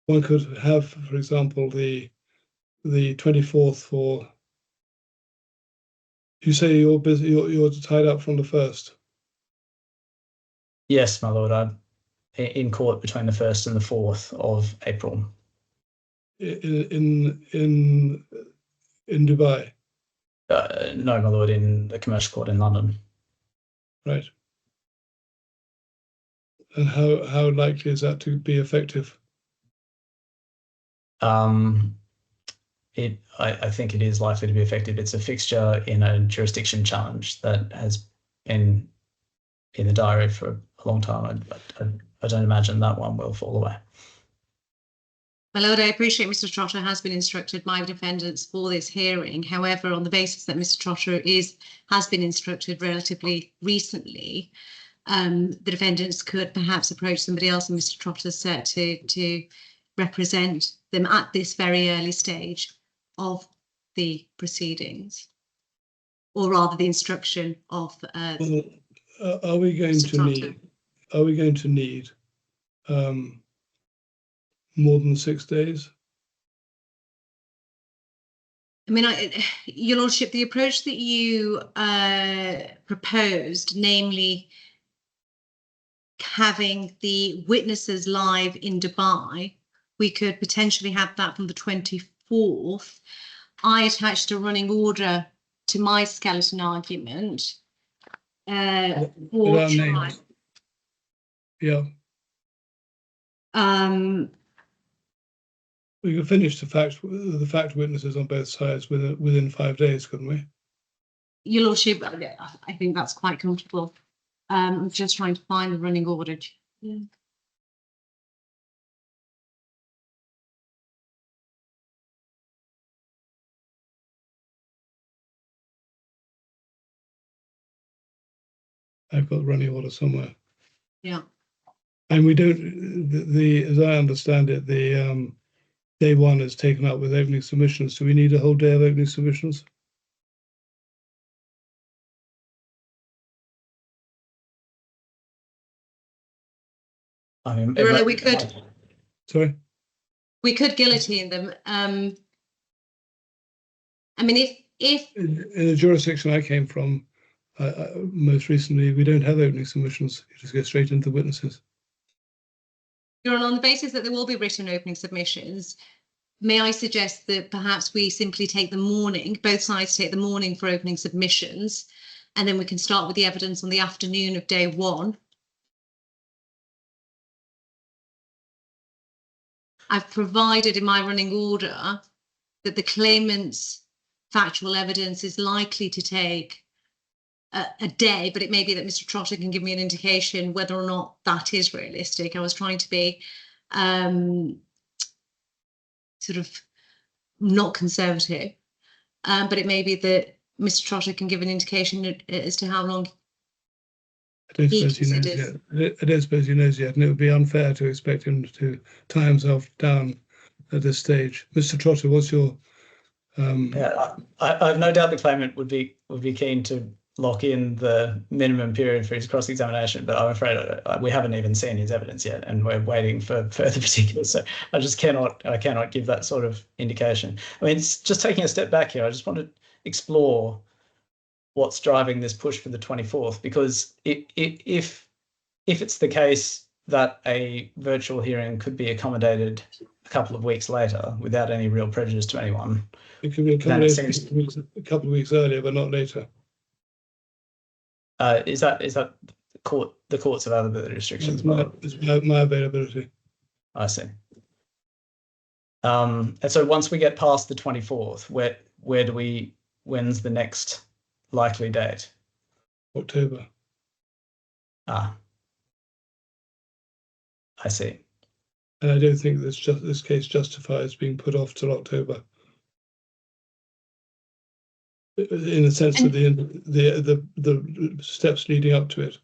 One could have, for example, the 24th for. You say you're busy. You're tied up from the 1st. Yes, my lord. I'm in court between the 1st and the 4th of April. In Dubai. No, my lord, in the commercial court in London. Right. And how likely is that to be effective? I think it is likely to be effective. It's a fixture in a jurisdiction challenge that has been in the diary for a long time. I don't imagine that one will fall away. My Lord, I appreciate Mr. Trotter has been instructed by the defendants for this hearing. However, on the basis that Mr. Trotter has been instructed relatively recently, the defendants could perhaps approach somebody else in Mr. Trotter's set to represent them at this very early stage of the proceedings, or rather the instruction of are we going to need more than 6 days? I mean, Your Lordship, the approach that you proposed, namely having the witnesses live in Dubai, we could potentially have that from the 24th. I attached a running order to my skeleton argument for trial. Yeah. We could finish the fact witnesses on both sides within 5 days, couldn't we? Your Lordship, I think that's quite comfortable. I'm just trying to find the running order. Yeah. I've got the running order somewhere. Yeah. And we don't, as I understand it, the day one is taken up with opening submissions. Do we need a whole day of opening submissions? I mean, Really, we could. Sorry? We could guillotine them. I mean, if In the jurisdiction I came from, most recently, we don't have opening submissions. You just go straight into the witnesses. Your Honour, on the basis that there will be written opening submissions, may I suggest that perhaps we simply take the morning, both sides take the morning for opening submissions, and then we can start with the evidence on the afternoon of day one. I've provided in my running order that the claimant's factual evidence is likely to take a day, but it may be that Mr. Trotter can give me an indication whether or not that is realistic. I was trying to be sort of not conservative, but it may be that Mr. Trotter can give an indication as to how long I don't suppose he knows yet. I don't suppose he knows yet, and it would be unfair to expect him to tie himself down at this stage. Mr. Trotter, what's your? Yeah, I have no doubt the claimant would be keen to lock in the minimum period for his cross-examination, but I'm afraid we haven't even seen his evidence yet, and we're waiting for further particulars. So I just cannot give that sort of indication. I mean, it's just taking a step back here. I just want to explore what's driving this push for the 24th, because if it's the case that a virtual hearing could be accommodated a couple of weeks later without any real prejudice to anyone, it could be accommodated a couple of weeks earlier, but not later. Is that the court's availability restrictions? It's my availability. I see. And so once we get past the 24th, when's the next likely date? October. I see. And I don't think this case justifies being put off till October. In the sense that the steps leading up to it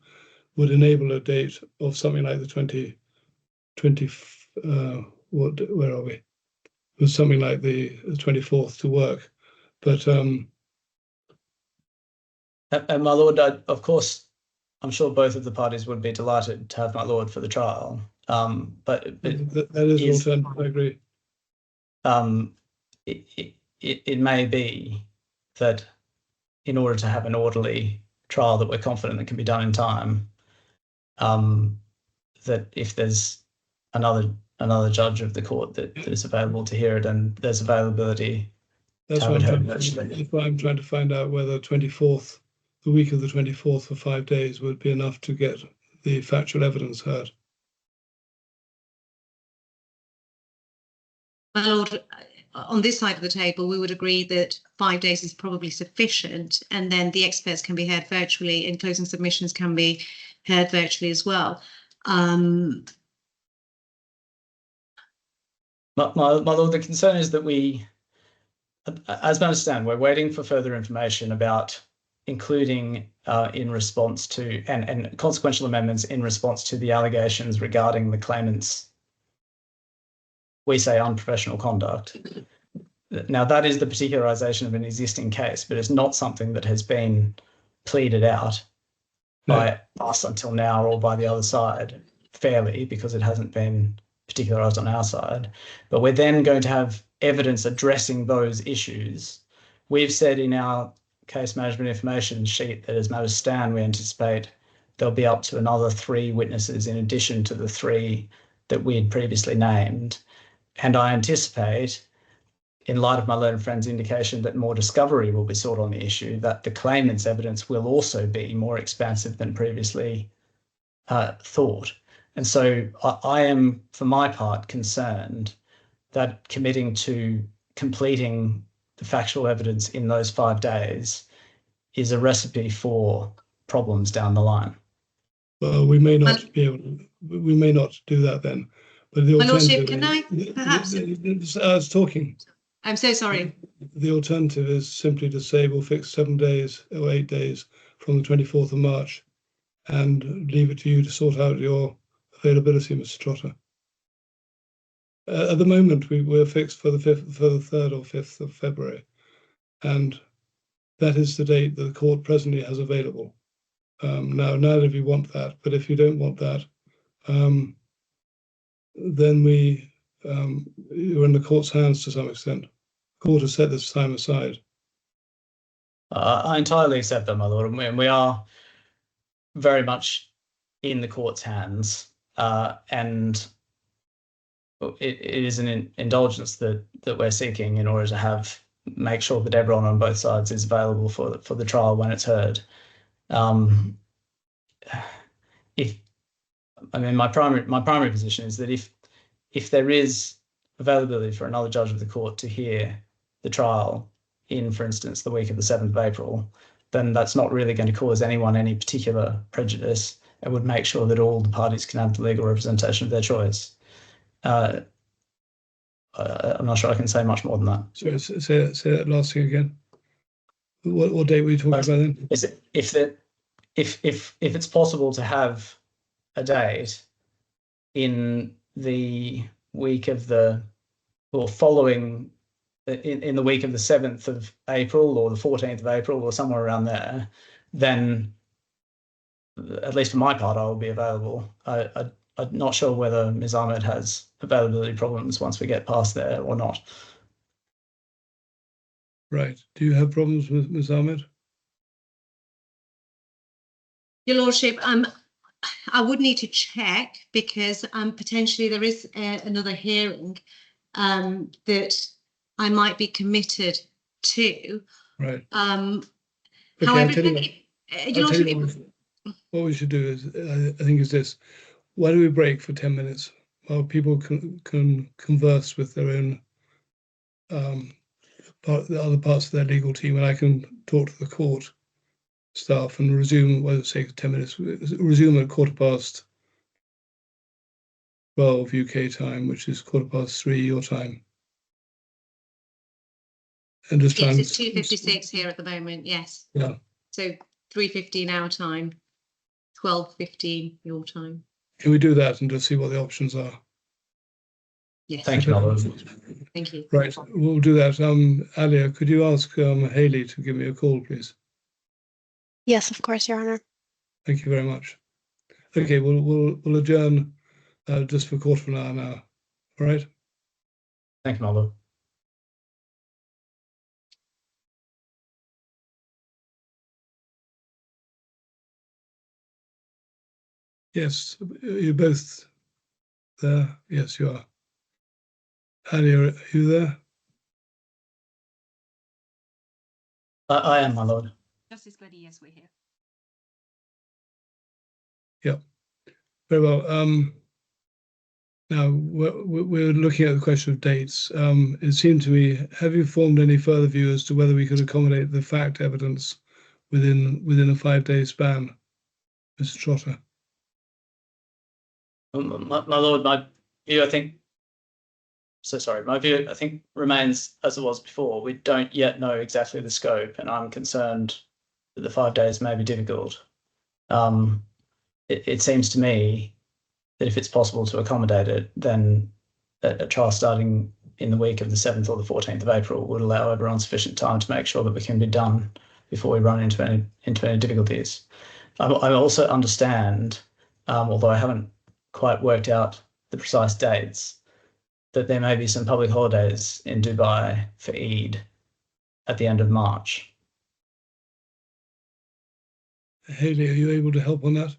would enable a date of something like the 20. Where are we? It was something like the 24th to work, but and my lord, of course, I'm sure both of the parties would be delighted to have my lord for the trial. But that is an alternative. I agree. It may be that in order to have an orderly trial that we're confident that can be done in time, that if there's another judge of the court that is available to hear it, and there's availability. That's why I'm trying to find out whether the week of the 24th for 5 days would be enough to get the factual evidence heard. My lord, on this side of the table, we would agree that 5 days is probably sufficient, and then the experts can be heard virtually and closing submissions can be heard virtually as well. My lord, the concern is that as I understand, we're waiting for further information about including in response to and consequential amendments in response to the allegations regarding the claimant's, we say, unprofessional conduct. Now, that is the particularization of an existing case, but it's not something that has been pleaded out by us until now or by the other side fairly, because it hasn't been particularized on our side. But we're then going to have evidence addressing those issues. We've said in our case management information sheet that as matters stand, we anticipate there'll be up to another 3 witnesses in addition to the 3 that we had previously named. And I anticipate, in light of my learned friend's indication that more discovery will be sought on the issue, that the claimant's evidence will also be more expansive than previously thought. And so I am, for my part, concerned that committing to completing the factual evidence in those 5 days is a recipe for problems down the line. Well, we may not be able to, we may not do that then. But the alternative, can I perhaps? I was talking. I'm so sorry. The alternative is simply to say we'll fix 7 days or 8 days from the 24th of March and leave it to you to sort out your availability, Mr. Trotter. At the moment, we're fixed for the 3rd or 5th of February, and that is the date that the court presently has available. Now, neither of you want that, but if you don't want that, then you're in the court's hands to some extent. The court has set this time aside. I entirely accept that, my lord, and we are very much in the court's hands, and it is an indulgence that we're seeking in order to make sure that everyone on both sides is available for the trial when it's heard. My primary position is that if there is availability for another judge of the court to hear the trial in, for instance, the week of the 7th of April, then that's not really going to cause anyone any particular prejudice. It would make sure that all the parties can have the legal representation of their choice. I'm not sure I can say much more than that. Sorry, say that last thing again. What date were you talking about then? Is it, if it's possible to have a date in the week of the, or following, in the week of the 7th of April or the 14th of April or somewhere around there, then at least for my part, I will be available. I'm not sure whether Ms. Ahmed has availability problems once we get past there or not. Right. Do you have problems with Ms. Ahmed? Your Lordship, I would need to check because potentially there is another hearing that I might be committed to. Right. However, I'll tell you what we should do is, I think, is this. Why do we break for 10 minutes while people can converse with their own the other parts of their legal team, and I can talk to the court staff and resume, well, say 10 minutes, resume at 12:15 UK time, which is 3:15 your time. And just yes, it's 2:56 here at the moment. Yes. Yeah. So 3:15 our time, 12:15 your time. Can we do that and just see what the options are? Yes. Thank you. Thank you. Right, we'll do that. Alia, could you ask Hayley to give me a call, please? Yes, of course, Your Honor. Thank you very much. Okay, we'll adjourn just for a quarter of an hour now. All right. Thank you, my lord. Yes, you're both there. Yes, you are. Alia, are you there? I am, my lord. Justice Glennie, yes, we're here. Yeah, very well. Now we're looking at the question of dates. It seemed to me, have you formed any further view as to whether we could accommodate the fact evidence within a 5-day span, Mr. Trotter? My lord, my view, I think, my view, I think, remains as it was before. We don't yet know exactly the scope, and I'm concerned that the 5 days may be difficult. It seems to me that if it's possible to accommodate it, then a trial starting in the week of the 7th or the 14th of April would allow everyone sufficient time to make sure that we can be done before we run into any difficulties. I also understand, although I haven't quite worked out the precise dates, that there may be some public holidays in Dubai for Eid at the end of March. Hayley, are you able to help on that?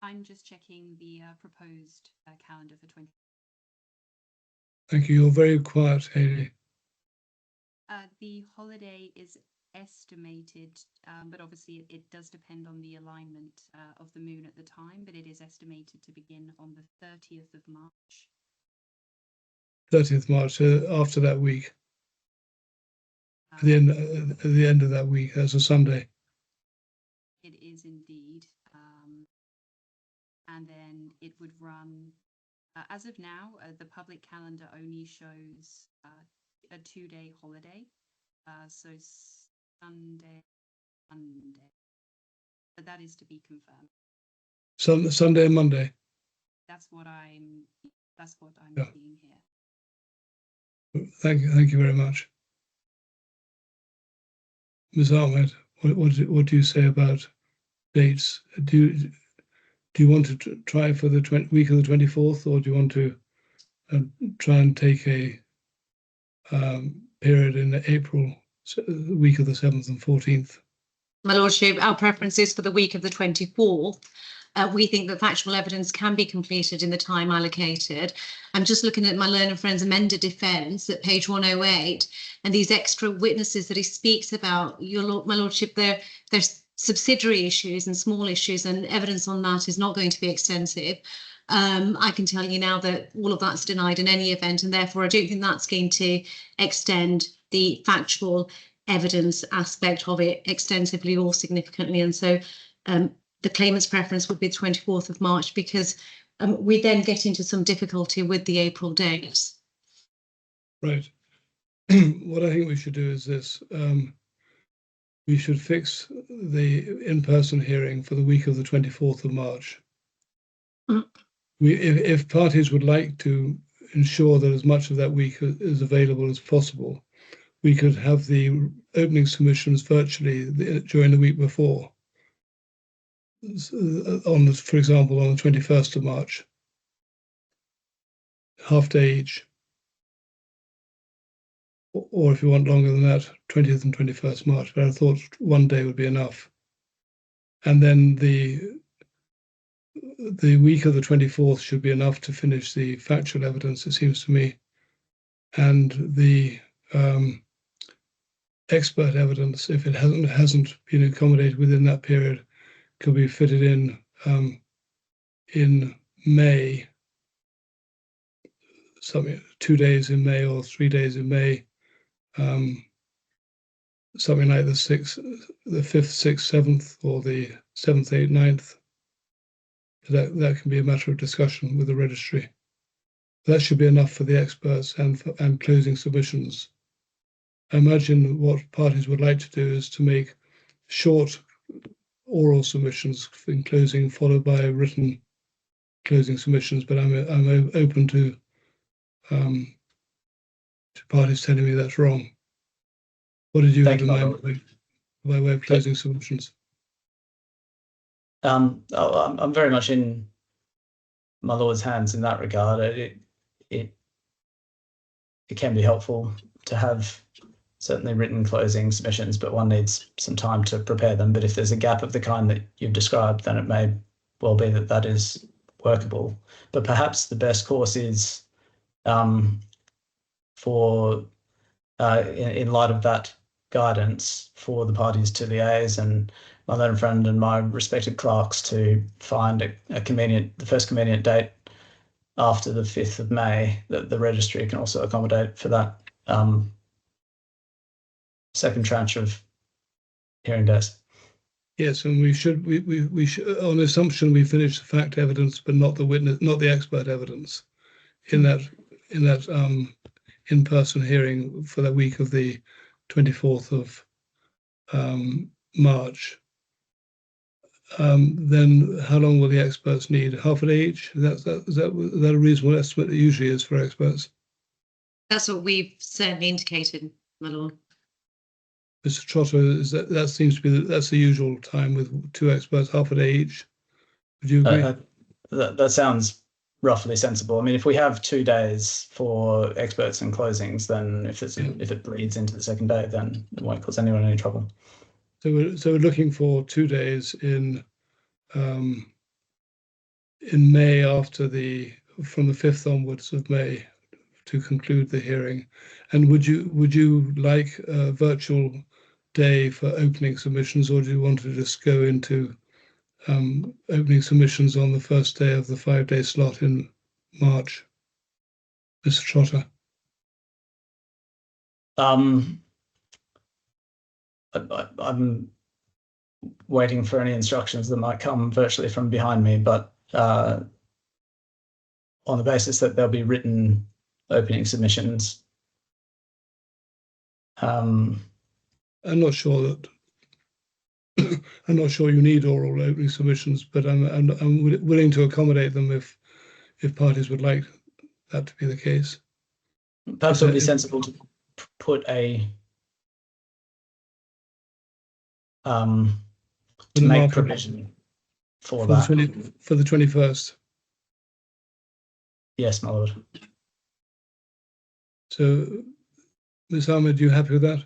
I'm just checking the proposed calendar for 20. Thank you. You're very quiet, Hayley. The holiday is estimated, but obviously it does depend on the alignment of the moon at the time, but it is estimated to begin on the 30th of March. 30th March, after that week. At the end of that week, that's a Sunday. It is indeed. And then it would run, as of now, the public calendar only shows a 2-day holiday. So Sunday, Monday. But that is to be confirmed. Sunday and Monday. That's what I'm Yeah. seeing here. Thank you very much. Ms. Ahmed, what do you say about dates? Do you want to try for the week of the 24th, or do you want to try and take a period in April, the week of the 7th and 14th? My Lordship, our preference is for the week of the 24th. We think that factual evidence can be completed in the time allocated. I'm just looking at my learned friend's amended defence at page 108, and these extra witnesses that he speaks about, my Lordship, there's subsidiary issues and small issues, and evidence on that is not going to be extensive. I can tell you now that all of that's denied in any event, and therefore I don't think that's going to extend the factual evidence aspect of it extensively or significantly. And so the claimant's preference would be the 24th of March, because we then get into some difficulty with the April dates. Right. What I think we should do is this. We should fix the in-person hearing for the week of the 24th of March. If parties would like to ensure that as much of that week is available as possible, we could have the opening submissions virtually during the week before. For example, on the 21st of March, half day each. Or if you want longer than that, 20th and 21st March, but I thought one day would be enough. And then the week of the 24th should be enough to finish the factual evidence, it seems to me. And the expert evidence, if it hasn't been accommodated within that period, could be fitted in May, 2 days in May or 3 days in May. Something like the 5th, 6th, 7th, or the 7th, 8th, 9th. That can be a matter of discussion with the registry. That should be enough for the experts and closing submissions. I imagine what parties would like to do is to make short oral submissions in closing, followed by written closing submissions. But I'm open to parties telling me that's wrong. What did you have in mind by way of closing submissions? I'm very much in my Lord's hands in that regard. It can be helpful to have certainly written closing submissions, but one needs some time to prepare them. But if there's a gap of the kind that you've described, then it may well be that is workable. But perhaps the best course is in light of that guidance, for the parties to liaise and my learned friend and my respected clerks to find the first convenient date after the 5th of May that the registry can also accommodate for that second tranche of hearing days. Yes, and we should on assumption we finish the fact evidence, but not the expert evidence in that in-person hearing for the week of the 24th of March. Then how long will the experts need? Half a day each? Is that a reasonable estimate? It usually is for experts. That's what we've certainly indicated, my lord. Mr. Trotter, that seems to be that's the usual time with 2 experts, half a day each. Would you agree? That sounds roughly sensible. I mean, if we have 2 days for experts and closings, then if it bleeds into the second day, then it won't cause anyone any trouble. So we're looking for 2 days in May from the 5th onwards of May to conclude the hearing. And would you like a virtual day for opening submissions, or do you want to just go into opening submissions on the first day of the 5-day slot in March, Mr. Trotter? I'm waiting for any instructions that might come virtually from behind me, but on the basis that there'll be written opening submissions. I'm not sure you need oral opening submissions, but I'm willing to accommodate them if parties would like that to be the case. Perhaps it would be sensible to put to make provision for that. For the 21st. Yes, my lord. So, Ms. Ahmed, you happy with that?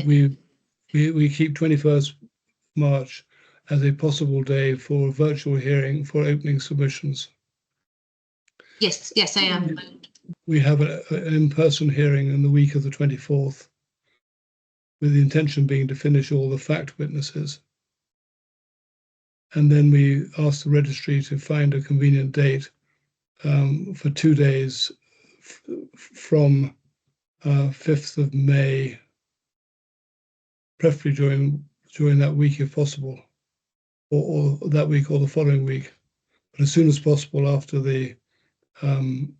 We keep 21st March as a possible day for a virtual hearing for opening submissions. Yes, I am. We have an in-person hearing in the week of the 24th, with the intention being to finish all the fact witnesses. And then we ask the registry to find a convenient date for 2 days from 5th of May, preferably during that week if possible, or that week or the following week, but as soon as possible after the on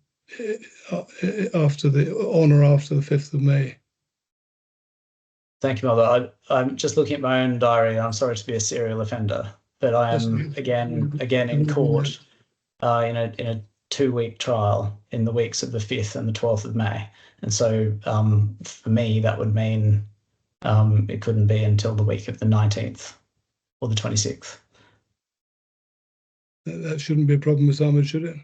or after the 5th of May. Thank you, Mother. I'm just looking at my own diary. I'm sorry to be a serial offender, but I am again in court in a 2-week trial in the weeks of the 5th and the 12th of May. And so for me, that would mean it couldn't be until the week of the 19th or the 26th. That shouldn't be a problem, Ms. Ahmed, should it?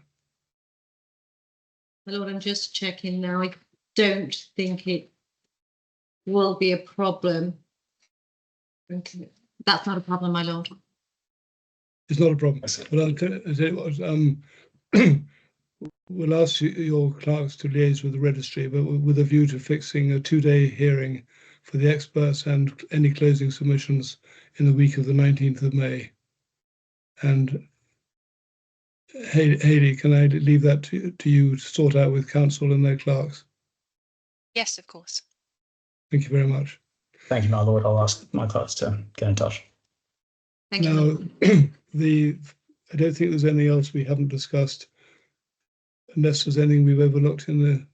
My Lord, I'm just checking now. I don't think it will be a problem. Okay. That's not a problem, my Lord. It's not a problem. But I'll tell you what, we'll ask your clerks to liaise with the registry, but with a view to fixing a 2-day hearing for the experts and any closing submissions in the week of the 19th of May. And Hayley, can I leave that to you to sort out with council and their clerks? Yes, of course. Thank you very much. Thank you, my Lord. I'll ask my clerks to get in touch. Thank you. Now, I don't think there's anything else we haven't discussed, unless there's anything we've overlooked in the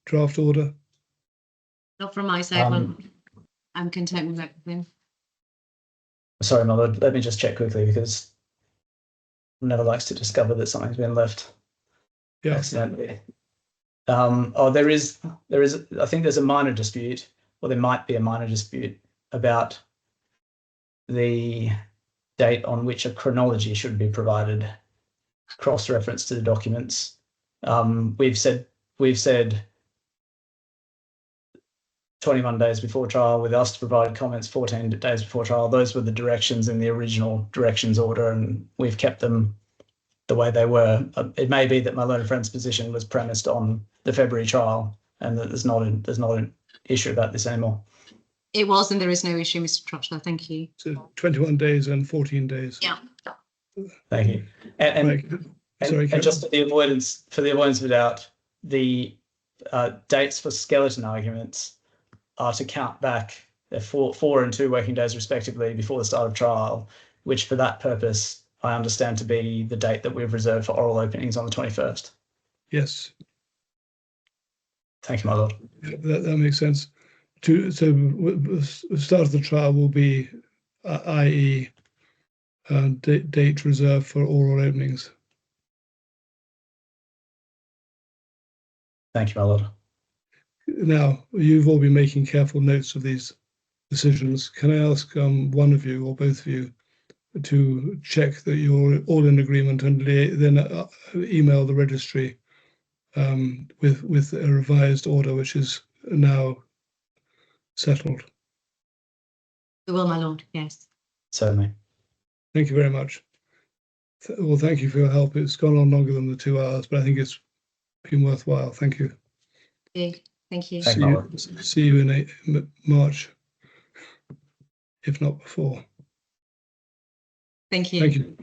draft order. Not from my side. I'm content with everything. Sorry, my Lord. Let me just check quickly because never likes to discover that something's been left accidentally. There is. I think there's a minor dispute, or there might be a minor dispute about the date on which a chronology should be provided, cross-reference to the documents. We've said 21 days before trial, with us to provide comments 14 days before trial. Those were the directions in the original directions order, and we've kept them the way they were. It may be that my learned friend's position was premised on the February trial, and that there's not an issue about this anymore. It was, and there is no issue, Mr. Trotler. Thank you. So 21 days and 14 days. Yeah. Thank you. And just for the avoidance of doubt, the dates for skeleton arguments are to count back 4 and 2 working days respectively before the start of trial, which for that purpose I understand to be the date that we've reserved for oral openings on the 21st. Yes. Thank you, my Lord. That makes sense. So the start of the trial will be, i.e., date reserved for oral openings. Thank you, my Lord. Now, you've all been making careful notes of these decisions. Can I ask one of you or both of you to check that you're all in agreement and then email the registry with a revised order, which is now settled? We will, my Lord. Yes. Certainly. Thank you very much. Well, thank you for your help. It's gone on longer than the 2 hours, but I think it's been worthwhile. Thank you. Thank you. See you in March, if not before. Thank you. Thank you.